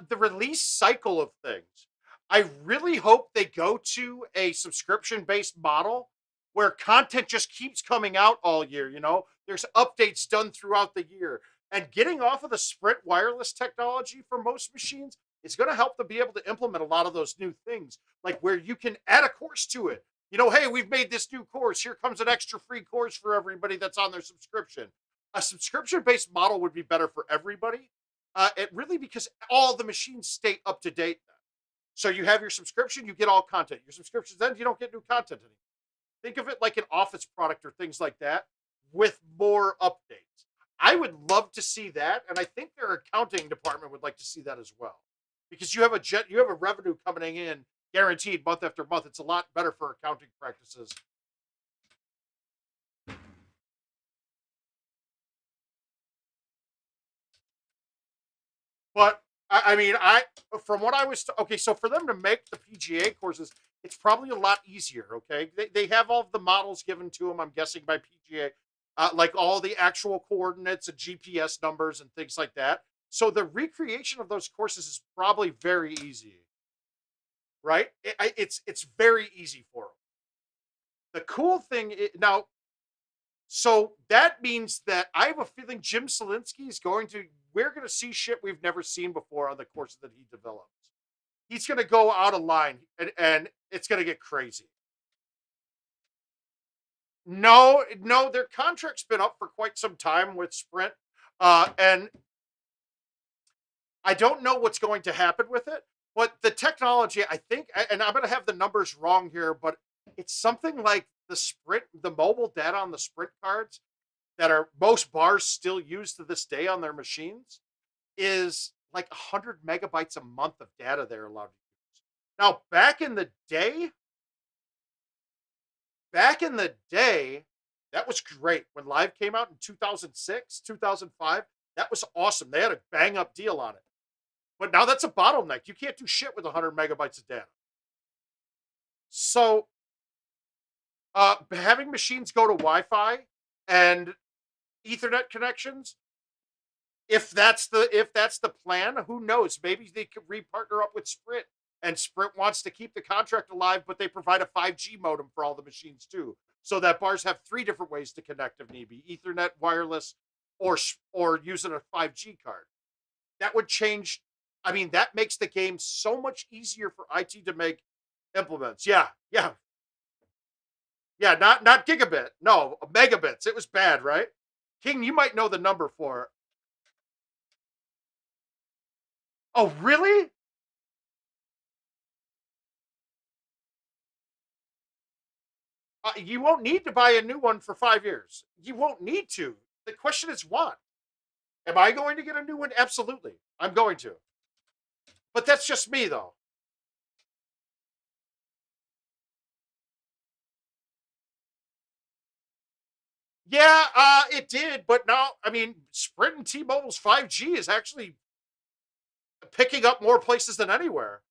[SPEAKER 1] The release cycle of things. I really hope they go to a subscription based model where content just keeps coming out all year. You know, there's updates done throughout the year. And getting off of the Sprint wireless technology for most machines is going to help them be able to implement a lot of those new things, like where you can add a course to it. You know, hey, we've made this new course. Here comes an extra free course for everybody that's on their subscription. A subscription based model would be better for everybody. It really, because all the machines stay up to date. So you have your subscription, you get all content. Your subscriptions then you don't get new content anymore. Think of it like an Office product or things like that with more updates. I would love to see that, and I think their accounting department would like to see that as well, because you have a revenue coming in guaranteed month after month. It's a lot better for accounting practices. But I mean, I from what I was okay. So for them to make the PGA courses, it's probably a lot easier. Okay, they have all of the models given to them. I'm guessing by PGA, like all the actual coordinates and GPS numbers and things like that. So the recreation of those courses is probably very easy, right? It's very easy for them. The cool thing now, so that means that I have a feeling Jim Selinsky is going to. We're going to see shit we've never seen before on the courses that he develops. He's going to go out of line, and it's going to get crazy. No, no, their contract's been up for quite some time with Sprint, and I don't know what's going to happen with it. But the technology, I think, and I'm going to have the numbers wrong here, but it's something like the mobile data on the Sprint cards that are most bars still use to this day on their machines is like 100 megabytes a month of data they're allowed to use. Now, back in the day, that was great. When Live came out in 2006, 2005, that was awesome. They had a bang up deal on it. But now that's a bottleneck. You can't do shit with 100 megabytes of data. So, having machines go to Wi-Fi and Ethernet connections, if that's the plan, who knows? Maybe they could repartner up with Sprint, and Sprint wants to keep the contract alive, but they provide a 5G modem for all the machines too, so that bars have 3 different ways to connect if need be: Ethernet, wireless, or using a 5G card. that would change. I mean, that makes the game so much easier for IT to make implements. Yeah, yeah, yeah. Not gigabit. No, megabits. It was bad, right? King, you might know the number for it. Oh, really? You won't need to buy a new one for 5 years. You won't need to. The question is what? Am I going to get a new one? Absolutely. I'm going to. But that's just me, though. Yeah, it did. But now, I mean, Sprint and T Mobile's 5G is actually picking up more places than anywhere.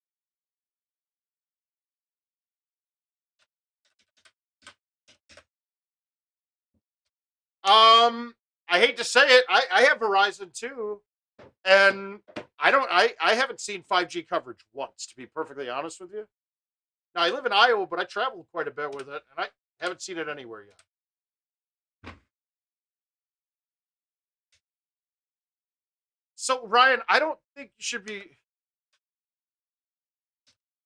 [SPEAKER 1] I hate to say it. I have Verizon too. And I haven't seen 5G coverage once, to be perfectly honest with you. Now I live in Iowa, but I travel quite a bit with it, and I haven't seen it anywhere yet. So Ryan, I don't think you should be.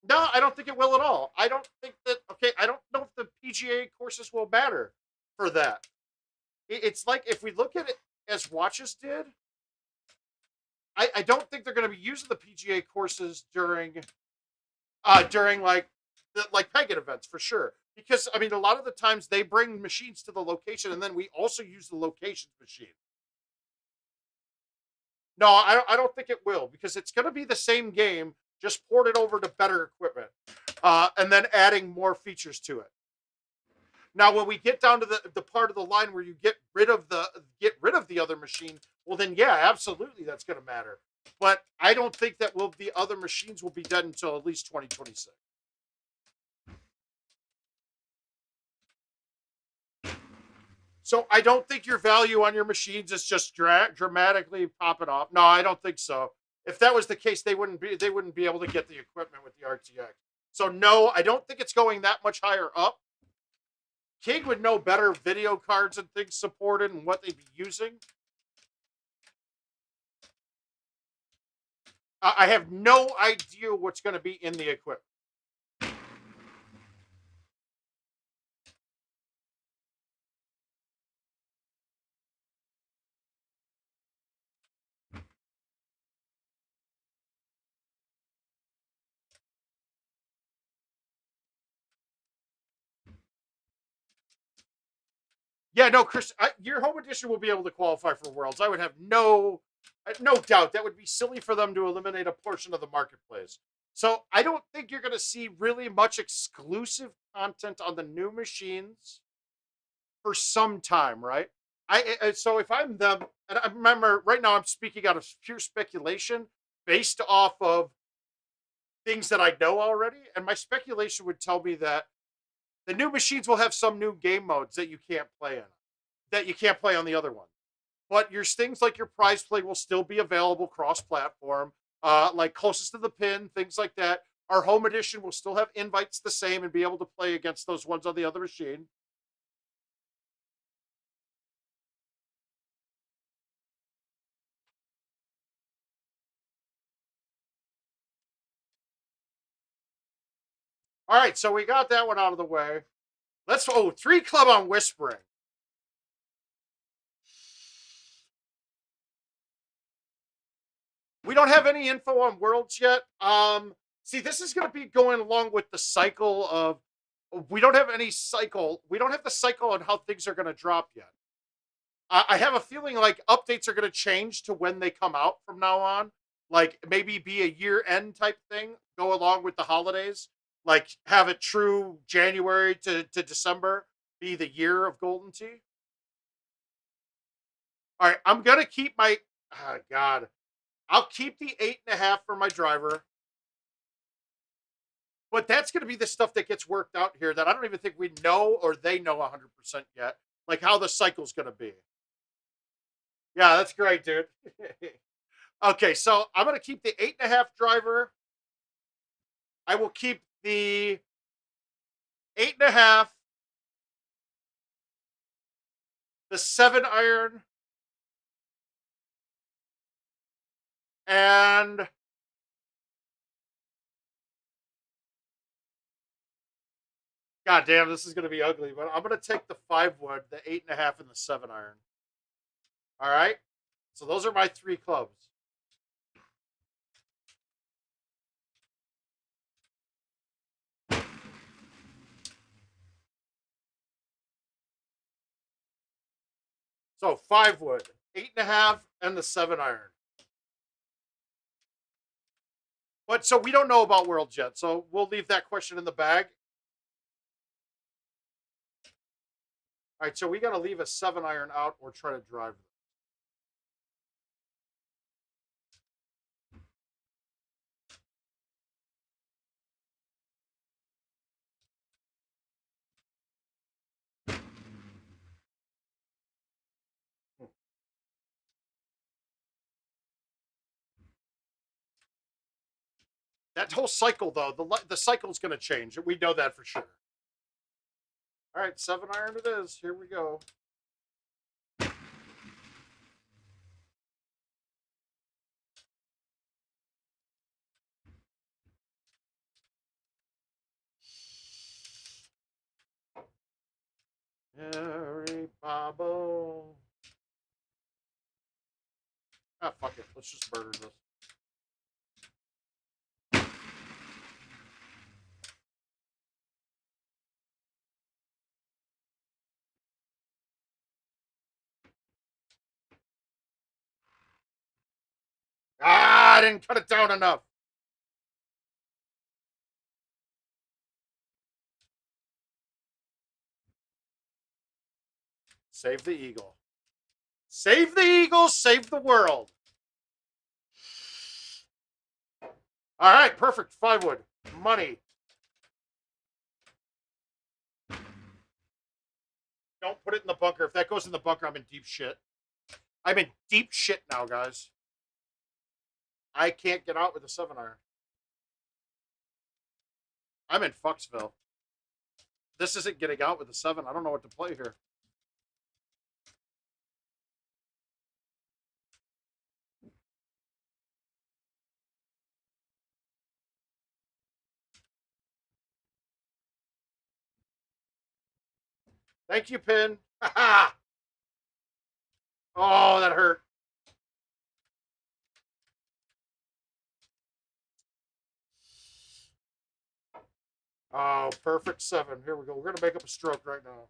[SPEAKER 1] No, I don't think it will at all. I don't think that. Okay, I don't know if the PGA courses will matter for that. It's like if we look at it as watches did. I don't think they're going to be using the PGA courses during like Pegging events for sure. Because I mean, a lot of the times they bring machines to the location, and then we also use the locations machine. No, I don't think it will because it's going to be the same game, just ported over to better equipment, and then adding more features to it. Now, when we get down to the part of the line where you get rid of the other machine, well, then yeah, absolutely, that's going to matter. But I don't think that will the other machines will be dead until at least 2026. So I don't think your value on your machines is just dramatically popping off. No, I don't think so. If that was the case, they wouldn't be able to get the equipment with the RTX. So no, I don't think it's going that much higher up. King would know better video cards and things supported and what they'd be using. I have no idea what's going to be in the equipment. Yeah, no, Chris, your home edition will be able to qualify for Worlds. I would have no doubt that would be silly for them to eliminate a portion of the marketplace. So I don't think you're going to see really much exclusive content on the new machines for some time, right? So if I'm them, and I remember right now I'm speaking out of pure speculation based off of things that I know already, and my speculation would tell me that the new machines will have some new game modes that you can't play on the other one. But your things like your prize play will still be available cross-platform, like closest to the pin, things like that. Our home edition will still have invites the same and be able to play against those ones on the other machine. All right, so we got that one out of the way. Let's 3 Club on Whispering. We don't have any info on Worlds yet. See, this is going to be going along with the cycle of we don't have any cycle. We don't have the cycle on how things are going to drop yet. I have a feeling like updates are going to change to when they come out from now on. Like maybe be a year end type thing, go along with the holidays. Like have it true January to December be the year of Golden Tee. All right, I'm gonna keep my. Oh God, I'll keep the 8.5 for my driver. But that's going to be the stuff that gets worked out here that I don't even think we know or they know 100% yet. Like how the cycle's going to be. Yeah, that's great, dude. Okay, so I'm going to keep the 8.5 driver. I will keep the 8.5, the 7 iron, And God damn, this is going to be ugly, but I'm going to take the 5 wood, the 8.5, and the 7 iron. All right. So those are my 3 clubs. So 5 wood, 8.5, and the 7 iron. But so we don't know about World Jet, so we'll leave that question in the bag. All right, so we got to leave a 7 iron out or try to drive them. That whole cycle, though, the cycle's going to change. We know that for sure. All right, 7 iron it is. Here we go. Harry Babo. Ah, fuck it. Let's just murder this. Ah, I didn't cut it down enough. Save the eagle. Save the eagle, save the world. All right, perfect. 5 wood. Money. Don't put it in the bunker. If that goes in the bunker, I'm in deep shit. I'm in deep shit now, guys. I can't get out with a 7 iron. I'm in Fucksville. This isn't getting out with a 7. I don't know what to play here. Thank you, Pin. Oh, that hurt. Oh, perfect 7. Here we go. We're going to make up a stroke right now.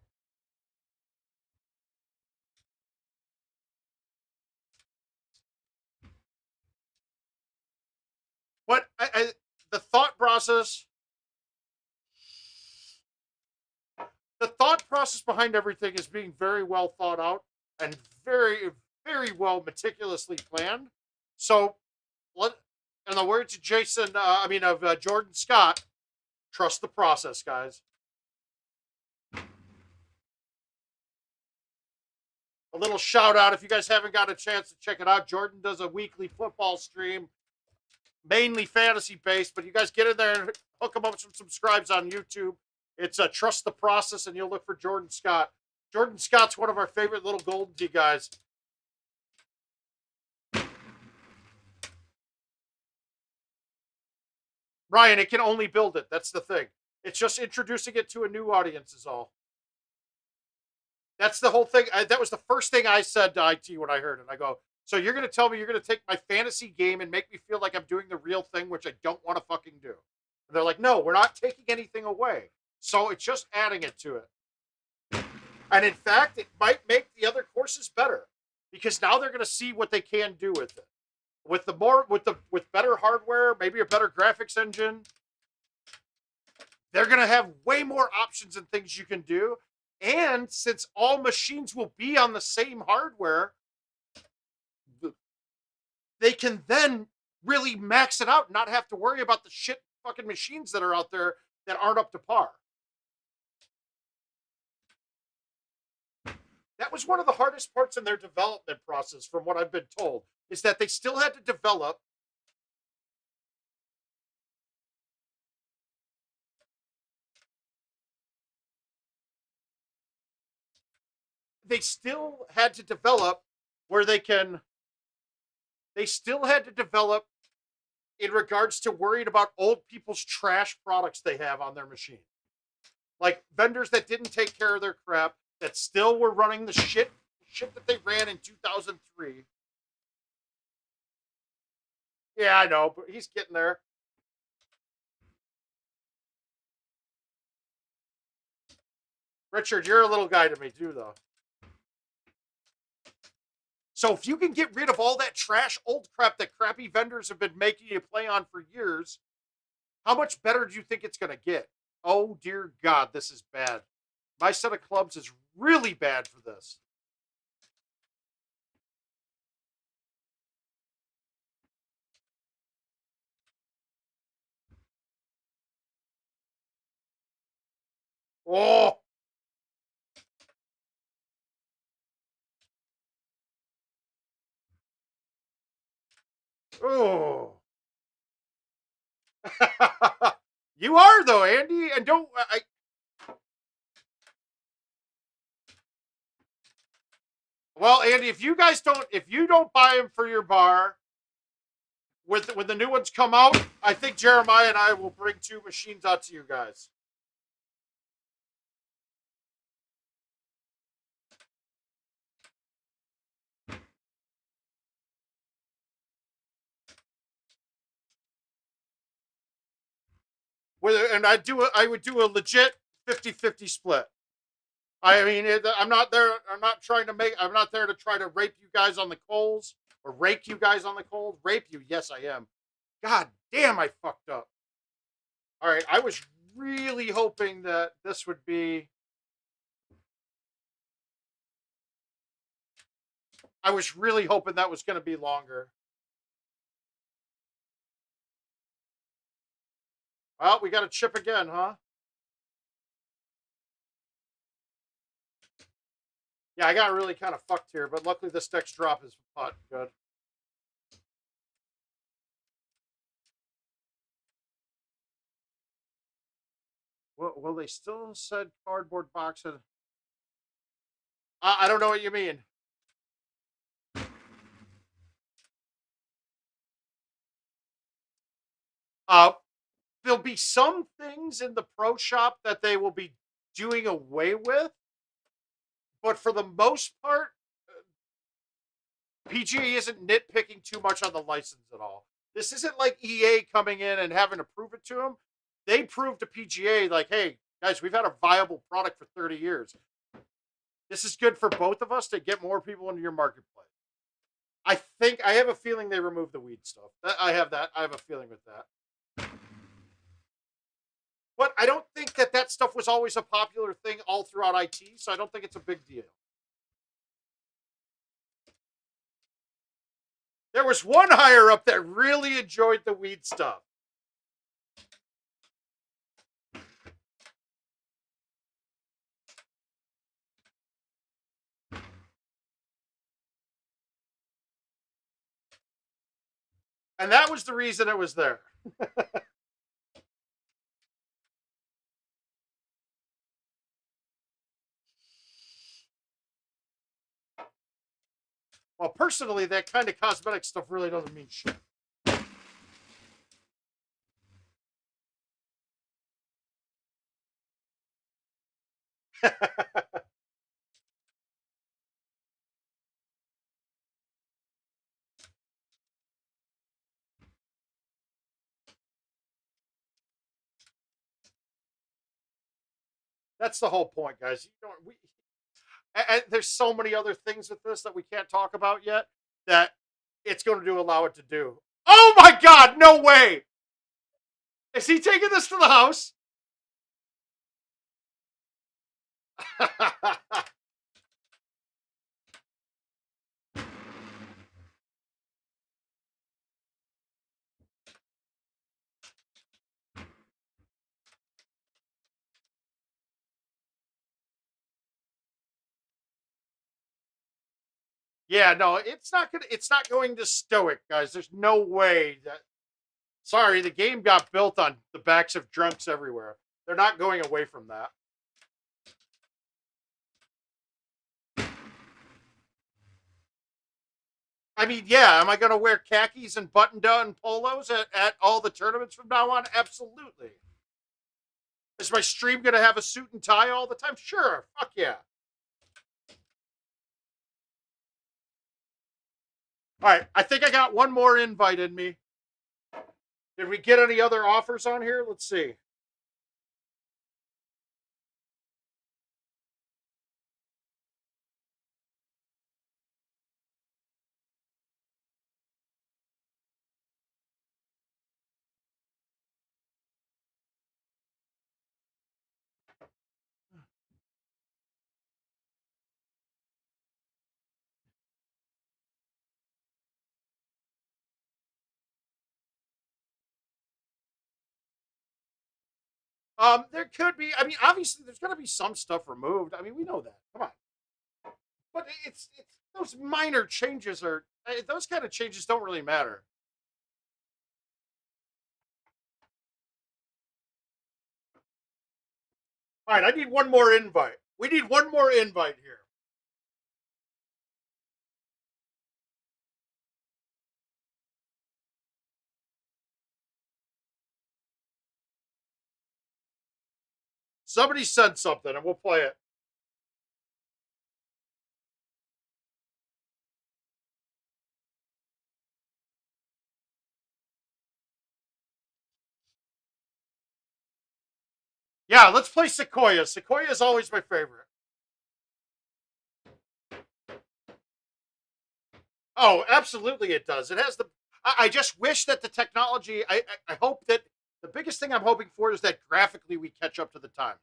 [SPEAKER 1] What the thought process behind everything is being very well thought out and very, very well meticulously planned. So, let, in the words of Jordan Scott, trust the process, guys. A little shout out if you guys haven't got a chance to check it out. Jordan does a weekly football stream, mainly fantasy based, but you guys get in there and hook him up with some subscribes on YouTube. It's a Trust the Process, and you'll look for Jordan Scott. Jordan Scott's one of our favorite little Golden Tee guys. Ryan, it can only build it. That's the thing. It's just introducing it to a new audience is all. That's the whole thing. That was the first thing I said to IT when I heard it. I go, so you're going to tell me you're going to take my fantasy game and make me feel like I'm doing the real thing, which I don't want to fucking do. And they're like, no, we're not taking anything away. So it's just adding it to it. And in fact, it might make the other courses better because now they're going to see what they can do with it. With better hardware, maybe a better graphics engine, they're going to have way more options and things you can do. And since all machines will be on the same hardware, they can then really max it out and not have to worry about the shit fucking machines that are out there that aren't up to par. That was one of the hardest parts in their development process, from what I've been told, is that they still had to develop where they can they still had to develop in regards to worried about old people's trash products they have on their machine. Like vendors that didn't take care of their crap, that still were running the shit that they ran in 2003. Yeah, I know, but he's getting there. Richard, you're a little guy to me too, though. So if you can get rid of all that trash old crap that crappy vendors have been making you play on for years, how much better do you think it's going to get? Oh, dear God, this is bad. My set of clubs is really bad for this. Oh. Oh. You are, though, Andy, and don't... Well, Andy, if you don't buy them for your bar, when the new ones come out, I think Jeremiah and I will bring 2 machines out to you guys. And I would do a legit 50-50 split. I mean, I'm not there. I'm not there to try to rape you guys on the coals or rake you guys on the coals. Rape you? Yes, I am. God damn, I fucked up. All right, I was really hoping that this would be. I was really hoping that was going to be longer. Well, we got a chip again, huh? Yeah, I got really kind of fucked here, but luckily this next drop is good. Well, they still said cardboard box. I don't know what you mean. Uh, there'll be some things in the pro shop that they will be doing away with, but for the most part, PGA isn't nitpicking too much on the license at all. This isn't like EA coming in and having to prove it to them. They proved to PGA, like, hey, guys, we've had a viable product for 30 years. This is good for both of us to get more people into your marketplace. I have a feeling they removed the weed stuff. I have a feeling with that. But I don't think that stuff was always a popular thing all throughout IT, so I don't think it's a big deal. There was one higher up that really enjoyed the weed stuff. And that was the reason it was there. Well, personally, that kind of cosmetic stuff really doesn't mean shit. That's the whole point, guys. And there's so many other things with this that we can't talk about yet that it's going to allow it to do. Oh my God, no way! Is he taking this to the house? Yeah, no, it's not going to stoic, guys. There's no way that sorry, the game got built on the backs of drunks everywhere. They're not going away from that. I mean, yeah, am I going to wear khakis and button-down polos at all the tournaments from now on? Absolutely. Is my stream going to have a suit and tie all the time? Sure. Fuck yeah. All right. I think I got one more invite in me. Did we get any other offers on here? Let's see. There could be. I mean, obviously, there's going to be some stuff removed. I mean, we know that. Come on, but it's those minor changes are those kind of changes don't really matter. All right, I need one more invite. We need one more invite here. Somebody said something, and we'll play it. Yeah, let's play Sequoia. Sequoia is always my favorite. Oh, absolutely, it does. It has the. I just wish that the technology. I hope that the biggest thing I'm hoping for is that graphically we catch up to the time.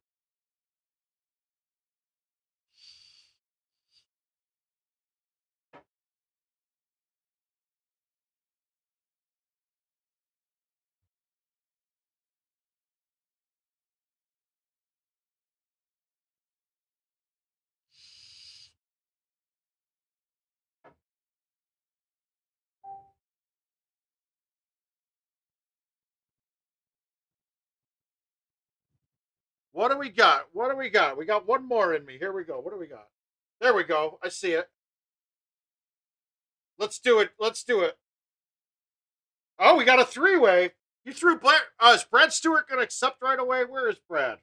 [SPEAKER 1] What do we got? What do we got? We got one more in me. Here we go. What do we got? There we go. I see it. Let's do it. Let's do it. Oh, we got a three-way. You threw Blair. Is Brad Stewart going to accept right away? Where is Brad?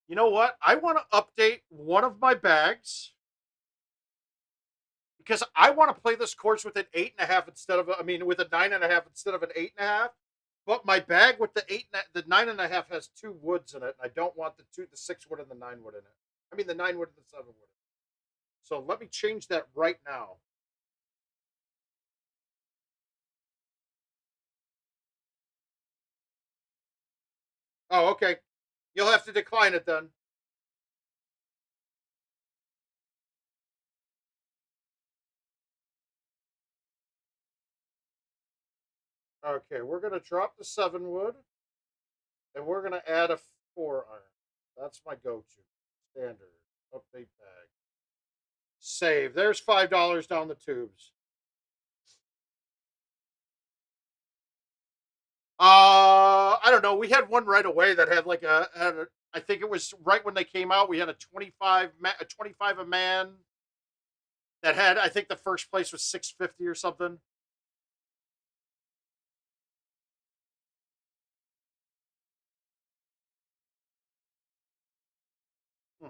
[SPEAKER 1] You know what? I want to update one of my bags because I want to play this course with an 8.5 instead of, I mean, with a 9.5 instead of an 8.5. But my bag with the the 9.5 has two woods in it, and I don't want the 6 wood and the 9 wood in it. I mean, the 9 wood and the 7 wood. So let me change that right now. Oh, okay. You'll have to decline it then. Okay, we're gonna drop the 7 wood, and we're gonna add a 4 iron. That's my go-to standard update bag. Save. There's $5 down the tubes. I don't know. We had one right away that had like I think it was right when they came out. We had a 25 a man that had. I think the first place was 650 or something. Hmm.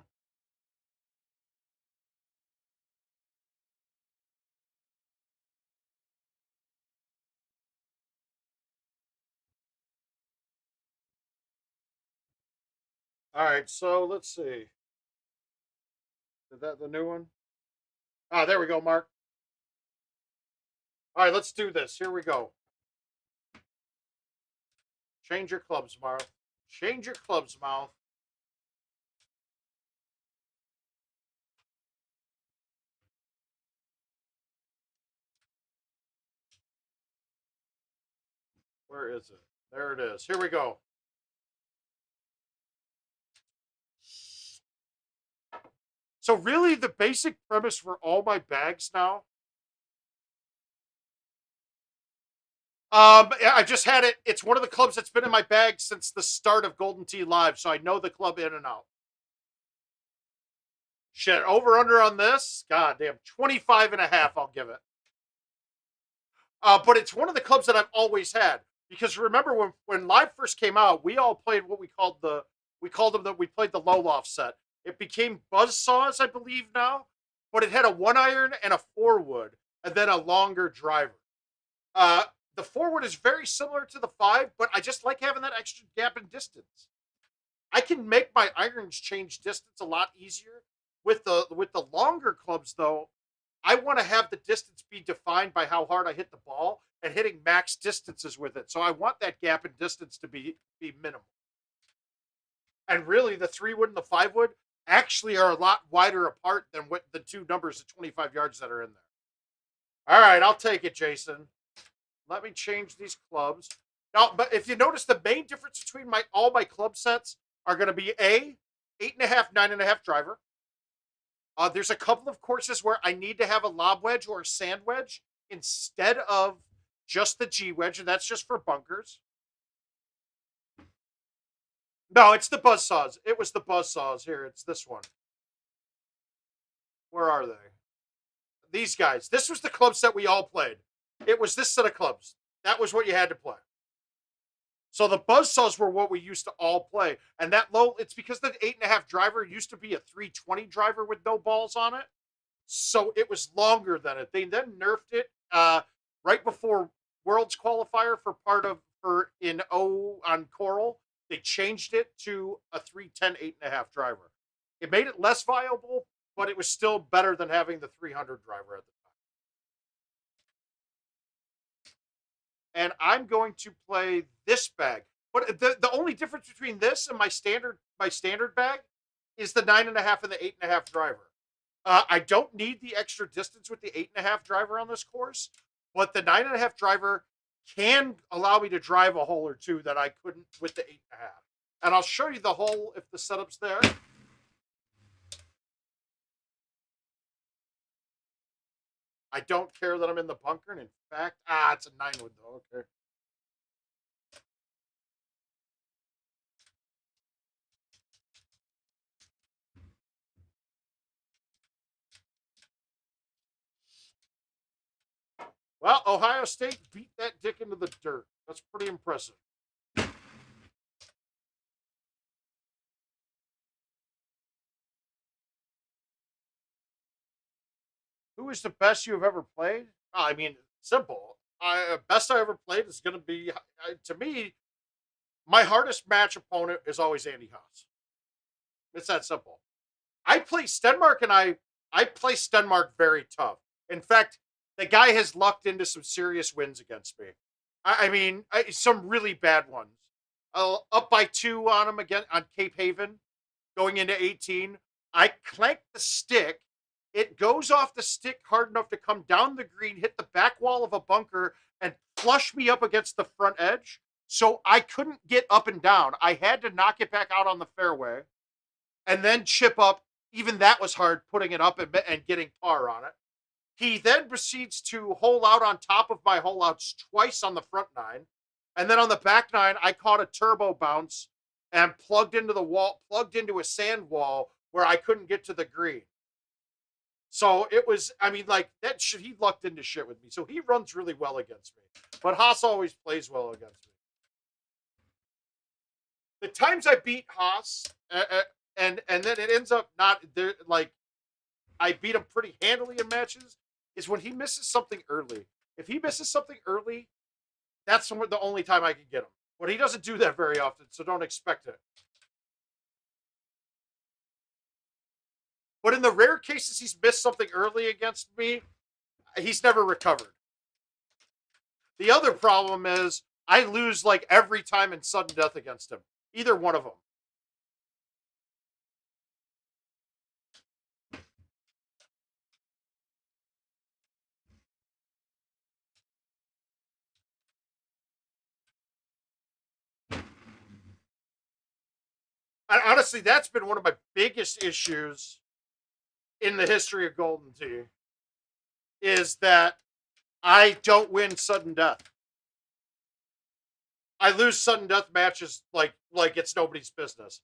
[SPEAKER 1] All right, so let's see. Is that the new one? Ah, there we go, Mark. All right, let's do this. Here we go. Change your club's mouth. Change your club's mouth. Where is it? There it is. Here we go. So really, the basic premise for all my bags now I just had it. It's one of the clubs that's been in my bag since the start of Golden Tee Live, so I know the club in and out. Shit, over under on this? God damn, 25 and a half, I'll give it. But it's one of the clubs that I've always had. Because remember when Live first came out, we all played what we called we played the low loft set. It became buzz saws, I believe now, but it had a 1-iron and a 4-wood, and then a longer driver. Uh, the 4-wood is very similar to the 5, but I just like having that extra gap in distance. I can make my irons change distance a lot easier. With the longer clubs though, I want to have the distance be defined by how hard I hit the ball and hitting max distances with it. So I want that gap in distance to be minimal. And really, the 3-wood and the 5-wood actually are a lot wider apart than what the two numbers of 25 yards that are in there. All right, I'll take it, Jason. Let me change these clubs. Now, but if you notice, the main difference between all my club sets are going to be 8.5, 9.5 driver. There's a couple of courses where I need to have a lob wedge or a sand wedge instead of just the G wedge, and that's just for bunkers. No, it's the buzzsaws. It was the buzzsaws. Here, it's this one. Where are they? These guys. This was the club set we all played. It was this set of clubs. That was what you had to play. So the buzzsaws were what we used to all play. And that low, it's because the 8.5 driver used to be a 320 driver with no balls on it. So it was longer than it. They then nerfed it right before Worlds qualifier on Coral. They changed it to a 310 8.5 driver. It made it less viable, but it was still better than having the 300 driver at the time. And I'm going to play this bag. But the only difference between this and my standard bag is the 9.5 and the 8.5 driver. I don't need the extra distance with the 8.5 driver on this course, but the 9.5 driver can allow me to drive a hole or two that I couldn't with the 8.5. And I'll show you the hole if the setup's there. I don't care that I'm in the bunker. And in fact, it's a 9-wood though. Okay. Well, Ohio State beat that dick into the dirt. That's pretty impressive. Who is the best you have ever played? I mean, simple. Best I ever played is going to be, to me, my hardest match opponent is always Andy Haas. It's that simple. I play Stenmark and I play Stenmark very tough. In fact, the guy has lucked into some serious wins against me. I mean, some really bad ones. Up by 2 on him again on Cape Haven, going into 18. I clank the stick. It goes off the stick hard enough to come down the green, hit the back wall of a bunker, and flush me up against the front edge. So I couldn't get up and down. I had to knock it back out on the fairway and then chip up. Even that was hard, putting it up and getting par on it. He then proceeds to hole out on top of my hole outs twice on the front 9. And then on the back 9, I caught a turbo bounce and plugged into a sand wall where I couldn't get to the green. So it was, I mean, like that shit, he lucked into shit with me. So he runs really well against me. But Haas always plays well against me. The times I beat Haas, and then it ends up not there, like I beat him pretty handily in matches, is when he misses something early. If he misses something early, that's the only time I can get him. But he doesn't do that very often, so don't expect it. But in the rare cases he's missed something early against me, he's never recovered. The other problem is I lose like every time in sudden death against him. Either one of them. And honestly, that's been one of my biggest issues in the history of Golden Tee is that I don't win sudden death. I lose sudden death matches like it's nobody's business.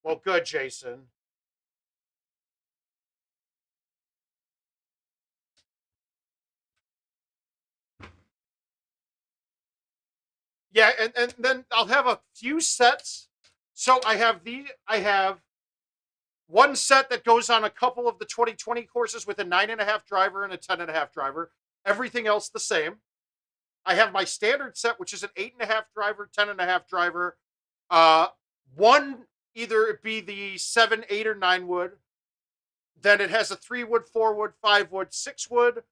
[SPEAKER 1] Well, good, Jason. Yeah, and then I'll have a few sets. So I have one set that goes on a couple of the 2020 courses with a 9.5 driver and a 10.5 driver. Everything else the same. I have my standard set, which is an 8.5 driver, 10.5 driver. Uh, one either it be the 7, 8, or 9 wood. Then it has a 3 wood, 4 wood, 5 wood, 6 wood,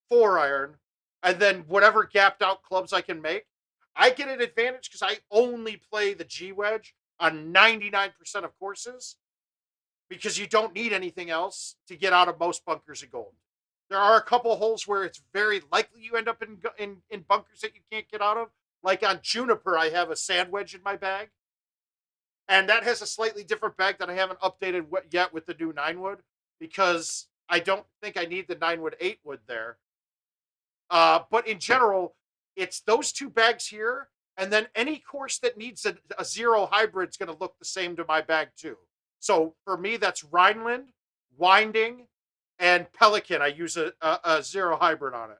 [SPEAKER 1] 4 iron, and then whatever gapped out clubs I can make. I get an advantage because I only play the G wedge on 99% of courses because you don't need anything else to get out of most bunkers of gold. There are a couple holes where it's very likely you end up in bunkers that you can't get out of. Like on Juniper, I have a sand wedge in my bag, and that has a slightly different bag that I haven't updated yet with the new 9 wood because I don't think I need the 9 wood 8 wood there. But in general, it's those two bags here, and then any course that needs a zero hybrid is going to look the same to my bag too. So for me, that's Rhineland, Winding, and Pelican. I use a zero hybrid on it.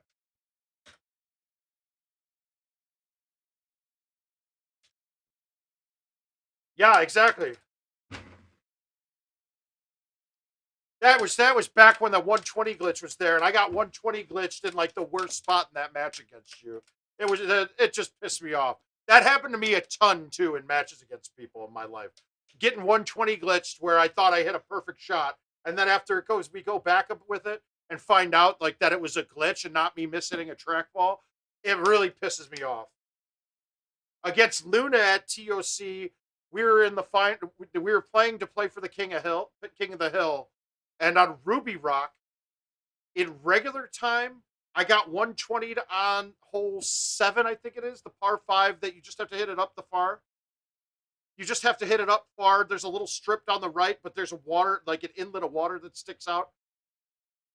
[SPEAKER 1] Yeah, exactly. That was back when the 120 glitch was there, and I got 120 glitched in like the worst spot in that match against you. It just pissed me off. That happened to me a ton too in matches against people in my life. Getting 120 glitched where I thought I hit a perfect shot, and then after it goes, we go back up with it and find out like that it was a glitch and not me missing a trackball. It really pisses me off. Against Luna at TOC, we were in the fine. We were playing to play for the King of the Hill, and on Ruby Rock in regular time, I got 120 on hole 7, I think it is, the par 5 that you just have to hit it up the far. You just have to hit it up far. There's a little strip down the right, but there's a water, like an inlet of water that sticks out.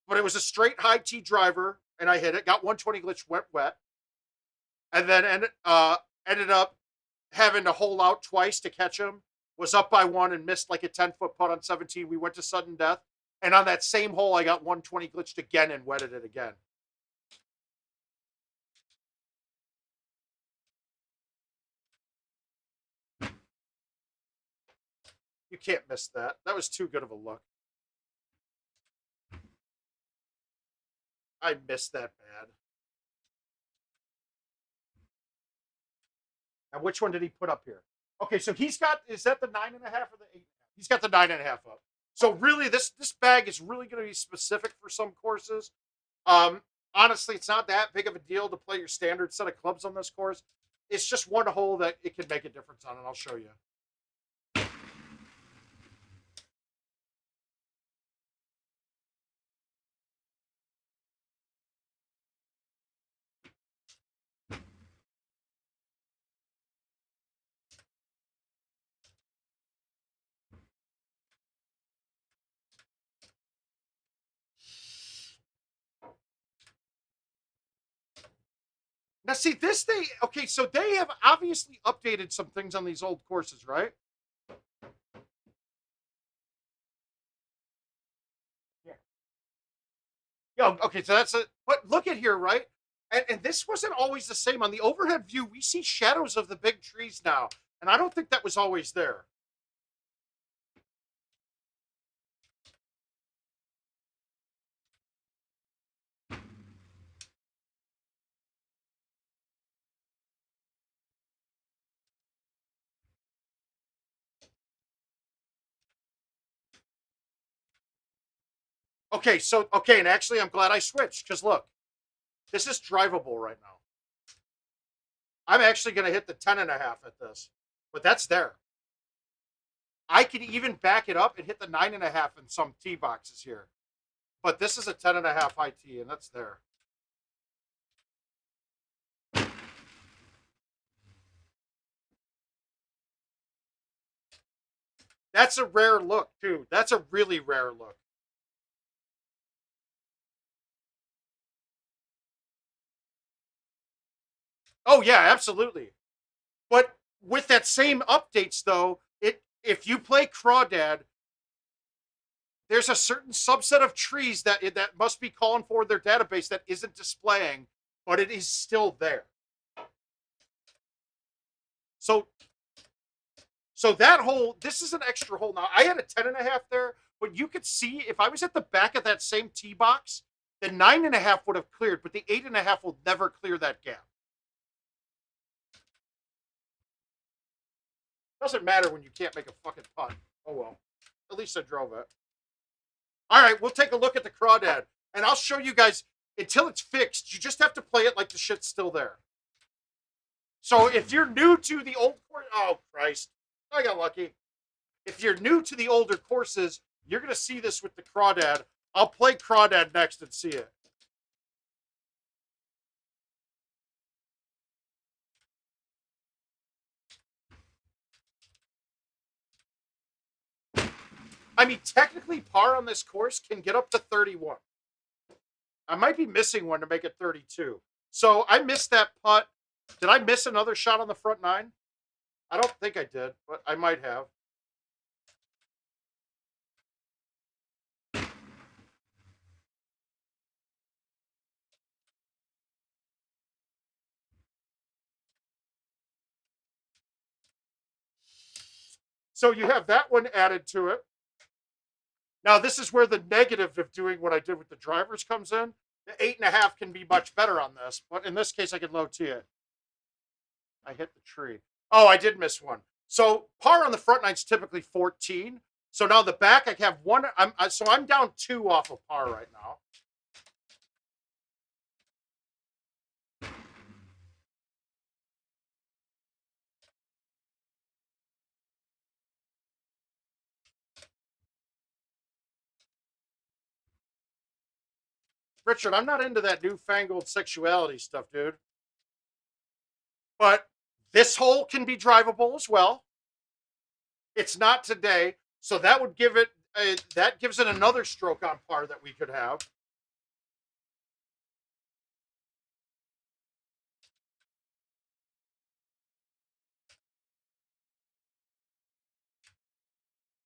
[SPEAKER 1] But it was a straight high tee driver, and I hit it. Got 120 glitch, went wet, and then ended up having to hole out twice to catch him. Was up by 1 and missed like a 10-foot putt on 17. We went to sudden death. And on that same hole, I got 120 glitched again and wetted it again. You can't miss that. That was too good of a look. I missed that bad. And which one did he put up here? Okay, so he's got, is that the 9.5 or the 8.5? He's got the 9.5 up. So really, this bag is really going to be specific for some courses. Honestly, it's not that big of a deal to play your standard set of clubs on this course. It's just one hole that it can make a difference on, and I'll show you. Now, see, okay, so they have obviously updated some things on these old courses, right? Yeah. Yeah, okay, so that's it. But look at here, right? And this wasn't always the same. On the overhead view, we see shadows of the big trees now. And I don't think that was always there. Okay, so, okay, and actually, I'm glad I switched because look, this is drivable right now. I'm actually going to hit the 10.5 at this, but that's there. I can even back it up and hit the 9.5 in some tee boxes here. But this is a 10.5 high tee, and that's there. That's a rare look, too. That's a really rare look. Oh, yeah, absolutely. But with that same updates, though, if you play Crawdad, there's a certain subset of trees that must be calling for their database that isn't displaying, but it is still there. So so that hole, this is an extra hole. Now I had a 10.5 there, but you could see if I was at the back of that same tee box, the 9.5 would have cleared, but the 8.5 will never clear that gap. Doesn't matter when you can't make a fucking putt. Oh well. At least I drove it. All right, we'll take a look at the Crawdad, and I'll show you guys until it's fixed. You just have to play it like the shit's still there. So if you're new to the old course, oh Christ, I got lucky. If you're new to the older courses, you're gonna see this with the Crawdad. I'll play Crawdad next and see it. I mean, technically, par on this course can get up to 31. I might be missing one to make it 32. So I missed that putt. Did I miss another shot on the front nine? I don't think I did, but I might have. So you have that one added to it. Now, this is where the negative of doing what I did with the drivers comes in. The 8.5 can be much better on this, but in this case, I can low tee it. I hit the tree. Oh, I did miss one. So par on the front nine's typically 14. So now the back, I have one. I'm down 2 off of par right now. Richard, I'm not into that newfangled sexuality stuff, dude. But this hole can be drivable as well. It's not today, so that would give it that gives it another stroke on par that we could have.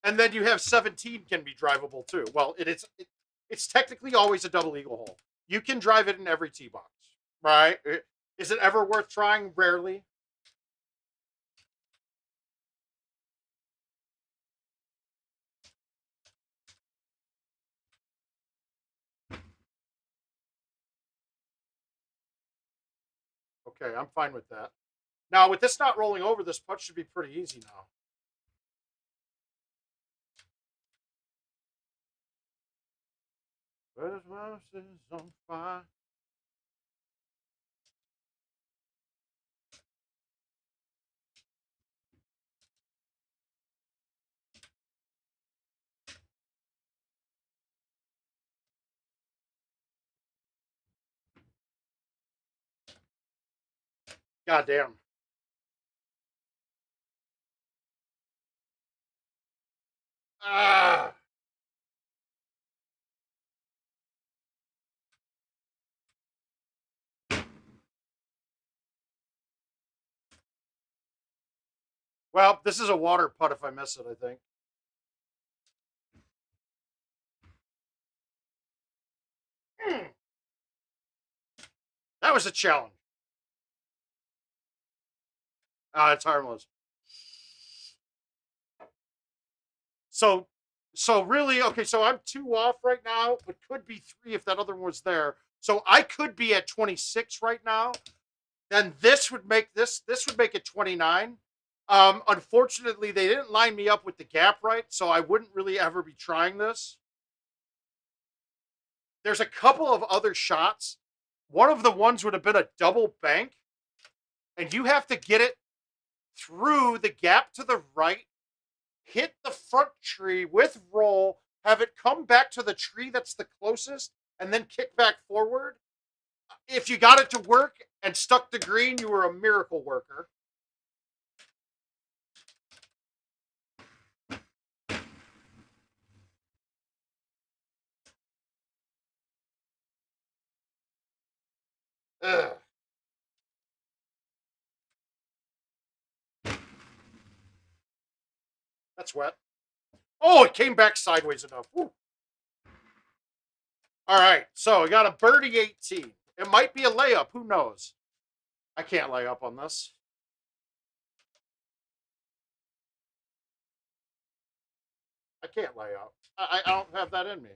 [SPEAKER 1] And then you have 17 can be drivable too. Well, it's technically always a double eagle hole. You can drive it in every tee box, right? Is it ever worth trying? Rarely. Okay, I'm fine with that. Now, with this not rolling over, this putt should be pretty easy now. Where's on fire? God damn. Ah. Well, this is a water putt if I miss it, I think. That was a challenge. It's harmless. So, so really, okay. So I'm 2 off right now, but could be 3 if that other one was there. So I could be at 26 right now. Then this would make this would make it 29. Unfortunately, they didn't line me up with the gap right, so I wouldn't really ever be trying this. There's a couple of other shots. One of the ones would have been a double bank, and you have to get it through the gap to the right, hit the front tree with roll, have it come back to the tree that's the closest, and then kick back forward. If you got it to work and stuck the green, you were a miracle worker. Ugh. That's wet. Oh, it came back sideways enough. Woo. All right, so we got a birdie 18. It might be a layup. Who knows? I can't lay up on this. I can't lay up. I don't have that in me.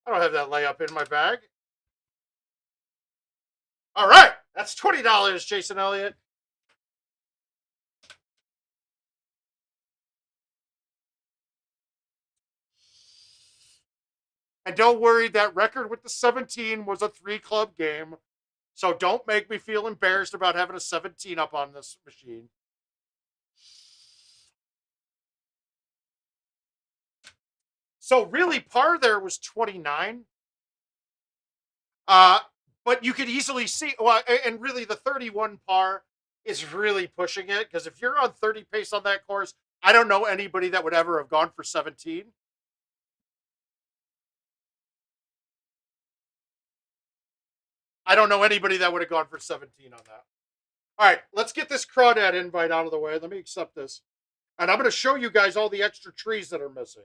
[SPEAKER 1] I don't have that layup in my bag. All right, that's $20, Jason Elliott. And don't worry, that record with the 17 was a 3-club game. So don't make me feel embarrassed about having a 17 up on this machine. So really, par there was 29. But you could easily see, well, and really the 31 par is really pushing it, because if you're on 30 pace on that course, I don't know anybody that would ever have gone for 17. I don't know anybody that would have gone for 17 on that. All right, let's get this crawdad invite out of the way. Let me accept this. And I'm going to show you guys all the extra trees that are missing.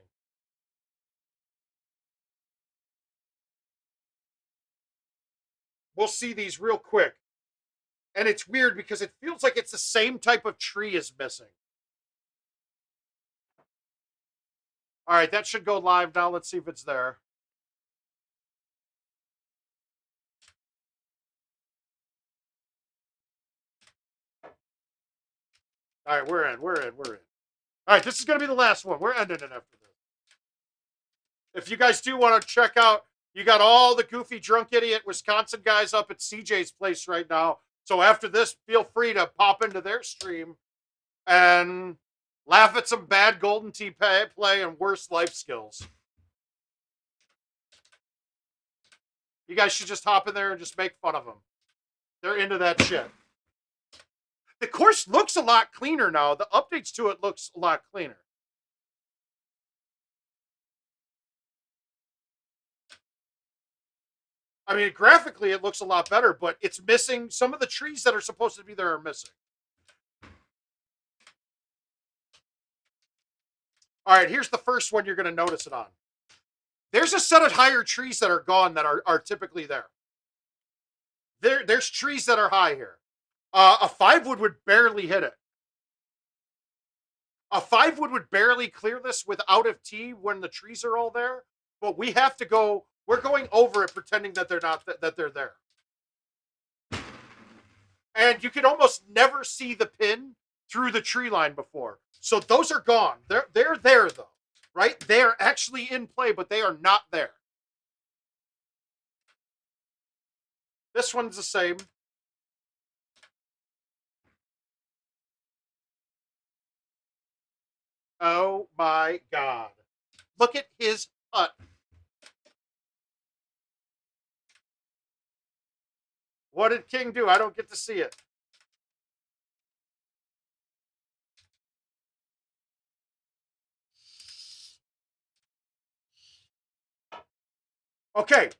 [SPEAKER 1] We'll see these real quick. And it's weird because it feels like it's the same type of tree is missing. All right, that should go live now. Let's see if it's there. All right, we're in. All right, this is going to be the last one. We're ending it after this. If you guys do want to check out, you got all the goofy drunk idiot Wisconsin guys up at CJ's place right now. So after this, feel free to pop into their stream and laugh at some bad Golden Tee play and worse life skills. You guys should just hop in there and just make fun of them. They're into that shit. The course looks a lot cleaner now. The updates to it looks a lot cleaner. I mean, graphically, it looks a lot better, but it's missing some of the trees that are supposed to be there are missing. All right, here's the first one you're going to notice it on. There's a set of higher trees that are gone that are typically there. There's trees that are high here. A 5-wood would barely hit it. A 5-wood would barely clear this with out of tee when the trees are all there. But we have to go. We're going over it, pretending that they're not that they're there. And you can almost never see the pin through the tree line before. So those are gone. They're there though, right? They are actually in play, but they are not there. This one's the same. Oh my God. Look at his putt. What did King do? I don't get to see it. Okay.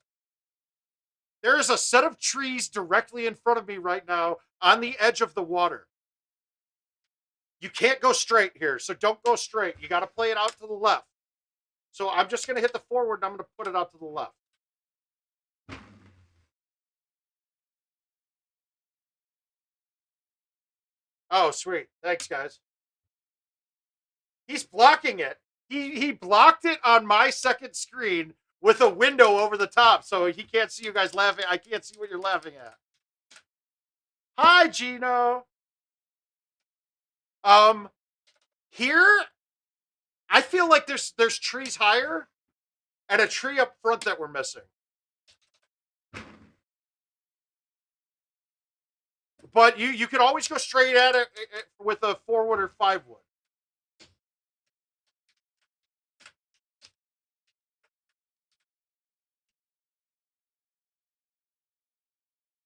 [SPEAKER 1] There is a set of trees directly in front of me right now on the edge of the water. You can't go straight here, so don't go straight. You got to play it out to the left. So I'm just going to hit the forward and I'm going to put it out to the left. Oh, sweet. Thanks, guys. He's blocking it. He blocked it on my second screen with a window over the top, so he can't see you guys laughing. I can't see what you're laughing at. Hi, Gino. Here, I feel like there's trees higher and a tree up front that we're missing. But you could always go straight at it with a 4-wood or 5-wood.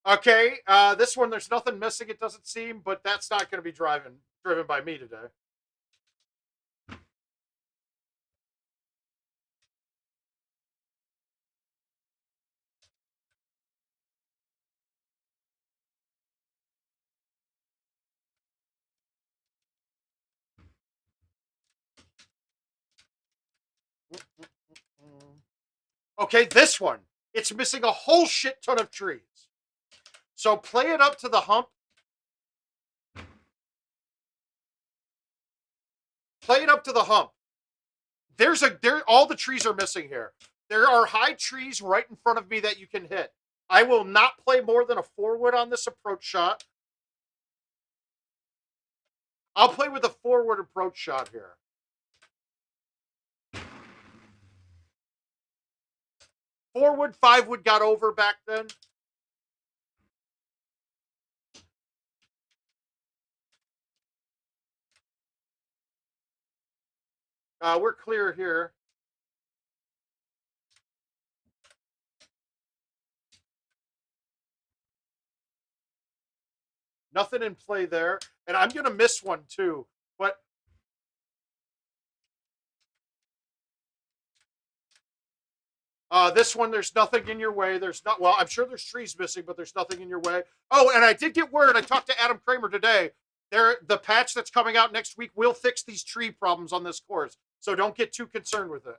[SPEAKER 1] Okay, this one there's nothing missing. It doesn't seem, but that's not going to be driven by me today. Okay, this one. It's missing a whole shit ton of trees. So play it up to the hump. Play it up to the hump. All the trees are missing here. There are high trees right in front of me that you can hit. I will not play more than a 4-wood on this approach shot. I'll play with a 4-wood approach shot here. 4-wood, 5-wood got over back then. We're clear here. Nothing in play there. And I'm going to miss one too. But this one, there's nothing in your way. There's not, well, I'm sure there's trees missing, but there's nothing in your way. Oh, and I did get word. I talked to Adam Kramer today. The patch that's coming out next week will fix these tree problems on this course. So don't get too concerned with it.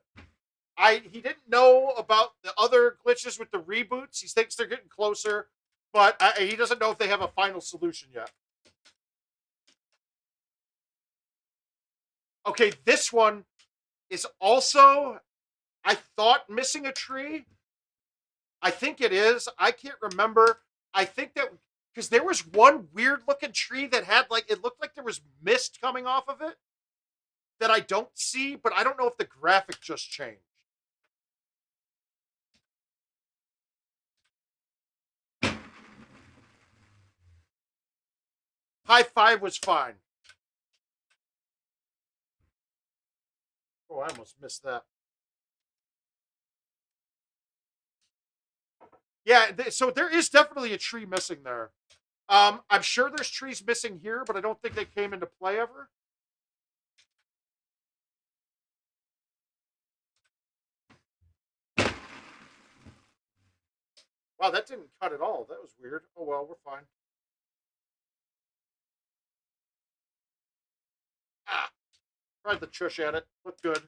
[SPEAKER 1] He didn't know about the other glitches with the reboots. He thinks they're getting closer, but he doesn't know if they have a final solution yet. Okay, this one is also, I thought, missing a tree. I think it is. I can't remember. I think that because there was one weird looking tree that had like, it looked like there was mist coming off of it that I don't see, but I don't know if the graphic just changed. High 5 was fine. Oh, I almost missed that. Yeah, so there is definitely a tree missing there. I'm sure there's trees missing here, but I don't think they came into play ever. Wow, that didn't cut at all. That was weird. Oh well, we're fine. Ah, tried the chush at it. Looked good.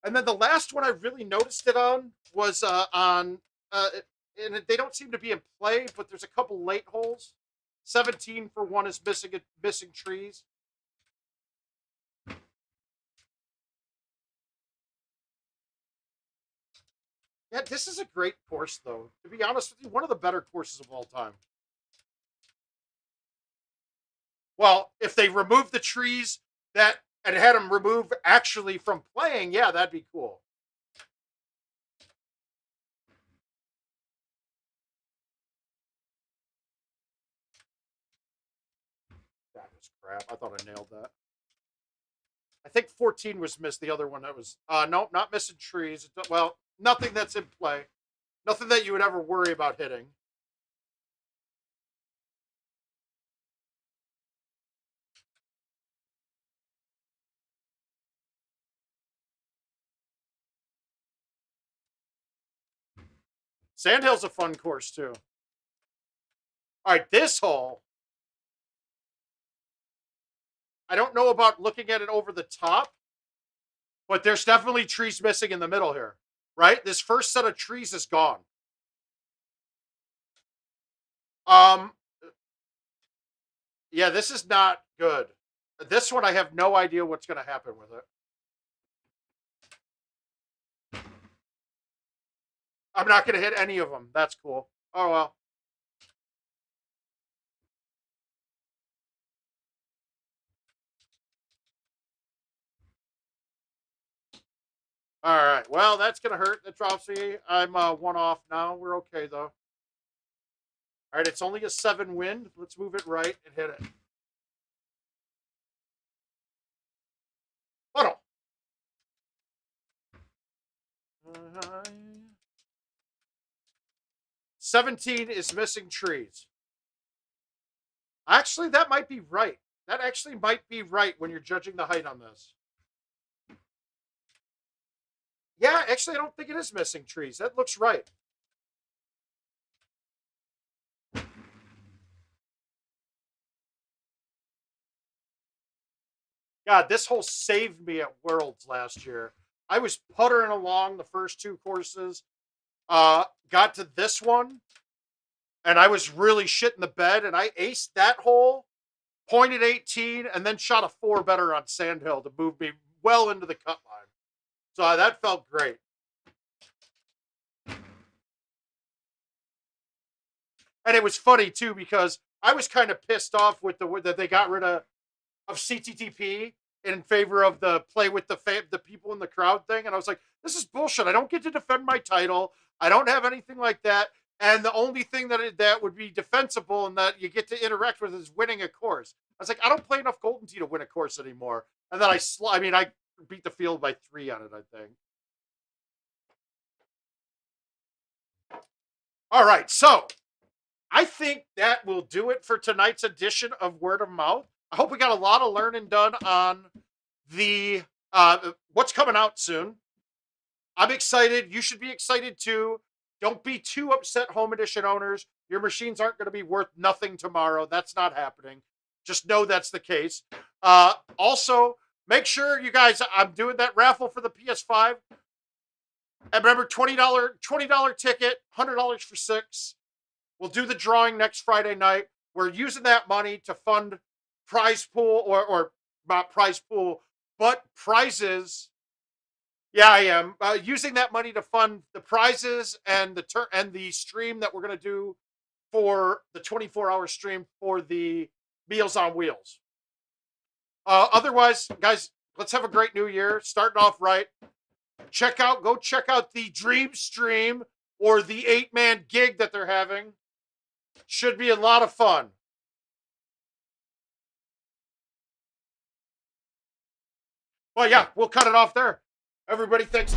[SPEAKER 1] And then the last one I really noticed it on was on, and they don't seem to be in play, but there's a couple late holes. 17 for one is missing trees. Yeah, this is a great course, though. To be honest with you, one of the better courses of all time. Well, if they remove the trees that and had them remove actually from playing, yeah, that'd be cool. That was crap. I thought I nailed that. I think 14 was missed. The other one that was no, not missing trees. Well, nothing that's in play. Nothing that you would ever worry about hitting. Sandhill's a fun course too. All right, this hole. I don't know about looking at it over the top, but there's definitely trees missing in the middle here. Right? This first set of trees is gone. Um, yeah, this is not good. This one, I have no idea what's going to happen with it. I'm not going to hit any of them. That's cool. Oh, well. All right. Well, that's going to hurt. That drops me. I'm one off now. We're okay, though. All right. It's only a 7 wind. Let's move it right and hit it. Puddle. 17 is missing trees. Actually, that might be right. That actually might be right when you're judging the height on this. Yeah, actually, I don't think it is missing trees. That looks right. God, this hole saved me at Worlds last year. I was puttering along the first two courses. Got to this one, and I was really shitting the bed, and I aced that hole, pointed 18, and then shot a 4 better on Sandhill to move me well into the cut line. So that felt great. And it was funny too because I was kind of pissed off with that they got rid of CTTP in favor of the play with the people in the crowd thing, and I was like, this is bullshit. I don't get to defend my title. I don't have anything like that. And the only thing that would be defensible and that you get to interact with is winning a course. I was like, I don't play enough Golden Tee to win a course anymore. And then I beat the field by 3 on it, I think. All right, so I think that will do it for tonight's edition of Word of Mouth. I hope we got a lot of learning done on the what's coming out soon. I'm excited. You should be excited too. Don't be too upset, Home Edition owners. Your machines aren't going to be worth nothing tomorrow. That's not happening. Just know that's the case. Also, make sure you guys, I'm doing that raffle for the PS5. And remember, $20 ticket, $100 for 6. We'll do the drawing next Friday night. We're using that money to fund prize pool or not prize pool, but prizes. Yeah, I am using that money to fund the prizes and the stream that we're going to do for the 24-hour stream for the Meals on Wheels. Otherwise, guys, let's have a great new year. Starting off right. Go check out the Dream Stream or the 8-man gig that they're having. Should be a lot of fun. Well, yeah, we'll cut it off there. Everybody, thanks.